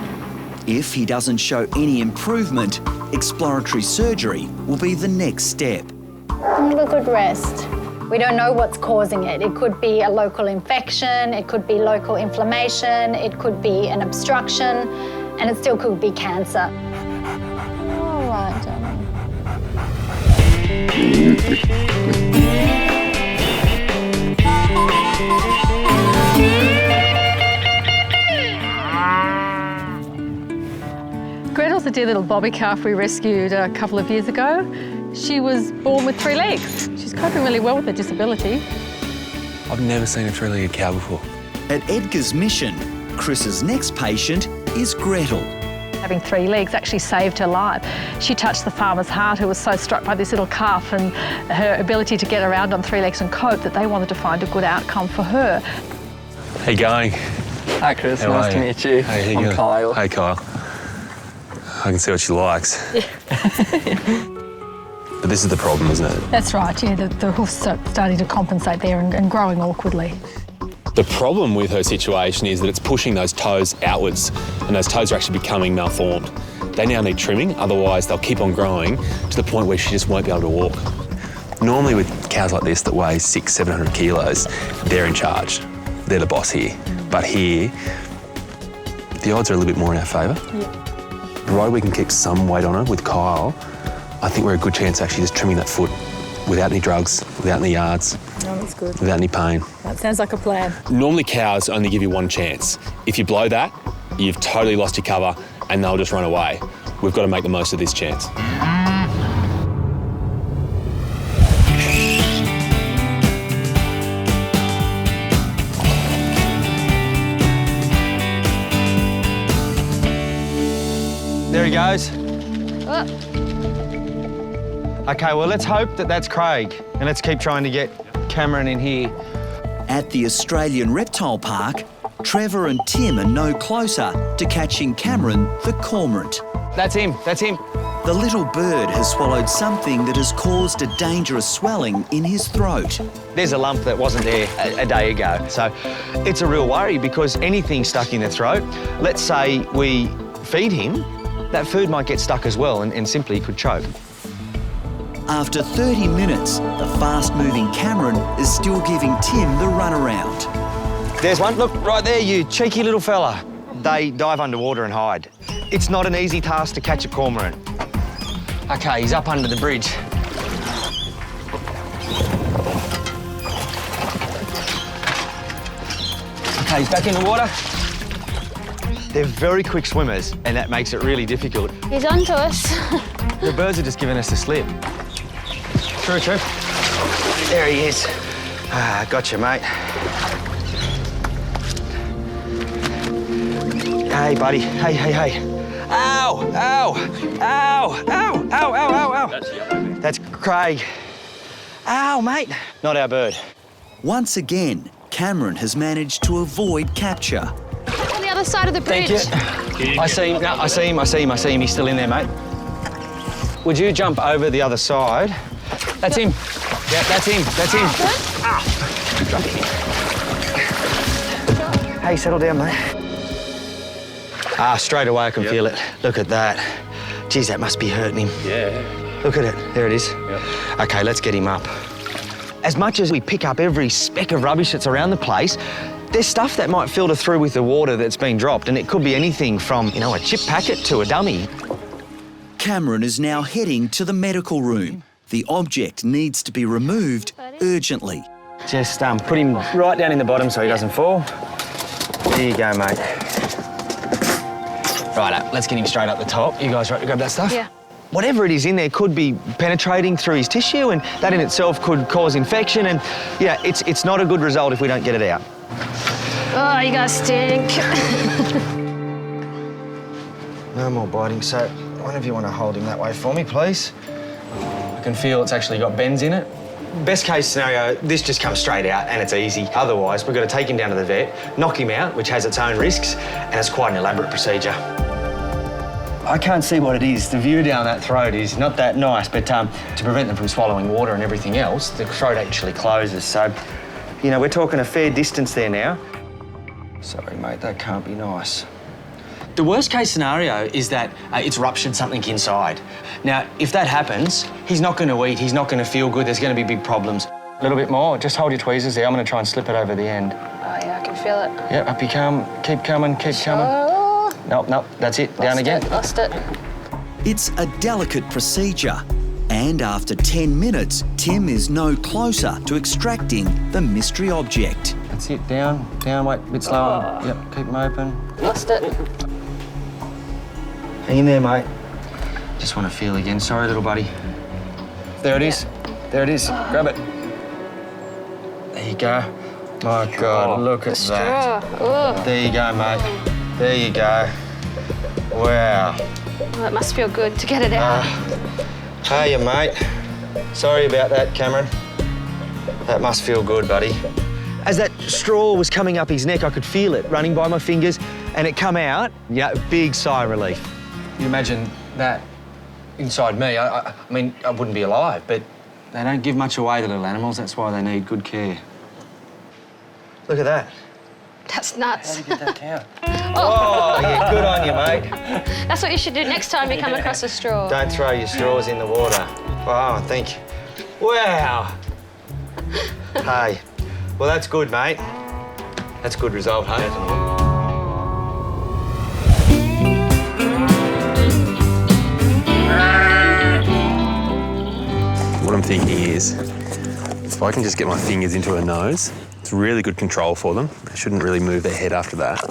If he doesn't show any improvement, exploratory surgery will be the next step. Have a good rest. We don't know what's causing it. It could be a local infection, it could be local inflammation, it could be an obstruction, and it still could be cancer. All right, darling. dear little bobby calf we rescued a couple of years ago. She was born with 3 legs. She's coping really well with her disability. I've never seen a 3-legged cow before. At Edgar's mission, Chris's next patient is Gretel. Having 3 legs actually saved her life. She touched the farmer's heart, who was so struck by this little calf and her ability to get around on 3 legs and cope, that they wanted to find a good outcome for her. How you going? Hi Chris, nice to meet you. Hey, I'm Kyle. Hey Kyle. I can see what she likes. But this is the problem, isn't it? That's right, yeah, the hoof's starting to compensate there and growing awkwardly. The problem with her situation is that it's pushing those toes outwards, and those toes are actually becoming malformed. They now need trimming, otherwise they'll keep on growing to the point where she just won't be able to walk. Normally with cows like this that weigh 600-700 kilos, they're in charge. They're the boss here. But here, the odds are a little bit more in our favour. Yeah. Provided we can keep some weight on her with Kyle, I think we're a good chance of actually just trimming that foot without any drugs, without any yards. Oh, that's good. Without any pain. That sounds like a plan. Normally cows only give you 1 chance. If you blow that, you've totally lost your cover and they'll just run away. We've got to make the most of this chance. There he goes. Oh. Okay, well, let's hope that that's Craig, and let's keep trying to get Cameron in here. At the Australian Reptile Park, Trevor and Tim are no closer to catching Cameron the cormorant. That's him, that's him. The little bird has swallowed something that has caused a dangerous swelling in his throat. There's a lump that wasn't there a day ago, so it's a real worry because anything stuck in the throat, let's say we feed him, that food might get stuck as well and simply could choke. After 30 minutes, the fast-moving Cameron is still giving Tim the runaround. There's one. Look, right there, you cheeky little fella. They dive underwater and hide. It's not an easy task to catch a cormorant. OK, he's up under the bridge. OK, he's back in the water. They're very quick swimmers, and that makes it really difficult. He's onto us. The birds are just giving us the slip. True, true. There he is. Ah, gotcha, mate. Hey, buddy. Hey, hey, hey. Ow! Ow! Ow! Ow! Ow! Ow! Ow! Ow! That's Craig. Ow, mate. Not our bird. Once again, Cameron has managed to avoid capture. On the other side of the bridge. Thank you. I see him. No, I see him. I see him. I see him. He's still in there, mate. Would you jump over the other side? That's him. Yeah, that's him. That's him. Hey, settle down, mate. Ah, straight away I can feel it. Look at that. Geez, that must be hurting him. Yeah. Look at it. There it is. Yep. OK, let's get him up. As much as we pick up every speck of rubbish that's around the place, there's stuff that might filter through with the water that's been dropped, and it could be anything from, you know, a chip packet to a dummy. Cameron is now heading to the medical room. The object needs to be removed urgently. Just put him right down in the bottom so he doesn't fall. There you go, mate. Righto, let's get him straight up the top. You guys ready to grab that stuff? Yeah. Whatever it is in there could be penetrating through his tissue, and that in itself could cause infection, and yeah, it's not a good result if we don't get it out. Oh, you guys stink. No more biting, so one of you want to hold him that way for me, please? I can feel it's actually got bends in it. Best case scenario, this just comes straight out and it's easy. Otherwise, we've got to take him down to the vet, knock him out, which has its own risks, and it's quite an elaborate procedure. I can't see what it is. The view down that throat is not that nice, but to prevent them from swallowing water and everything else, the throat actually closes. So, you know, we're talking a fair distance there now. Sorry, mate, that can't be nice. The worst case scenario is that it's ruptured something inside. Now, if that happens, he's not going to eat, he's not going to feel good, there's going to be big problems. A little bit more, just hold your tweezers there. I'm going to try and slip it over the end. Oh, yeah, I can feel it. Yep, up you come, keep coming, keep coming. Nope, nope, that's it, down again. Lost it. It's a delicate procedure. And after 10 minutes, Tim is no closer to extracting the mystery object. That's it, down, wait, a bit slower. Yep, keep them open. Lost it. Hang in there, mate. Just want to feel again. Sorry, little buddy. There it is. There it is. Grab it. There you go. My God, look at that. There you go, mate. There you go. Wow. Well, it must feel good to get it out. Hiya, mate. Sorry about that, Cameron. That must feel good, buddy. As that straw was coming up his neck, I could feel it running by my fingers, and it come out. Yeah, big sigh of relief. You imagine that inside me. I mean, I wouldn't be alive, but they don't give much away, the little animals. That's why they need good care. Look at that. That's nuts. How do you get that cow? Oh, yeah, good on you, mate. That's what you should do next time you come across a straw. Don't throw your straws in the water. Oh, thank you. Wow. Hey, well, that's good, mate. That's a good result, hey? What I'm thinking is, if I can just get my fingers into her nose, it's really good control for them. They shouldn't really move their head after that.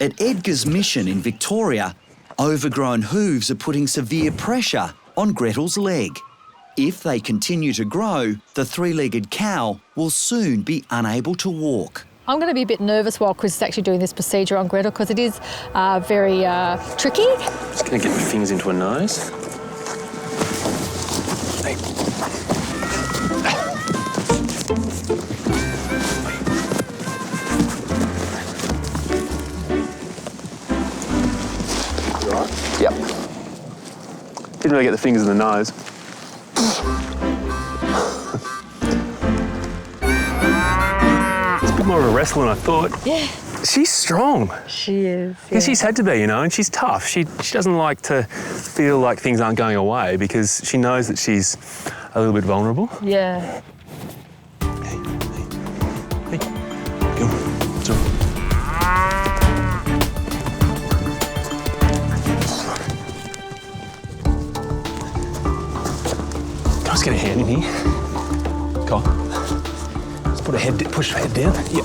At Edgar's mission in Victoria, overgrown hooves are putting severe pressure on Gretel's leg. If they continue to grow, the three-legged cow will soon be unable to walk. I'm going to be a bit nervous while Chris is actually doing this procedure on Gretel because it is very tricky. Just going to get my fingers into her nose. Yep. Didn't really get the fingers in the nose. It's a bit more of a wrestler than I thought. Yeah. She's strong. She is. Because she's had to be, you know, and she's tough. She doesn't like to feel like things aren't going away because she knows that she's a little bit vulnerable. Yeah. Hey. Go. Sorry. Let's get a hand in here. Come on. Let's put push her head down. Yep.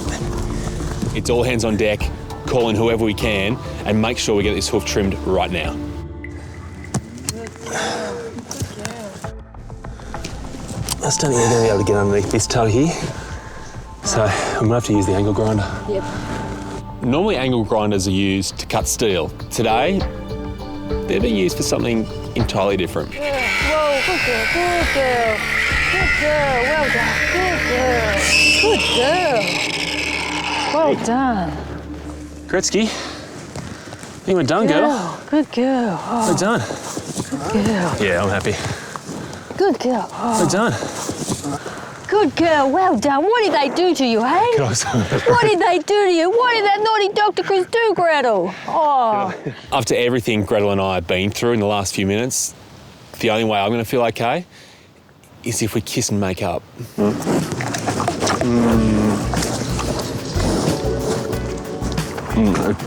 It's all hands on deck, call in whoever we can, and make sure we get this hoof trimmed right now. I just don't think we're going to be able to get underneath this toe here. So I'm going to have to use the angle grinder. Yep. Normally angle grinders are used to cut steel. Today, they're being used for something entirely different. Whoa, good girl, good girl. Good girl, well done. Good girl. Good girl. Well done. Gretzky, you were done, girl. Good girl. Oh, Well done. good girl. Yeah, I'm happy. Good girl. Oh, Well done. good girl. Well done. What did they do to you, hey? What did they do to you? What did that naughty Dr. Chris do, Gretel? Oh. After everything Gretel and I have been through in the last few minutes, the only way I'm going to feel okay is if we kiss and make up.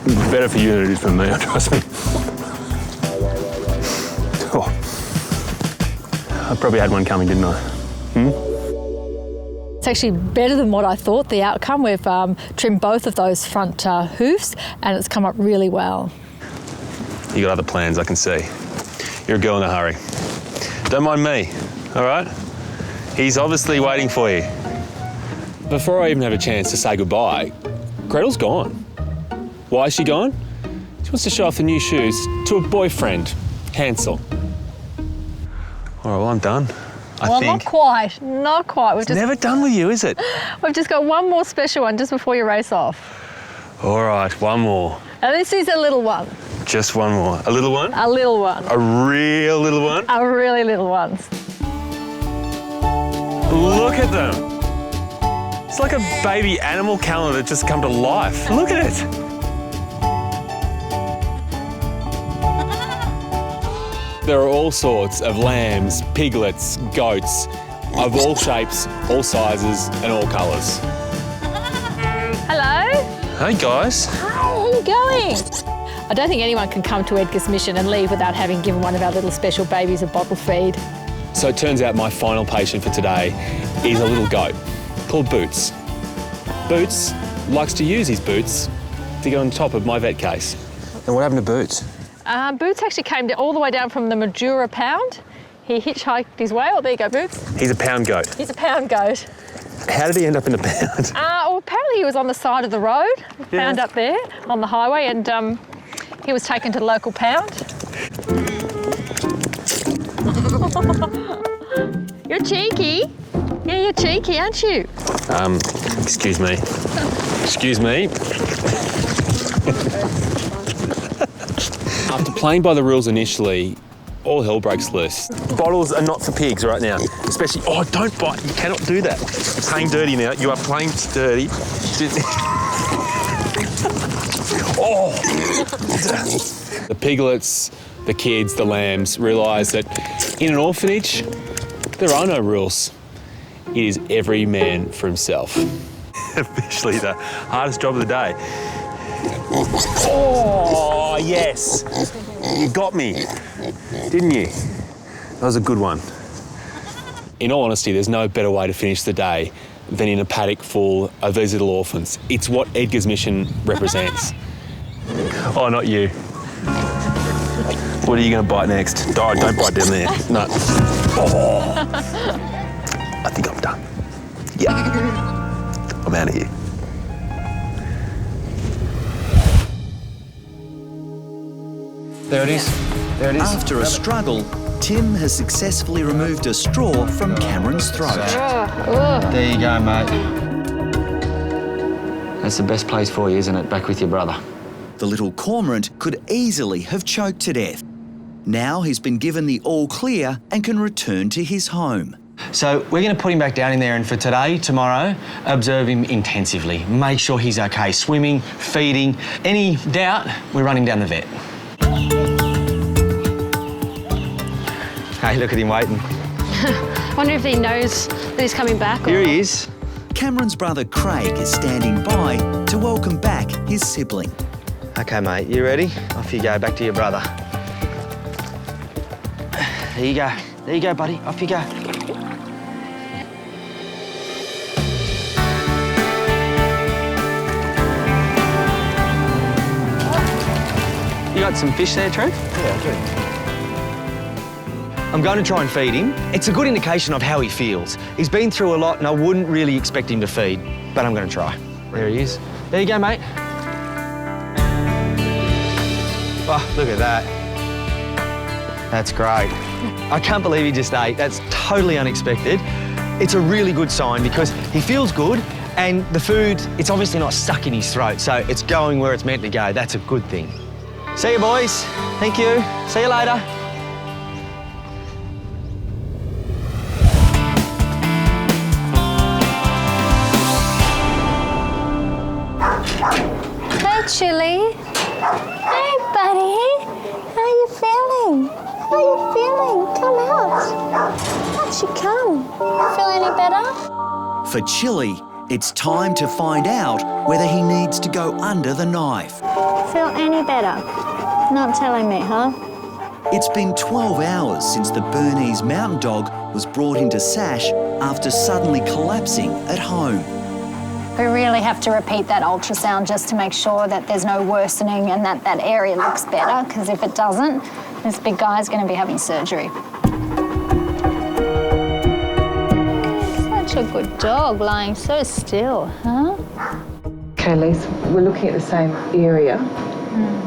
It's better for you than it is for me, trust me. Oh. I probably had one coming, didn't I? It's actually better than what I thought, the outcome. We've trimmed both of those front hooves and it's come up really well. You got other plans, I can see. You're a girl in a hurry. Don't mind me, all right? He's obviously waiting for you. Before I even have a chance to say goodbye, Gretel's gone. Why is she gone? She wants to show off the new shoes to a boyfriend, Hansel. All right, well, I'm done. I think. Not quite, not quite. It's never done with you, is it? We've just got one more special one just before you race off. All right, one more. And this is a little one. Just one more. A little one? A little one. A real little one? A really little one. Look at them. It's like a baby animal calendar that's just come to life. Look at it. There are all sorts of lambs, piglets, goats, of all shapes, all sizes, and all colours. Hello. Hey, guys. Hi, how are you going? I don't think anyone can come to Edgar's mission and leave without having given one of our little special babies a bottle feed. So it turns out my final patient for today is a little goat called Boots. Boots likes to use his boots to get on top of my vet case. And what happened to Boots? Boots actually came all the way down from the Madura pound. He hitchhiked his way. Oh, there you go, Boots. He's a pound goat. He's a pound goat. How did he end up in the pound? Well, apparently he was on the side of the road, found up there on the highway, and he was taken to the local pound. You're cheeky. Yeah, you're cheeky, aren't you? Excuse me. Excuse me. After playing by the rules initially, all hell breaks loose. Bottles are not for pigs right now, especially, oh, don't bite, you cannot do that. You're playing dirty now, you are playing dirty. Oh! The piglets, the kids, the lambs realise that in an orphanage, there are no rules. It is every man for himself. Officially the hardest job of the day. Oh, yes. You got me, didn't you? That was a good one. In all honesty, there's no better way to finish the day than in a paddock full of these little orphans. It's what Edgar's mission represents. Oh, not you. What are you going to bite next? Oh, don't bite down there. No. Oh. I think I'm done. Yeah. I'm out of here. There it is. There it is. After a struggle, Tim has successfully removed a straw from Cameron's throat. There you go, mate. That's the best place for you, isn't it? Back with your brother. The little cormorant could easily have choked to death. Now he's been given the all clear and can return to his home. So we're going to put him back down in there, and for today, tomorrow, observe him intensively. Make sure he's okay, swimming, feeding. Any doubt, we run him down the vet. Hey, look at him waiting. Wonder if he knows that he's coming back. Here he is. Cameron's brother Craig is standing by to welcome back his sibling. Okay, mate, you ready? Off you go, back to your brother. There you go. There you go, buddy. Off you go. You got some fish there, Trev? Yeah, I do. I'm going to try and feed him. It's a good indication of how he feels. He's been through a lot and I wouldn't really expect him to feed, but I'm going to try. There he is. There you go, mate. Oh, look at that. That's great. I can't believe he just ate. That's totally unexpected. It's a really good sign because he feels good and the food, it's obviously not stuck in his throat, so it's going where it's meant to go. That's a good thing. See you, boys. Thank you. See you later. Hey, Chile. Hey, buddy. How are you feeling? How are you feeling? Come out. Out you come. Feel any better? For Chile, it's time to find out whether he needs to go under the knife. Feel any better? Not telling me, huh? It's been 12 hours since the Bernese mountain dog was brought into Sash after suddenly collapsing at home. We really have to repeat that ultrasound just to make sure that there's no worsening and that that area looks better, because if it doesn't, this big guy's going to be having surgery. Such a good dog, lying so still, huh? Okay, Lise, we're looking at the same area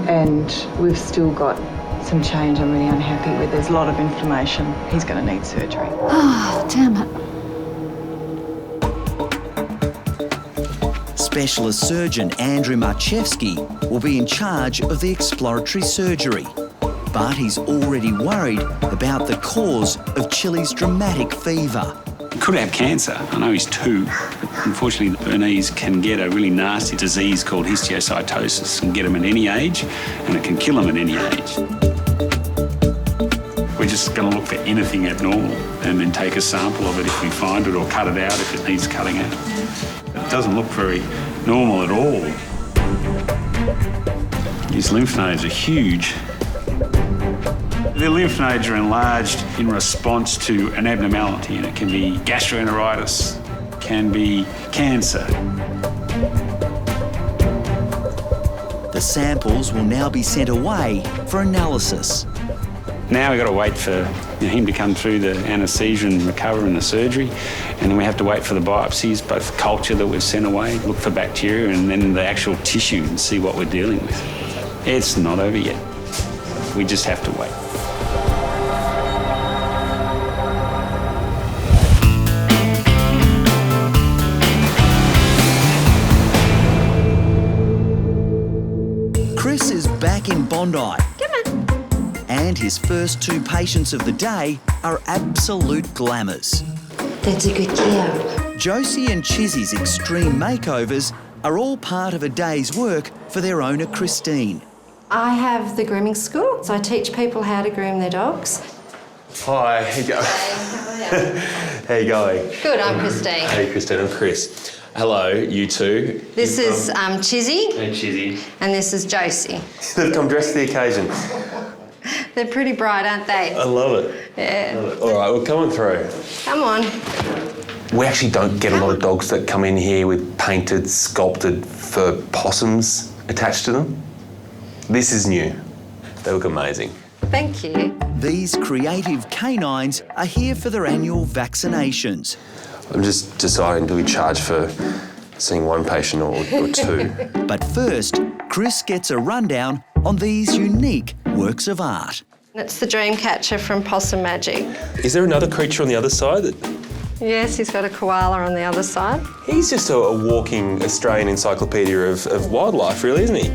and we've still got some change I'm really unhappy with. There's a lot of inflammation. He's going to need surgery. Oh, damn it. Specialist surgeon Andrew Marchevsky will be in charge of the exploratory surgery. But he's already worried about the cause of Chile's dramatic fever. He could have cancer. I know he's 2. Unfortunately, the Bernese can get a really nasty disease called histiocytosis and get him at any age, and it can kill him at any age. We're just going to look for anything abnormal and then take a sample of it if we find it, or cut it out if it needs cutting out. It doesn't look very normal at all. His lymph nodes are huge. The lymph nodes are enlarged in response to an abnormality, and it can be gastroenteritis, can be cancer. The The samples will now be sent away for analysis. Now we've got to wait for him to come through the anaesthesia and recover in the surgery, and then we have to wait for the biopsies, both the culture that we've sent away, look for bacteria, and then the actual tissue and see what we're dealing with. It's not over yet. We just have to wait. Chris is back in Bondi. And his first 2 patients of the day are absolute glamours. That's a good girl. Josie and Chizzy's extreme makeovers are all part of a day's work for their owner, Christine. I have the grooming school, so I teach people how to groom their dogs. Hi, how you going? How you going? Good, I'm Christine. Hey, Christine, I'm Chris. Hello, you two. This is Chizzy. Hey, Chizzy. And this is Josie. They've come dressed for the occasion. They're pretty bright, aren't they? I love it. Yeah. Love it. All right, well, come on through. Come on. We actually don't get a lot of dogs that come in here with painted, sculpted fur possums attached to them. This is new. They look amazing. Thank you. These creative canines are here for their annual vaccinations. I'm just deciding, do we charge for seeing one patient or 2? But first, Chris gets a rundown on these unique works of art. That's the dream catcher from Possum Magic. Is there another creature on the other side? Yes, he's got a koala on the other side. He's just a walking Australian encyclopedia of wildlife, really, isn't he?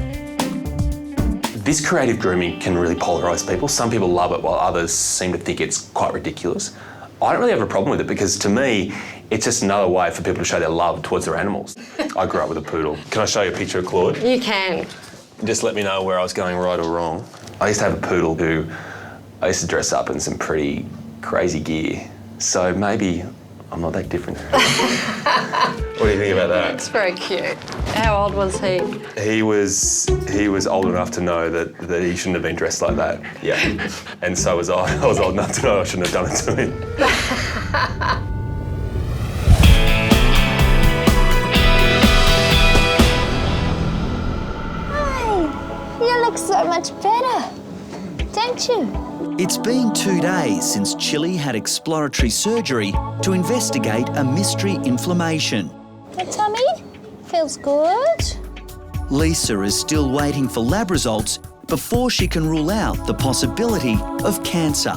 This creative grooming can really polarise people. Some people love it, while others seem to think it's quite ridiculous. I don't really have a problem with it because, to me, it's just another way for people to show their love towards their animals. I grew up with a poodle. Can I show you a picture of Claude? You can. Just let me know where I was going right or wrong. I used to have a poodle who I used to dress up in some pretty crazy gear. So maybe I'm not that different. What do you think about that? It's very cute. How old was he? He was old enough to know that he shouldn't have been dressed like that. Yeah. And so was I. I was old enough to know I shouldn't have done it to him. You look so much better, don't you? It's been 2 days since Chile had exploratory surgery to investigate a mystery inflammation. Your tummy feels good. Lisa is still waiting for lab results before she can rule out the possibility of cancer.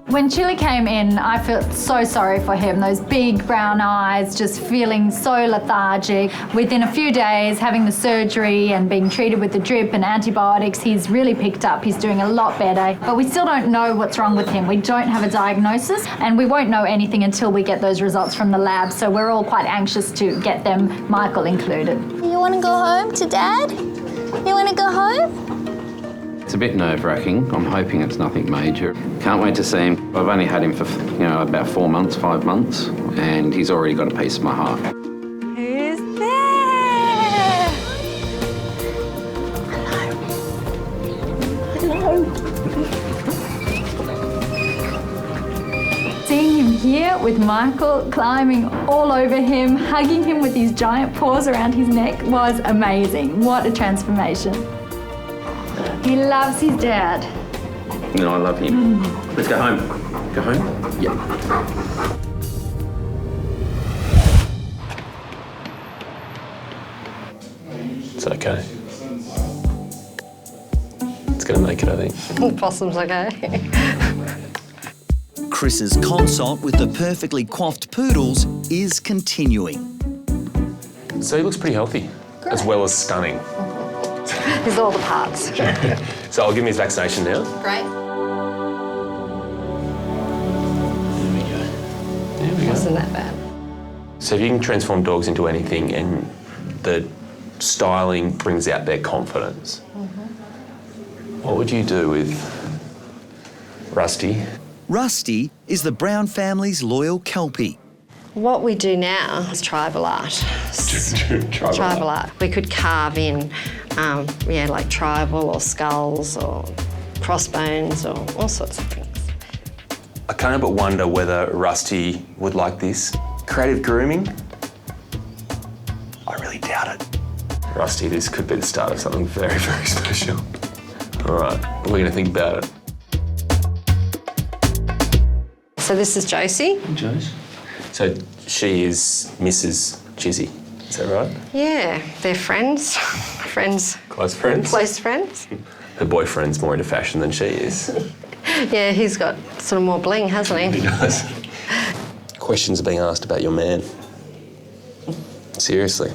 When Chile came in, I felt so sorry for him. Those big brown eyes, just feeling so lethargic. Within a few days, having the surgery and being treated with the drip and antibiotics, he's really picked up. He's doing a lot better. But we still don't know what's wrong with him. We don't have a diagnosis, and we won't know anything until we get those results from the lab. So we're all quite anxious to get them, Michael included. You want to go home to Dad? You want to go home? It's a bit nerve-wracking. I'm hoping it's nothing major. Can't wait to see him. I've only had him for, about 4 months, 5 months, and he's already got a piece of my heart. Who's there? Hello. Seeing him here with Michael climbing all over him, hugging him with these giant paws around his neck was amazing. What a transformation. He loves his dad. No, I love him. Let's go home. Go home? Yeah. It's okay. It's going to make it, I think. The possum's okay. Chris's consult with the perfectly coiffed poodles is continuing. So he looks pretty healthy, as well as stunning. He's all the parts. So I'll give him his vaccination now. Great. There we go. Wasn't that bad. So if you can transform dogs into anything and the styling brings out their confidence, what would you do with Rusty? Rusty is the Brown family's loyal Kelpie. What we do now is tribal art. Tribal art. We could carve in, like tribal or skulls or crossbones or all sorts of things. I can't help but wonder whether Rusty would like this. Creative grooming? I really doubt it. Rusty, this could be the start of something very, very special. All right, what are we going to think about it? So this is Josie. Josie. So she is Mrs. Jizzy, is that right? Yeah, they're friends. Close friends? Close friends. Her boyfriend's more into fashion than she is. Yeah, he's got sort of more bling, hasn't he? He does. Questions are being asked about your man. Seriously.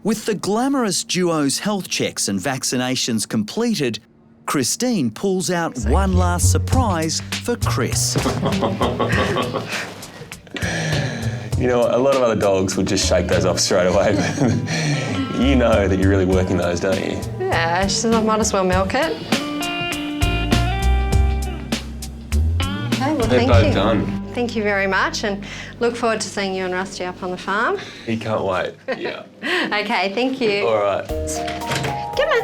With the glamorous duo's health checks and vaccinations completed, Christine pulls out one last surprise for Chris. You know, a lot of other dogs would just shake those off straight away, but you know that you're really working those, don't you? Yeah, she said I might as well milk it. Okay, well, They're both done. Thank you very much, and look forward to seeing you and Rusty up on the farm. He can't wait. Yeah. Okay, thank you. All right. Come on.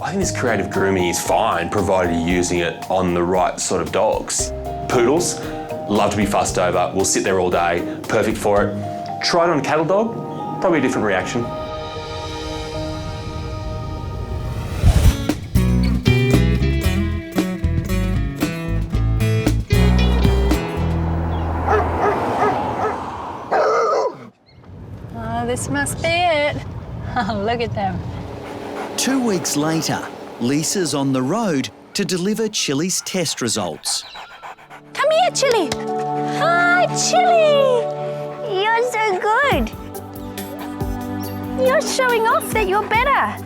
I think this creative grooming is fine, provided you're using it on the right sort of dogs. Poodles, love to be fussed over, will sit there all day, perfect for it. Try it on a cattle dog, probably a different reaction. This must be it. Oh, look at them. 2 weeks later, Lisa's on the road to deliver Chile's test results. Come here, Chile. Hi, Chile. You're so good. You're showing off that you're better.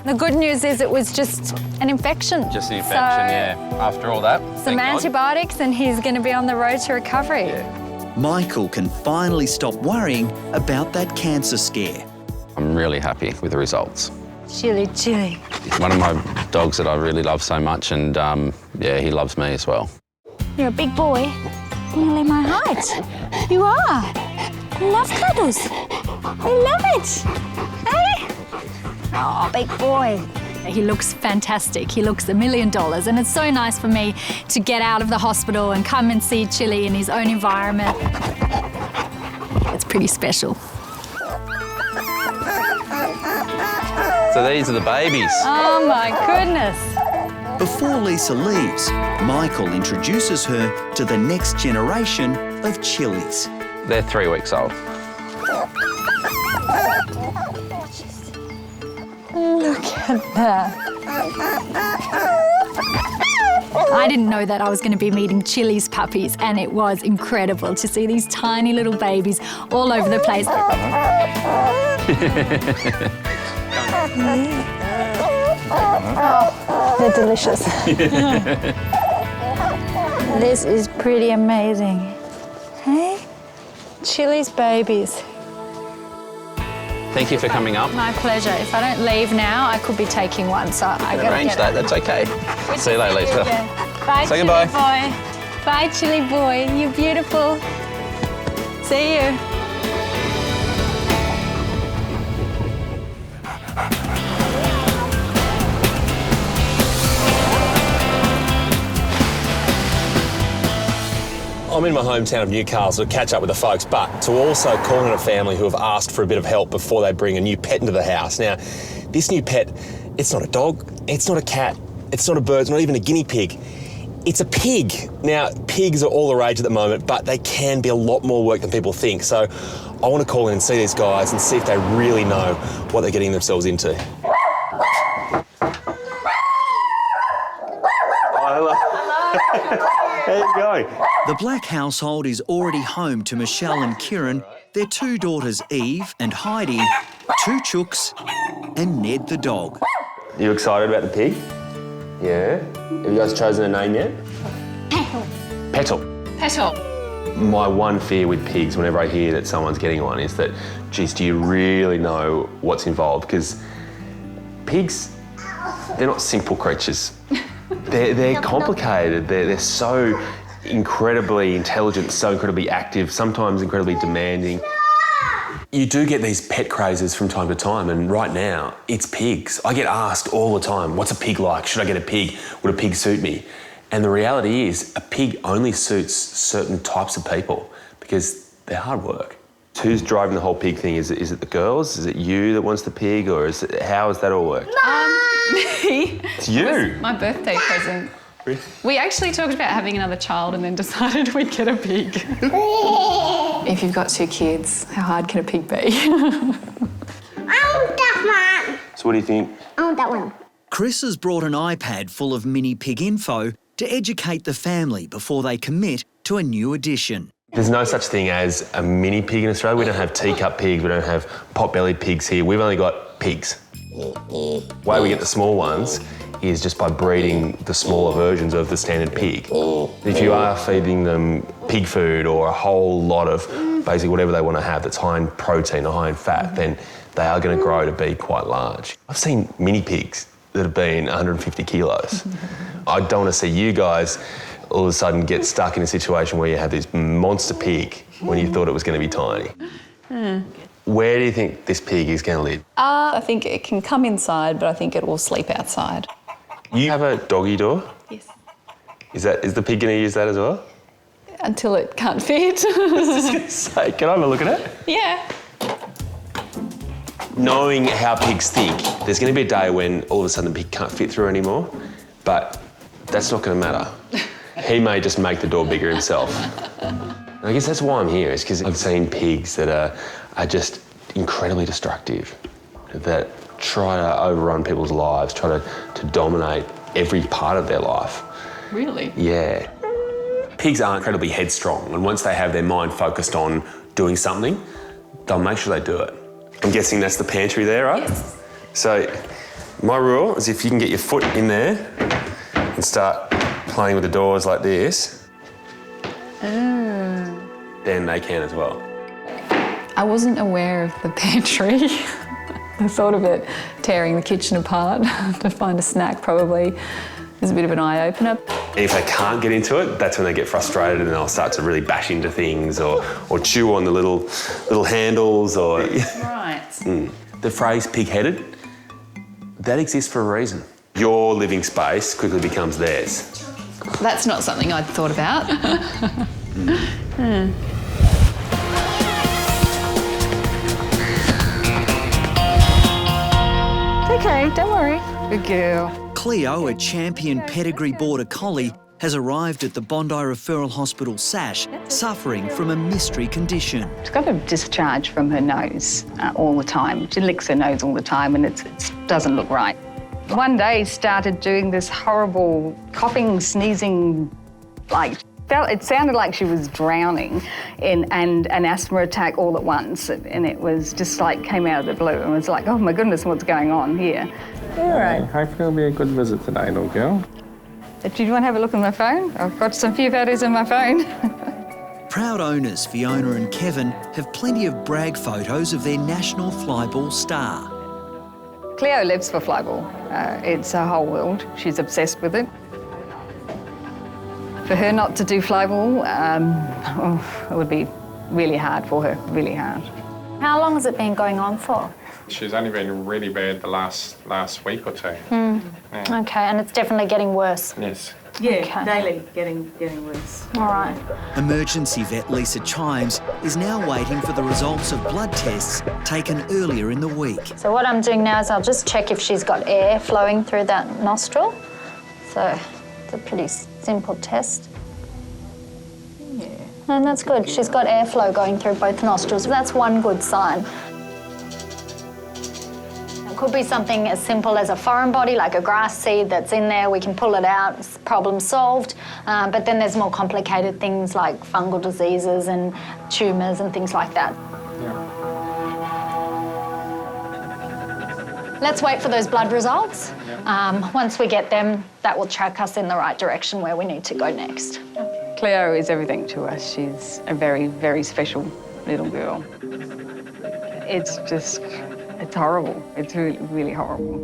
The good news is it was just an infection. Just an infection, yeah. After all that, Some antibiotics and he's going to be on the road to recovery. Yeah. Michael can finally stop worrying about that cancer scare. I'm really happy with the results. Chile. One of my dogs that I really love so much, and yeah, he loves me as well. You're a big boy. Nearly my height. You are. I love cuddles. I love it. Hey? Oh, big boy. He looks fantastic. He looks $1 million. And it's so nice for me to get out of the hospital and come and see Chile in his own environment. It's pretty special. So these are the babies. Oh, my goodness. Before Lisa leaves, Michael introduces her to the next generation of Chiles. They're 3 weeks old. Look at that. I didn't know that I was going to be meeting Chile's puppies, and it was incredible to see these tiny little babies all over the place. Oh, they're delicious. This is pretty amazing. Hey? Chile's babies. Thank you for coming up. My pleasure. If I don't leave now, I could be taking one, so I gotta arrange that. That's okay. See you later, Lisa. Bye, Say Chile goodbye. boy. Bye, Chile boy. You're beautiful. See you. I'm in my hometown of Newcastle to catch up with the folks, but to also call in a family who have asked for a bit of help before they bring a new pet into the house. Now, this new pet, it's not a dog, it's not a cat, it's not a bird, it's not even a guinea pig. It's a pig. Now, pigs are all the rage at the moment, but they can be a lot more work than people think. So I want to call in and see these guys and see if they really know what they're getting themselves into. Hello. How you going? The Black household is already home to Michelle and Kieran, their 2 daughters Eve and Heidi, 2 chooks, and Ned the dog. You excited about the pig? Yeah? Have you guys chosen a name yet? Petal. Petal. My one fear with pigs, whenever I hear that someone's getting one, is that, geez, do you really know what's involved? Because pigs, they're not simple creatures. They're complicated. They're so incredibly intelligent, so incredibly active, sometimes incredibly demanding. You do get these pet crazes from time to time, and right now, it's pigs. I get asked all the time, what's a pig like? Should I get a pig? Would a pig suit me? And the reality is, a pig only suits certain types of people because they're hard work. Who's driving the whole pig thing? Is it the girls? Is it you that wants the pig, or how does that all work? Me. It's you. It was my birthday present. We actually talked about having another child and then decided we'd get a pig. If you've got 2 kids, how hard can a pig be? I want that one. So what do you think? I want that one. Chris has brought an iPad full of mini pig info to educate the family before they commit to a new addition. There's no such thing as a mini pig in Australia. We don't have teacup pigs, we don't have pot-bellied pigs here. We've only got pigs. The way we get the small ones is just by breeding the smaller versions of the standard pig. If you are feeding them pig food or a whole lot of basically whatever they want to have that's high in protein or high in fat, then they are going to grow to be quite large. I've seen mini pigs that have been 150 kilos. I don't want to see you guys all of a sudden get stuck in a situation where you have this monster pig when you thought it was going to be tiny. Where do you think this pig is going to live? I think it can come inside, but I think it will sleep outside. You have a doggy door? Yes. Is the pig going to use that as well? Until it can't fit. I was just going to say, can I have a look at it? Yeah. Knowing how pigs think, there's going to be a day when all of a sudden the pig can't fit through anymore, but that's not going to matter. He may just make the door bigger himself. And I guess that's why I'm here, is because I've seen pigs that are just incredibly destructive, that try to overrun people's lives, try to dominate every part of their life. Really? Yeah. Pigs are incredibly headstrong, and once they have their mind focused on doing something, they'll make sure they do it. I'm guessing that's the pantry there, right? Yes. So my rule is if you can get your foot in there and start playing with the doors like this, then they can as well. I wasn't aware of the pantry. The thought of it tearing the kitchen apart to find a snack probably is a bit of an eye-opener. If they can't get into it, that's when they get frustrated and they'll start to really bash into things or chew on the little handles or... Right. The phrase pig-headed, that exists for a reason. Your living space quickly becomes theirs. That's not something I'd thought about. It's okay, don't worry. Good girl. Cleo, a champion pedigree border collie, has arrived at the Bondi Referral Hospital SASH, suffering from a mystery condition. She's got a discharge from her nose all the time. She licks her nose all the time and it doesn't look right. One day started doing this horrible coughing, sneezing, it sounded like she was drowning in and an asthma attack all at once. And it was just came out of the blue and was like, oh my goodness, what's going on here? All right. Hopefully it'll be a good visit today, little girl. Do you want to have a look at my phone? I've got some few photos on my phone. Proud owners Fiona and Kevin have plenty of brag photos of their national flyball star. Cleo lives for flyball. It's her whole world. She's obsessed with it. For her not to do flyball, it would be really hard for her, really hard. How long has it been going on for? She's only been really bad the last week or two. Yeah. Okay, and it's definitely getting worse. Yes. Yeah, daily getting worse. All right. Emergency vet Lisa Chimes is now waiting for the results of blood tests taken earlier in the week. So what I'm doing now is I'll just check if she's got air flowing through that nostril. So it's a pretty simple test. Yeah. And that's good. She's got airflow going through both nostrils. That's one good sign. It could be something as simple as a foreign body, like a grass seed that's in there. We can pull it out, problem solved. But then there's more complicated things like fungal diseases and tumours and things like that. Let's wait for those blood results. Once we get them, that will track us in the right direction where we need to go next. Cleo is everything to us. She's a very, very special little girl. It's horrible. It's really, really horrible.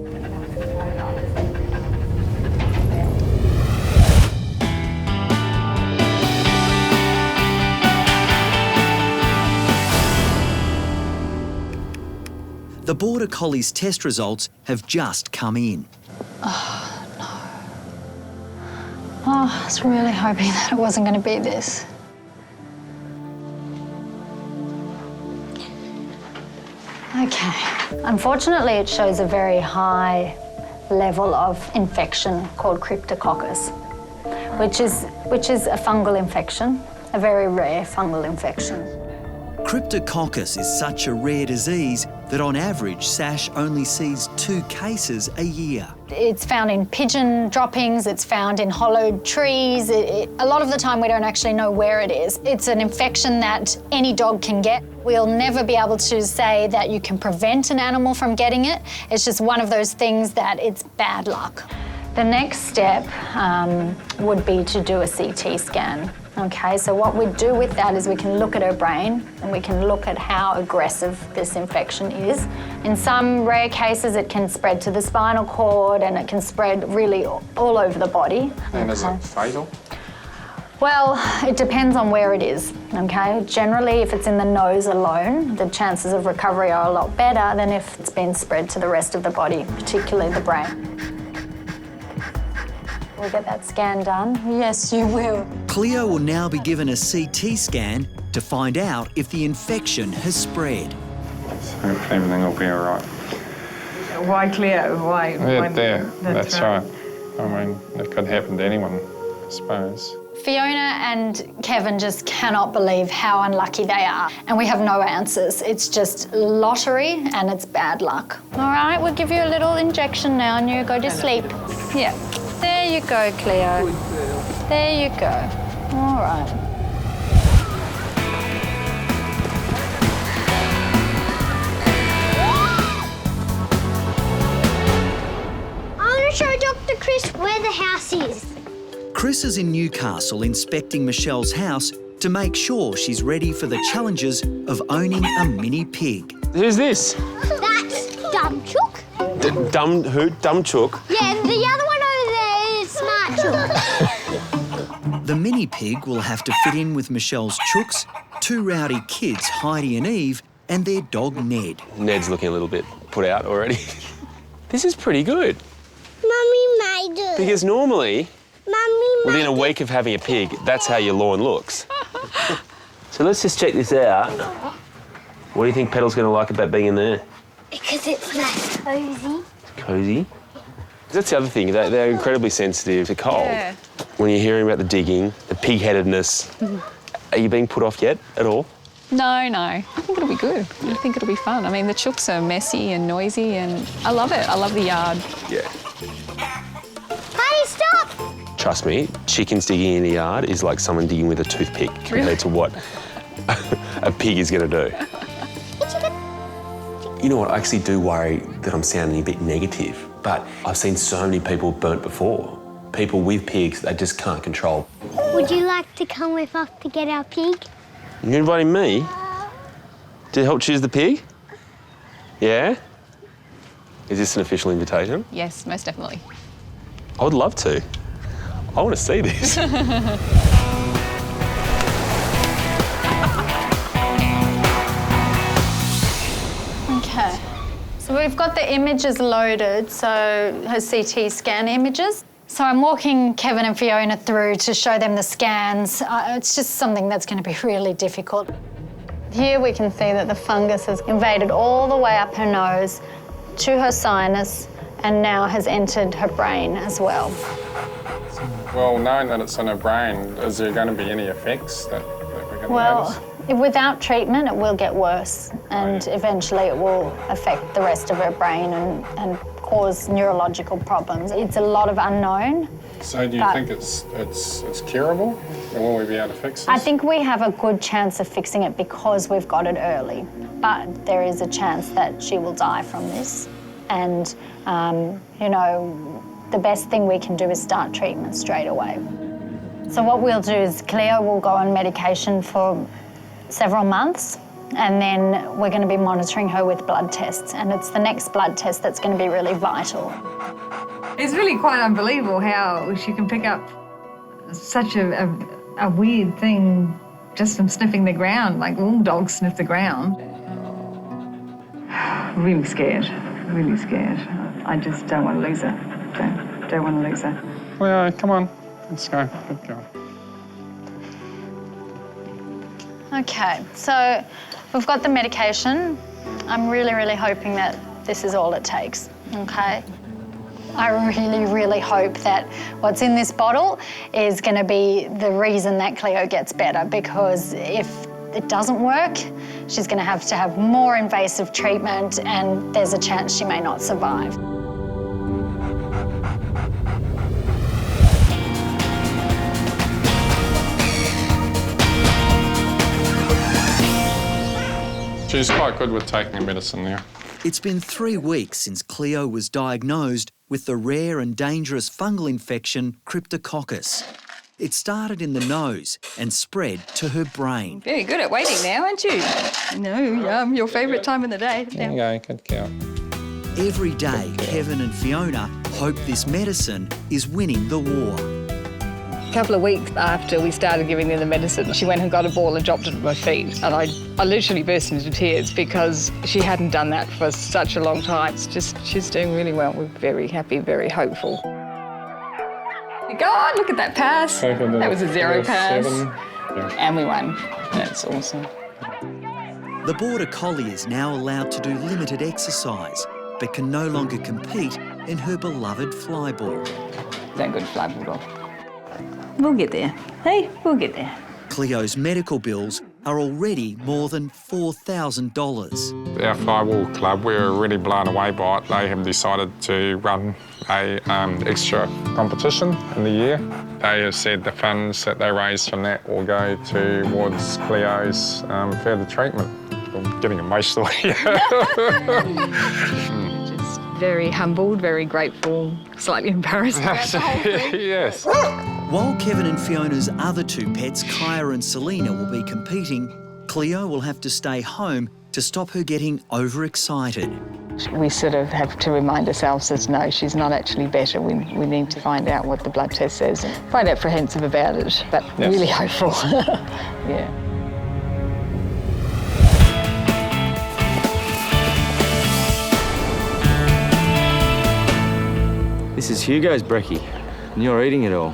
The Border Collie's test results have just come in. Oh, no. Oh, I was really hoping that it wasn't going to be this. Okay. Unfortunately, it shows a very high level of infection called cryptococcus, which is a fungal infection, a very rare fungal infection. Cryptococcus is such a rare disease that on average SASH only sees 2 cases a year. It's found in pigeon droppings, it's found in hollowed trees. A lot of the time we don't actually know where it is. It's an infection that any dog can get. We'll never be able to say that you can prevent an animal from getting it. It's just one of those things that it's bad luck. The next step would be to do a CT scan. Okay, so what we do with that is we can look at her brain and we can look at how aggressive this infection is. In some rare cases, it can spread to the spinal cord and it can spread really all over the body. And is it fatal? Well, it depends on where it is, okay? Generally, if it's in the nose alone, the chances of recovery are a lot better than if it's been spread to the rest of the body, particularly the brain. We'll get that scan done. Yes, you will. Cleo will now be given a CT scan to find out if the infection has spread. So everything will be all right. Why Cleo? Why? Yeah, there. That's right. I mean, it could happen to anyone, I suppose. Fiona and Kevin just cannot believe how unlucky they are, and we have no answers. It's just lottery and it's bad luck. All right, we'll give you a little injection now and you go to sleep. Yeah. There you go, Cleo. There you go. All right. I want to show Dr. Chris where the house is. Chris is in Newcastle inspecting Michelle's house to make sure she's ready for the challenges of owning a mini pig. Who's this? That's Dumb Chook. Dumb who? Dumb Chook? Yeah, and the other one over there is Smart Chook. The mini pig will have to fit in with Michelle's chooks, 2 rowdy kids, Heidi and Eve, and their dog Ned. Ned's looking a little bit put out already. This is pretty good. Mummy made it. Because normally, Mummy within a week of having a pig, that's how your lawn looks. So let's just check this out. What do you think Petal's going to like about being in there? Because it's nice, cosy. Cosy. That's the other thing, they're incredibly sensitive to cold. Yeah. When you're hearing about the digging, the pig-headedness, are you being put off yet at all? No, no. I think it'll be good. I think it'll be fun. I mean, the chooks are messy and noisy and I love it. I love the yard. Yeah. Hey, stop! Trust me, chickens digging in the yard is like someone digging with a toothpick compared to what a pig is going to do. You know what, I actually do worry that I'm sounding a bit negative, but I've seen so many people burnt before. People with pigs they just can't control. Would you like to come with us to get our pig? You inviting me to help choose the pig? Yeah? Is this an official invitation? Yes, most definitely. I would love to. I want to see this. Okay. So we've got the images loaded, so her CT scan images. So I'm walking Kevin and Fiona through to show them the scans. It's just something that's going to be really difficult. Here we can see that the fungus has invaded all the way up her nose to her sinus and now has entered her brain as well. Well, knowing that it's in her brain, is there going to be any effects that we're going to notice? Without treatment, it will get worse and eventually it will affect the rest of her brain and cause neurological problems. It's a lot of unknown. So do you think it's curable? Or will we be able to fix this? I think we have a good chance of fixing it because we've got it early, but there is a chance that she will die from this. And, you know, the best thing we can do is start treatment straight away. So what we'll do is Cleo will go on medication for several months and then we're going to be monitoring her with blood tests, and it's the next blood test that's going to be really vital. It's really quite unbelievable how she can pick up such a weird thing just from sniffing the ground, like all dogs sniff the ground. Really scared, really scared. I just don't want to lose her. Don't want to lose her. Well, come on, let's go. Let's go. Okay, so we've got the medication. I'm really, really hoping that this is all it takes, okay? I really, really hope that what's in this bottle is going to be the reason that Cleo gets better, because if it doesn't work, she's going to have more invasive treatment and there's a chance she may not survive. She's quite good with taking medicine now. It's been 3 weeks since Cleo was diagnosed with the rare and dangerous fungal infection Cryptococcus. It started in the nose and spread to her brain. Very good at waiting now, aren't you? No, your favourite time of the day. There you go, good girl. Every day, Kevin and Fiona hope this medicine is winning the war. A couple of weeks after we started giving her the medicine, she went and got a ball and dropped it at my feet. And I literally burst into tears because she hadn't done that for such a long time. It's just, she's doing really well. We're very happy, very hopeful. God, look at that pass. That was a 0 pass. And we won. That's awesome. The Border Collie is now allowed to do limited exercise, but can no longer compete in her beloved flyball. That good flyball dog. We'll get there. Hey, we'll get there. Cleo's medical bills are already more than $4,000. Our flyball club, we were really blown away by it. They have decided to run a extra competition in the year. They have said the funds that they raise from that will go towards Cleo's further treatment. I'm getting emotional here. Just very humbled, very grateful, slightly embarrassed about the whole thing. Yes. While Kevin and Fiona's other 2 pets, Kaya and Selena, will be competing, Cleo will have to stay home to stop her getting overexcited. We sort of have to remind ourselves that no, she's not actually better. We need to find out what the blood test says and find apprehensive about it, but yes. Really hopeful. Yeah. This is Hugo's brekkie, and you're eating it all.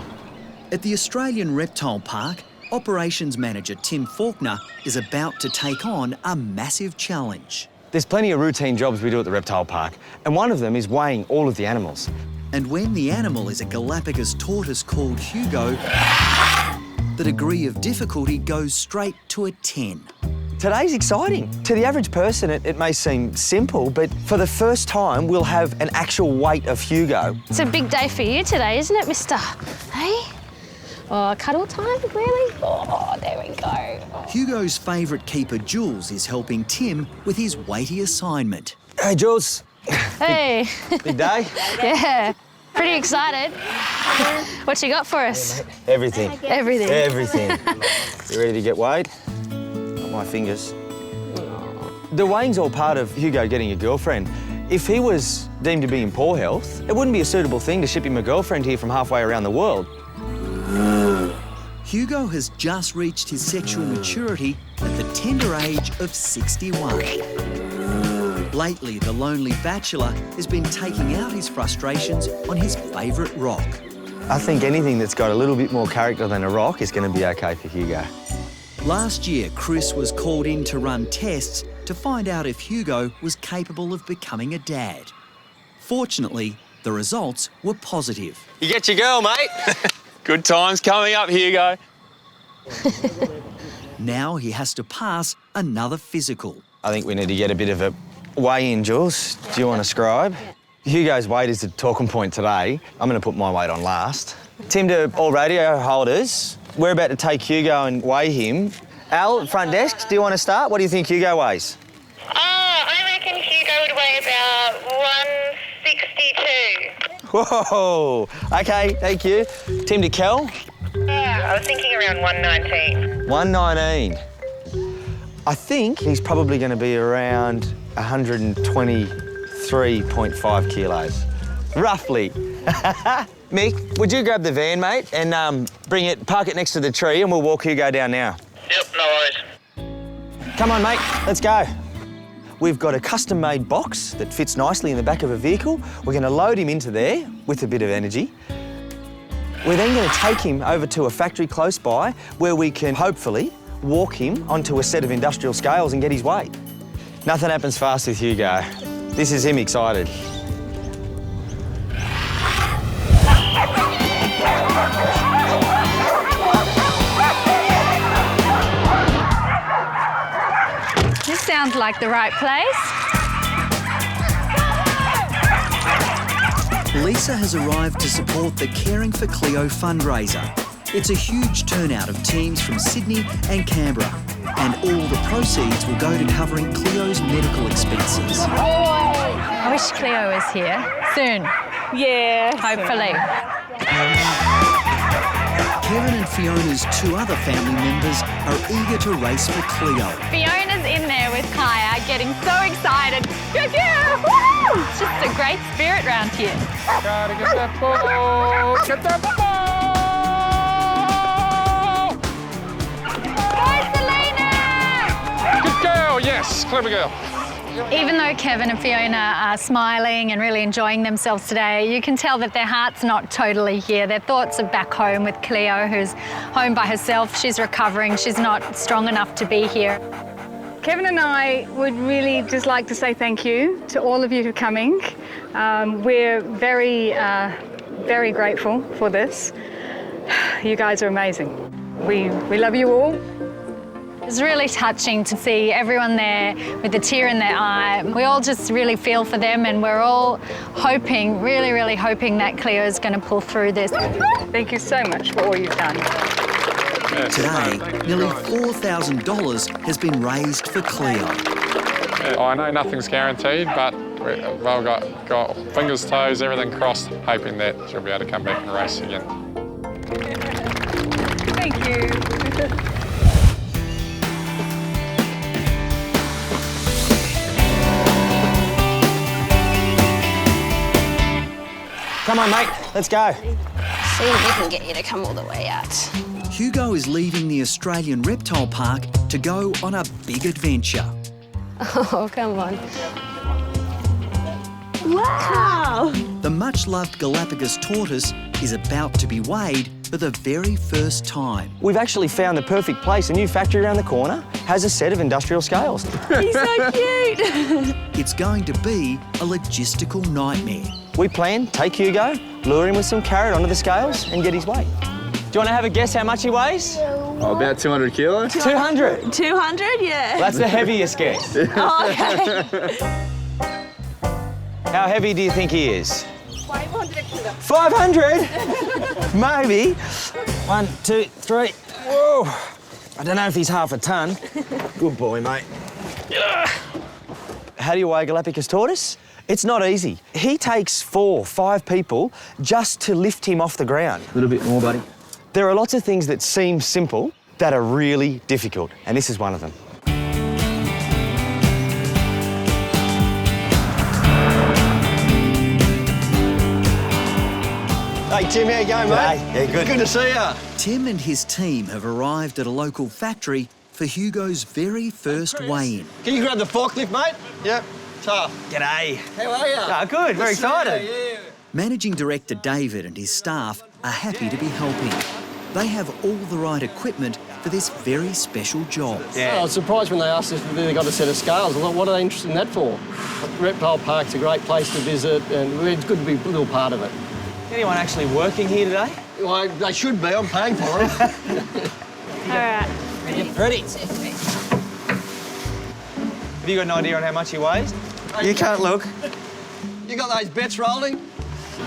At the Australian Reptile Park, Operations Manager Tim Faulkner is about to take on a massive challenge. There's plenty of routine jobs we do at the reptile park, and one of them is weighing all of the animals. And when the animal is a Galapagos tortoise called Hugo, the degree of difficulty goes straight to a 10. Today's exciting. To the average person, it may seem simple, but for the first time, we'll have an actual weight of Hugo. It's a big day for you today, isn't it, mister? Hey? Oh, cuddle time, really? Oh, there we go. Hugo's favourite keeper, Jules, is helping Tim with his weighty assignment. Hey, Jules. Hey. Big day? Yeah. Pretty excited. What you got for us? Everything. Everything. Everything. You ready to get weighed? Not my fingers. The weighing's all part of Hugo getting a girlfriend. If he was deemed to be in poor health, it wouldn't be a suitable thing to ship him a girlfriend here from halfway around the world. Hugo has just reached his sexual maturity at the tender age of 61. Lately, the lonely bachelor has been taking out his frustrations on his favourite rock. I think anything that's got a little bit more character than a rock is going to be okay for Hugo. Last year, Chris was called in to run tests to find out if Hugo was capable of becoming a dad. Fortunately, the results were positive. You get your girl, mate. Good times coming up, Hugo. Now he has to pass another physical. I think we need to get a bit of a weigh-in, Jules. Do you want to scribe? Hugo's weight is the talking point today. I'm going to put my weight on last. Tim, to all radio holders, we're about to take Hugo and weigh him. Al, front desk, do you want to start? What do you think Hugo weighs? I reckon Hugo would weigh about 162. Whoa! OK, thank you. Tim to Kel? I was thinking around 119. 119. I think he's probably going to be around 123.5 kilos, roughly. Mick, would you grab the van, mate, and bring it, park it next to the tree, and we'll walk Hugo down now. Yep, no worries. Come on, mate, let's go. We've got a custom-made box that fits nicely in the back of a vehicle. We're going to load him into there with a bit of energy. We're then going to take him over to a factory close by where we can hopefully walk him onto a set of industrial scales and get his weight. Nothing happens fast with Hugo. This is him excited. This sounds like the right place. Lisa has arrived to support the Caring for Cleo fundraiser. It's a huge turnout of teams from Sydney and Canberra, and all the proceeds will go to covering Cleo's medical expenses. I wish Cleo was here soon. Yeah. Hopefully. Kevin and Fiona's two other family members are eager to race for Cleo. Fiona's in there with Kaya, getting so excited. Woo! It's just a great spirit round here. Gotta get that ball! Get that ball! Good girl, yes, clever girl. Even though Kevin and Fiona are smiling and really enjoying themselves today, you can tell that their heart's not totally here. Their thoughts are back home with Cleo, who's home by herself. She's recovering. She's not strong enough to be here. Kevin and I would really just like to say thank you to all of you for coming. We're very, very grateful for this. You guys are amazing. We love you all. It's really touching to see everyone there with a tear in their eye. We all just really feel for them, and we're all hoping, really, really hoping that Cleo is going to pull through this. Thank you so much for all you've done. Today, nearly $4,000 has been raised for Cleo. I know nothing's guaranteed, but we've got fingers, toes, everything crossed, hoping that she'll be able to come back and race again. Thank you. Come on, mate, let's go. See if we can get you to come all the way out. Hugo is leaving the Australian Reptile Park to go on a big adventure. Oh, come on. Wow! The much-loved Galapagos tortoise is about to be weighed for the very first time. We've actually found the perfect place. A new factory around the corner has a set of industrial scales. He's so cute! It's going to be a logistical nightmare. We plan, take Hugo, lure him with some carrot onto the scales and get his weight. Do you want to have a guess how much he weighs? Oh, about 200 kilos. 200? 200, yeah. That's the heaviest guess. Oh, okay. How heavy do you think he is? 500 kilos. 500? Maybe. 1, 2, 3. Whoa. I don't know if he's half a ton. Good boy, mate. How do you weigh a Galapagos tortoise? It's not easy. He takes 4, 5 people just to lift him off the ground. A little bit more, buddy. There are lots of things that seem simple that are really difficult, and this is one of them. Hey, Tim, how you going, mate? Yeah, good. Good to see you. Tim and his team have arrived at a local factory for Hugo's very first weigh-in. Can you grab the forklift, mate? Yep. Tough. G'day. How are you? Ah, good, very excited. Yeah. Managing Director David and his staff are happy to be helping. They have all the right equipment for this very special job. Yeah. I was surprised when they asked us if they got a set of scales. I thought, what are they interested in that for? Reptile Park's a great place to visit, and it's good to be a little part of it. Anyone actually working here today? Well, they should be. I'm paying for them. All right. Ready? Have you got an idea on how much he weighs? You can't look. You got those bets rolling?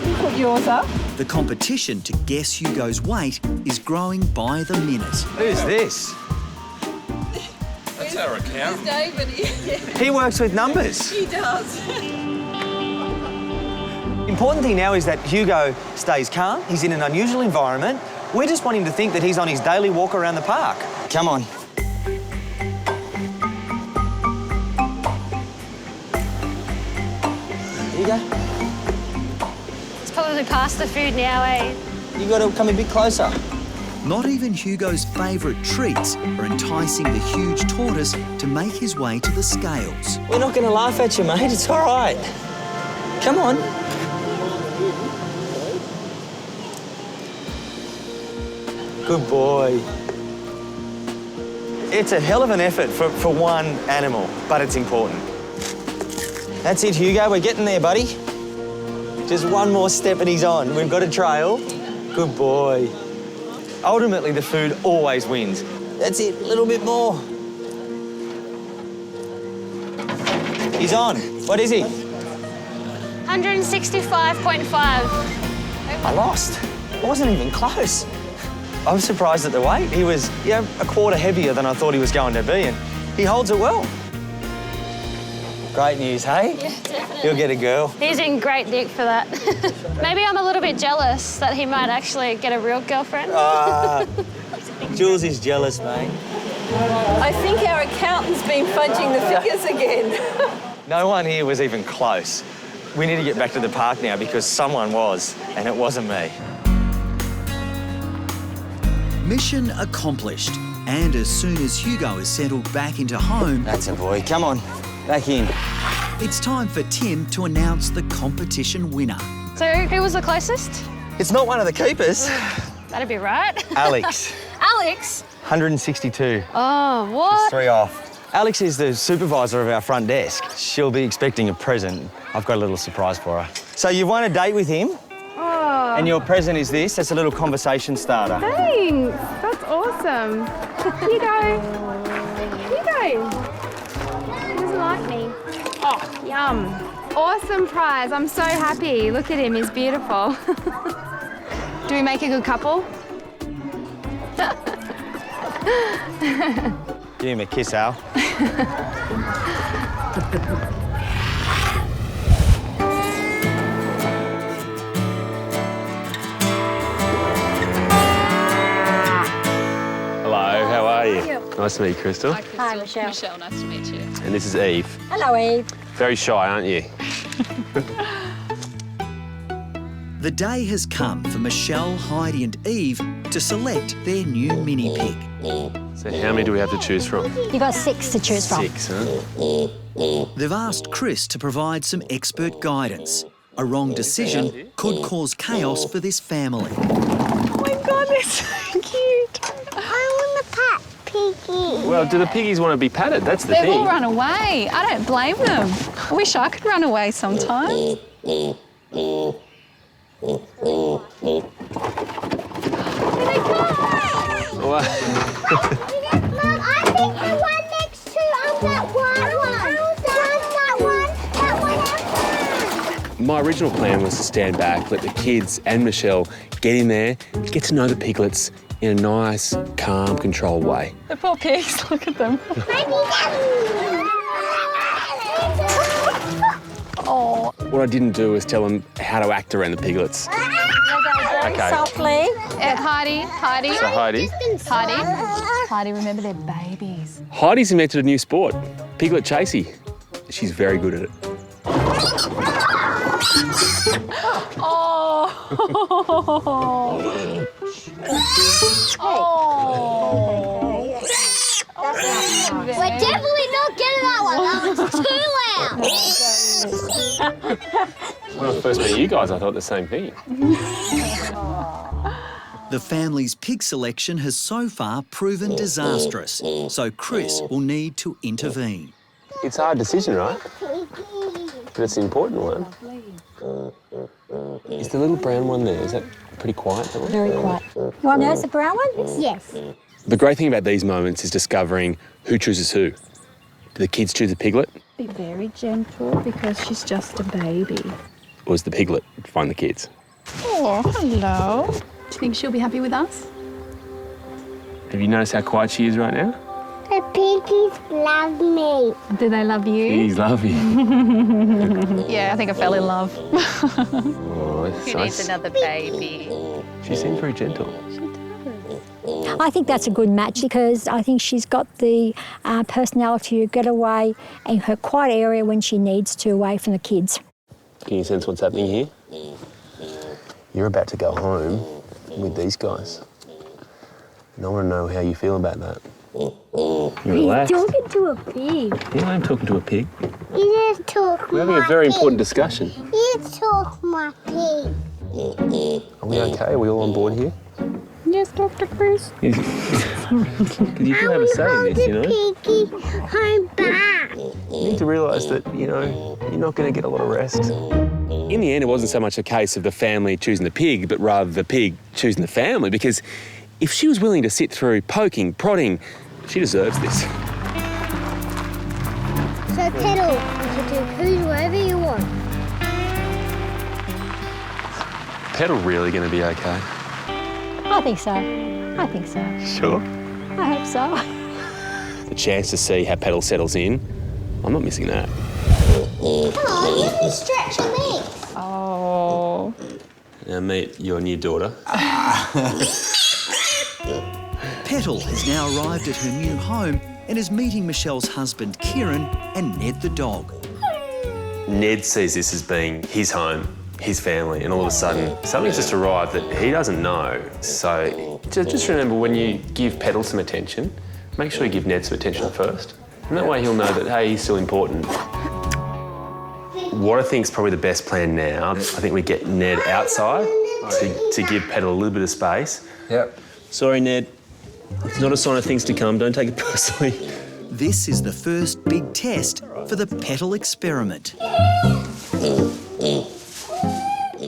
You put yours up. The competition to guess Hugo's weight is growing by the minute. Who's this? That's our account. David. He works with numbers. He does. Important thing now is that Hugo stays calm. He's in an unusual environment. We just want him to think that he's on his daily walk around the park. Come on. Here you go. It's probably past the food now, eh? You got to come a bit closer. Not even Hugo's favourite treats are enticing the huge tortoise to make his way to the scales. We're not going to laugh at you, mate. It's all right. Come on. Good boy. It's a hell of an effort for one animal, but it's important. That's it, Hugo. We're getting there, buddy. Just one more step and he's on. We've got a trail. Good boy. Ultimately, the food always wins. That's it, a little bit more. He's on. What is he? 165.5. I lost. I wasn't even close. I was surprised at the weight. He was, a quarter heavier than I thought he was going to be, and he holds it well. Great news, hey? Yeah, definitely. You'll get a girl. He's in great nick for that. Maybe I'm a little bit jealous that he might actually get a real girlfriend. Jules is jealous, mate. I think our accountant's been fudging the figures again. No one here was even close. We need to get back to the park now because someone was, and it wasn't me. Mission accomplished. And as soon as Hugo is settled back into home... That's a boy. Come on, back in. It's time for Tim to announce the competition winner. So who was the closest? It's not one of the keepers. That'd be right. Alex. Alex? 162. Oh, what? It's 3 off. Alex is the supervisor of our front desk. She'll be expecting a present. I've got a little surprise for her. So you've won a date with him, and your present is this. That's a little conversation starter. Thanks. That's awesome. Hugo. Hugo. He doesn't like me. Oh, yum. Awesome prize. I'm so happy. Look at him. He's beautiful. Do we make a good couple? Give him a kiss, Al. Hello, how are you? Nice to meet you, Crystal. Hi, Michelle. Michelle, nice to meet you. And this is Eve. Hello, Eve. Very shy, aren't you? The day has come for Michelle, Heidi and Eve to select their new mini pig. So how many do we have to choose from? You got 6 to choose from. 6, huh? They've asked Chris to provide some expert guidance. A wrong decision could cause chaos for this family. Oh my God, they're so cute. I want to pat Piggy. Well, do the piggies want to be patted? That's the They've thing. all run away. I don't blame them. I wish I could run away sometime. Well, Mum, I think the one next to that white one. my original plan was to stand back, let the kids and Michelle get in there, get to know the piglets in a nice, calm, controlled way. The poor pigs, look at them. Oh. What I didn't do was tell them how to act around the piglets. Okay. Softly. Heidi. So Heidi. Heidi, remember they're babies. Heidi's invented a new sport, piglet chasey. She's very good at it. Oh. We're definitely not getting that one. That was too loud. When I first met you guys, I thought the same thing. The family's pig selection has so far proven disastrous, so Chris will need to intervene. It's a hard decision, right? But it's an important one. Is the little brown one there? Is that pretty quiet? That one? Very quiet. You want to know the brown one? Yes. The great thing about these moments is discovering who chooses who. Do the kids choose the piglet, Be very gentle because she's just a baby. or does the piglet find the kids? Oh, hello. Do you think she'll be happy with us? Have you noticed how quiet she is right now? The piggies love me. Do they love you? Piggies love you. Yeah, I think I fell in love. Oh, it's Who needs another baby? She seems very gentle. I think that's a good match because I think she's got the personality to get away in her quiet area when she needs to, away from the kids. Can you sense what's happening here? You're about to go home with these guys. And I want to know how you feel about that. You relax. He's talking to a pig. Yeah, I'm talking to a pig. You just talk We're having a very important discussion. You talk my pig. Are we okay? Are we all on board here? Yes, Dr. Chris. You do have a say in this, you know? Piggy, I'm back. You need to realise that, you know, you're not going to get a lot of rest. In the end, it wasn't so much a case of the family choosing the pig, but rather the pig choosing the family, because if she was willing to sit through poking, prodding, she deserves this. So, Petal, you can do food wherever you want. Petal really going to be okay? I think so. I think so. Sure. I hope so. The chance to see how Petal settles in, I'm not missing that. Come on, you have to stretch your legs. Oh. Now meet your new daughter. Petal has now arrived at her new home and is meeting Michelle's husband, Kieran, and Ned the dog. Ned sees this as being his home, his family, and all of a sudden something's just arrived that he doesn't know. So just remember, when you give Petal some attention, make sure you give Ned some attention first. And that way he'll know that, hey, he's still important. What I think is probably the best plan now, I think we get Ned outside to give Petal a little bit of space. Yep. Sorry, Ned. It's not a sign of things to come. Don't take it personally. This is the first big test for the Petal experiment.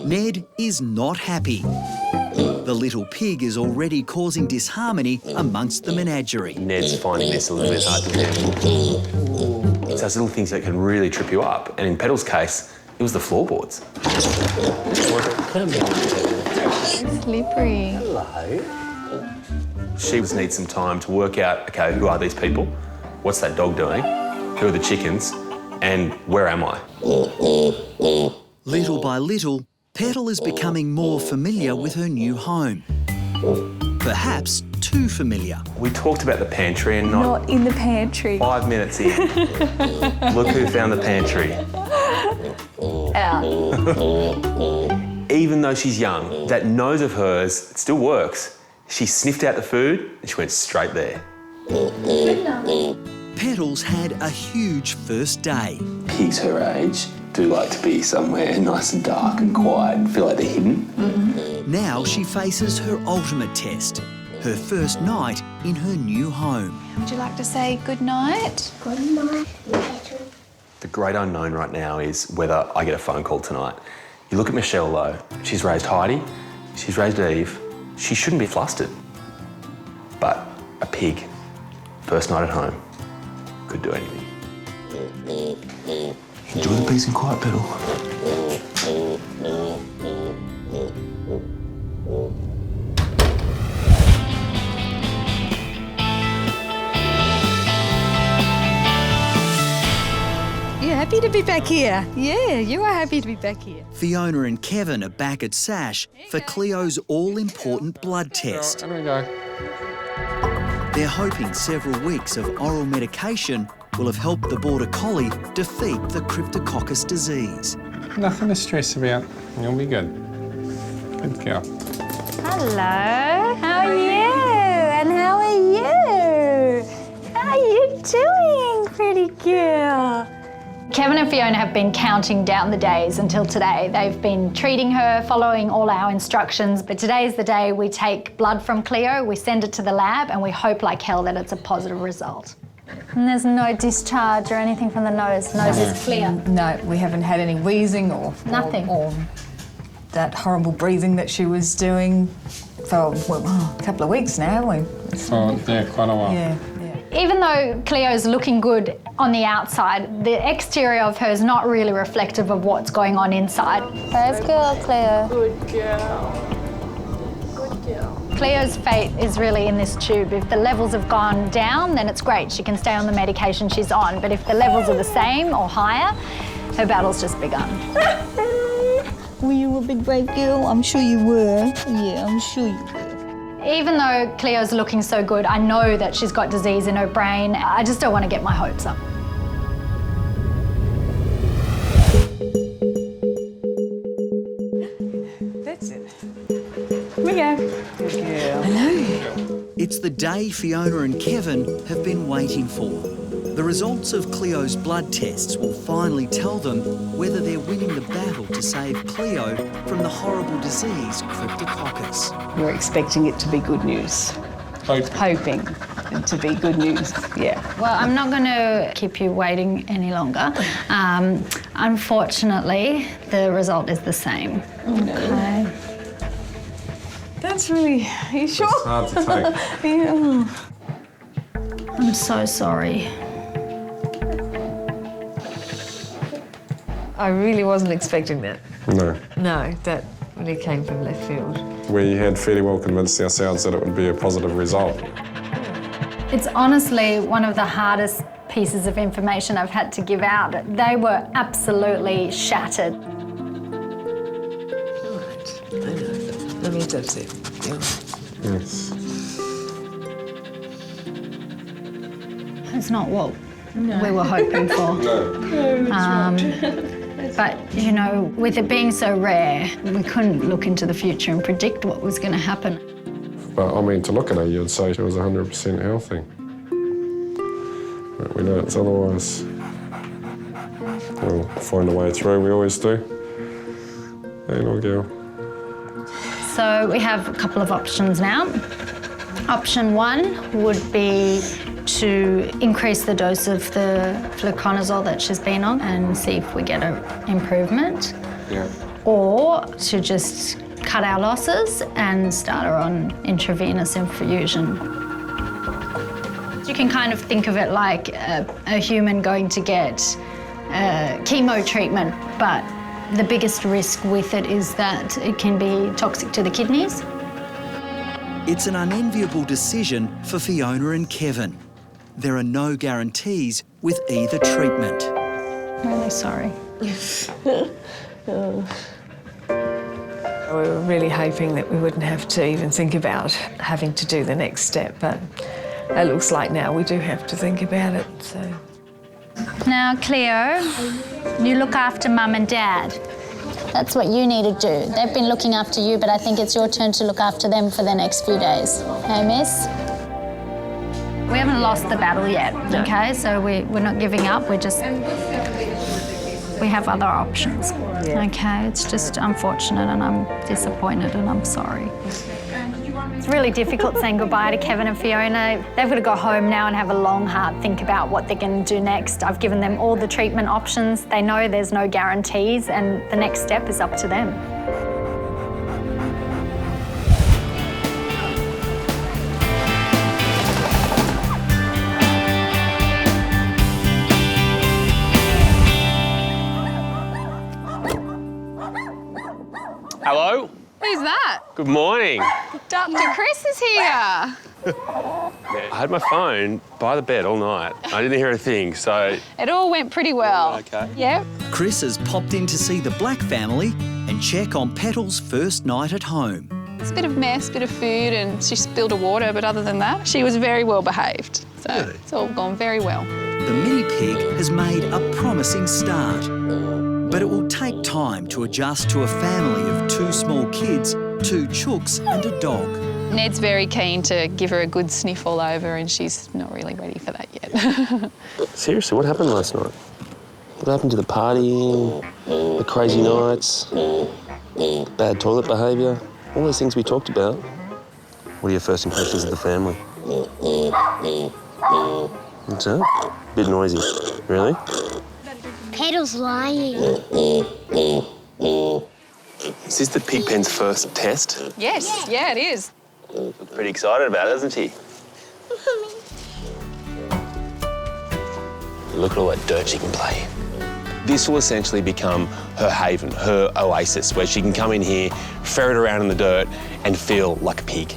Ned is not happy. The little pig is already causing disharmony amongst the menagerie. Ned's finding this a little bit hard to handle. It's those little things that can really trip you up. And in Petal's case, it was the floorboards. Slippery. Hello. She needs some time to work out, OK, who are these people? What's that dog doing? Who are the chickens? And where am I? Little by little, Petal is becoming more familiar with her new home. Perhaps too familiar. We talked about the pantry and Not in the pantry. 5 minutes in. Look who found the pantry. Even though she's young, that nose of hers, it still works. She sniffed out the food and she went straight there. Petal's had a huge first day. Pigs her age do like to be somewhere nice and dark and quiet and feel like they're hidden. Now she faces her ultimate test, her first night in her new home. Would you like to say good night? Good night, Petal. The great unknown right now is whether I get a phone call tonight. You look at Michelle, though. She's raised Heidi, she's raised Eve. She shouldn't be flustered. But a pig, first night at home, could do anything. Enjoy the peace and quiet, Petal. You're happy to be back here. Yeah, you are happy to be back here. Fiona and Kevin are back at Sash for Cleo's all-important blood test. There we go. They're hoping several weeks of oral medication will have helped the Border Collie defeat the Cryptococcus disease. Nothing to stress about. You'll be good. Good girl. Hello, how are you? And how are you? How are you doing, pretty girl? Kevin and Fiona have been counting down the days until today. They've been treating her, following all our instructions, but today is the day we take blood from Cleo, we send it to the lab, and we hope like hell that it's a positive result. And there's no discharge or anything from the nose. Nose is clear. No, we haven't had any wheezing or Nothing. or that horrible breathing that she was doing for a couple of weeks now, haven't we? Yeah, quite a while. Yeah. Even though Cleo's looking good on the outside, the exterior of her is not really reflective of what's going on inside. First girl, Cleo. Good girl. Good girl. Cleo's fate is really in this tube. If the levels have gone down, then it's great. She can stay on the medication she's on. But if the levels are the same or higher, her battle's just begun. Were you a big brave girl? I'm sure you were. Yeah, I'm sure you were. Even though Cleo's looking so good, I know that she's got disease in her brain. I just don't want to get my hopes up. That's it. Here we go. Good girl. Hello. It's the day Fiona and Kevin have been waiting for. The results of Cleo's blood tests will finally tell them whether they're winning the battle to save Cleo from the horrible disease Cryptococcus. We're expecting it to be good news. Hoping it to be good news, yeah. Well, I'm not going to keep you waiting any longer. Unfortunately, the result is the same. Okay. That's really... Are you sure? It's hard to take. Yeah. I'm so sorry. I really wasn't expecting that. No. No, that really came from left field. We had fairly well convinced ourselves that it would be a positive result. It's honestly one of the hardest pieces of information I've had to give out. They were absolutely shattered. Let me just see. Yes. It's not what we were hoping for. But, you know, with it being so rare, we couldn't look into the future and predict what was going to happen. But I mean, to look at her, you'd say she was 100% healthy. But we know it's otherwise. We'll find a way through, we always do. Hey, little girl. So we have a couple of options now. Option one would be to increase the dose of the fluconazole that she's been on and see if we get an improvement. Yeah. Or to just cut our losses and start her on intravenous infusion. You can kind of think of it like a human going to get chemo treatment, but the biggest risk with it is that it can be toxic to the kidneys. It's an unenviable decision for Fiona and Kevin. There are no guarantees with either treatment. Really sorry. We were really hoping that we wouldn't have to even think about having to do the next step, but it looks like now we do have to think about it, so. Now, Cleo, you look after Mum and Dad. That's what you need to do. They've been looking after you, but I think it's your turn to look after them for the next few days. Hey, miss? We haven't lost the battle yet, okay? So we're not giving up, we have other options, okay? It's just unfortunate and I'm disappointed and I'm sorry. It's really difficult saying goodbye to Kevin and Fiona. They've got to go home now and have a long, hard think about what they're going to do next. I've given them all the treatment options. They know there's no guarantees and the next step is up to them. Hello? Who's that? Good morning. Dr. Chris is here. I had my phone by the bed all night. I didn't hear a thing, so... It all went pretty well. Okay. Yep. Chris has popped in to see the Black family and check on Petal's first night at home. It's a bit of mess, bit of food, and she spilled her water, but other than that, she was very well behaved. So it's all gone very well. The mini pig has made a promising start, but it will take time to adjust to a family of 2 small kids, 2 chooks and a dog. Ned's very keen to give her a good sniff all over and she's not really ready for that yet. Seriously, what happened last night? What happened to the partying, the crazy nights, bad toilet behaviour, all those things we talked about? What are your first impressions of the family? What's that? Bit noisy. Really? Petal's lying. Is this the pig pen's first test? Yes, yeah, it is. Pretty excited about it, isn't she? Look at all that dirt she can play in. This will essentially become her haven, her oasis, where she can come in here, ferret around in the dirt and feel like a pig.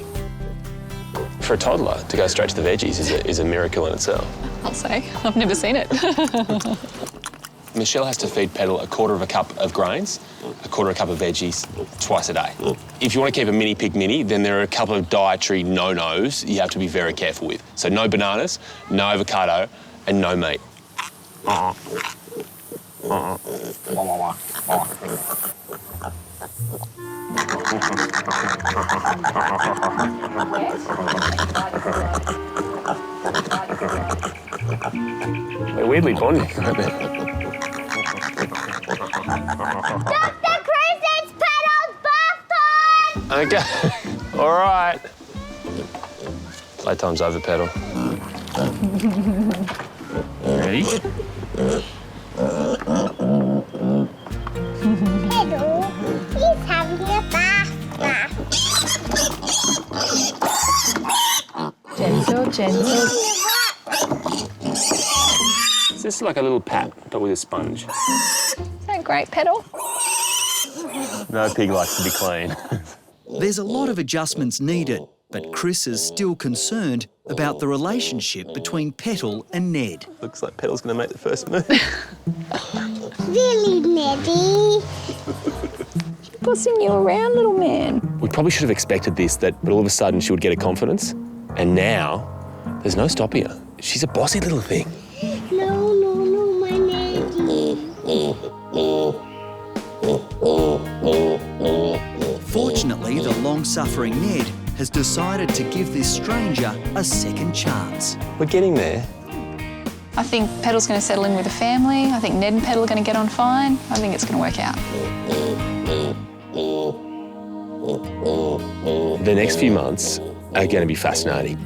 For a toddler to go straight to the veggies is a miracle in itself. I'll say. I've never seen it. Michelle has to feed Petal a quarter of a cup of grains, a quarter of a cup of veggies twice a day. If you want to keep a mini pig mini, then there are a couple of dietary no-nos you have to be very careful with. So no bananas, no avocado, and no meat. sweet bonding right there. Dr. Chris, it's Petal's bath time! Okay, all right. Playtime's over, Petal. Ready? Petal, he's having a bath. Gentle, gentle. It's just like a little pat, but with a sponge. Isn't that great, Petal? No pig likes to be clean. There's a lot of adjustments needed, but Chris is still concerned about the relationship between Petal and Ned. Looks like Petal's going to make the first move. Really, Neddy? Bossing you around, little man. We probably should have expected this, but all of a sudden she would get a confidence. And now, there's no stopping her. She's a bossy little thing. No, my Neddy. Fortunately, the long-suffering Ned has decided to give this stranger a second chance. We're getting there. I think Petal's going to settle in with a family. I think Ned and Petal are going to get on fine. I think it's going to work out. The next few months are going to be fascinating.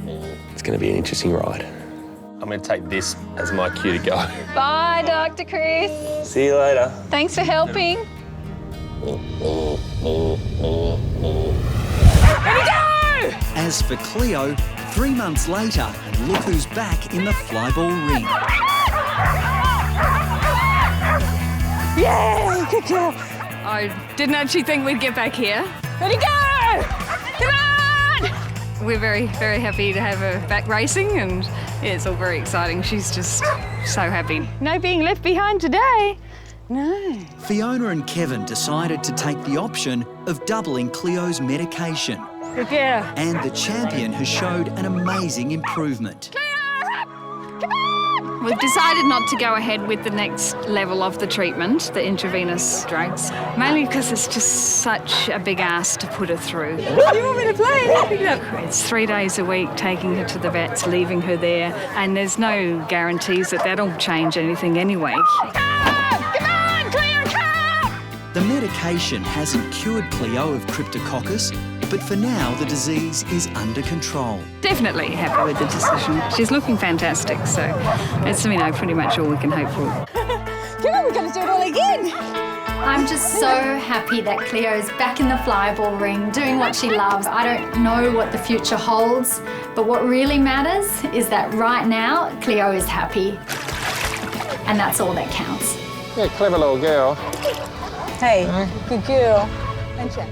It's going to be an interesting ride. I'm going to take this as my cue to go. Bye, Dr. Chris. See you later. Thanks for helping. As for Cleo, 3 months later, and look who's back in the flyball ring. Yay! Good girl. I didn't actually think we'd get back here. Ready, go! Come on! We're very, very happy to have her back racing, and yeah, it's all very exciting. She's just so happy. No being left behind today. No. Fiona and Kevin decided to take the option of doubling Cleo's medication. Good girl. And the champion has showed an amazing improvement. We've decided not to go ahead with the next level of the treatment, the intravenous drugs, mainly because it's just such a big ask to put her through. You want me to play? Pick it up. It's 3 days a week, taking her to the vets, leaving her there, and there's no guarantees that that'll change anything anyway. The medication hasn't cured Cleo of cryptococcus, but for now the disease is under control. Definitely happy with the decision. She's looking fantastic, so it's, pretty much all we can hope for. Come on, we're going to do it all again. I'm just so happy that Cleo's back in the flyball ring, doing what she loves. I don't know what the future holds, but what really matters is that right now, Cleo is happy. And that's all that counts. Yeah, clever little girl. Hey, good girl. Thank you.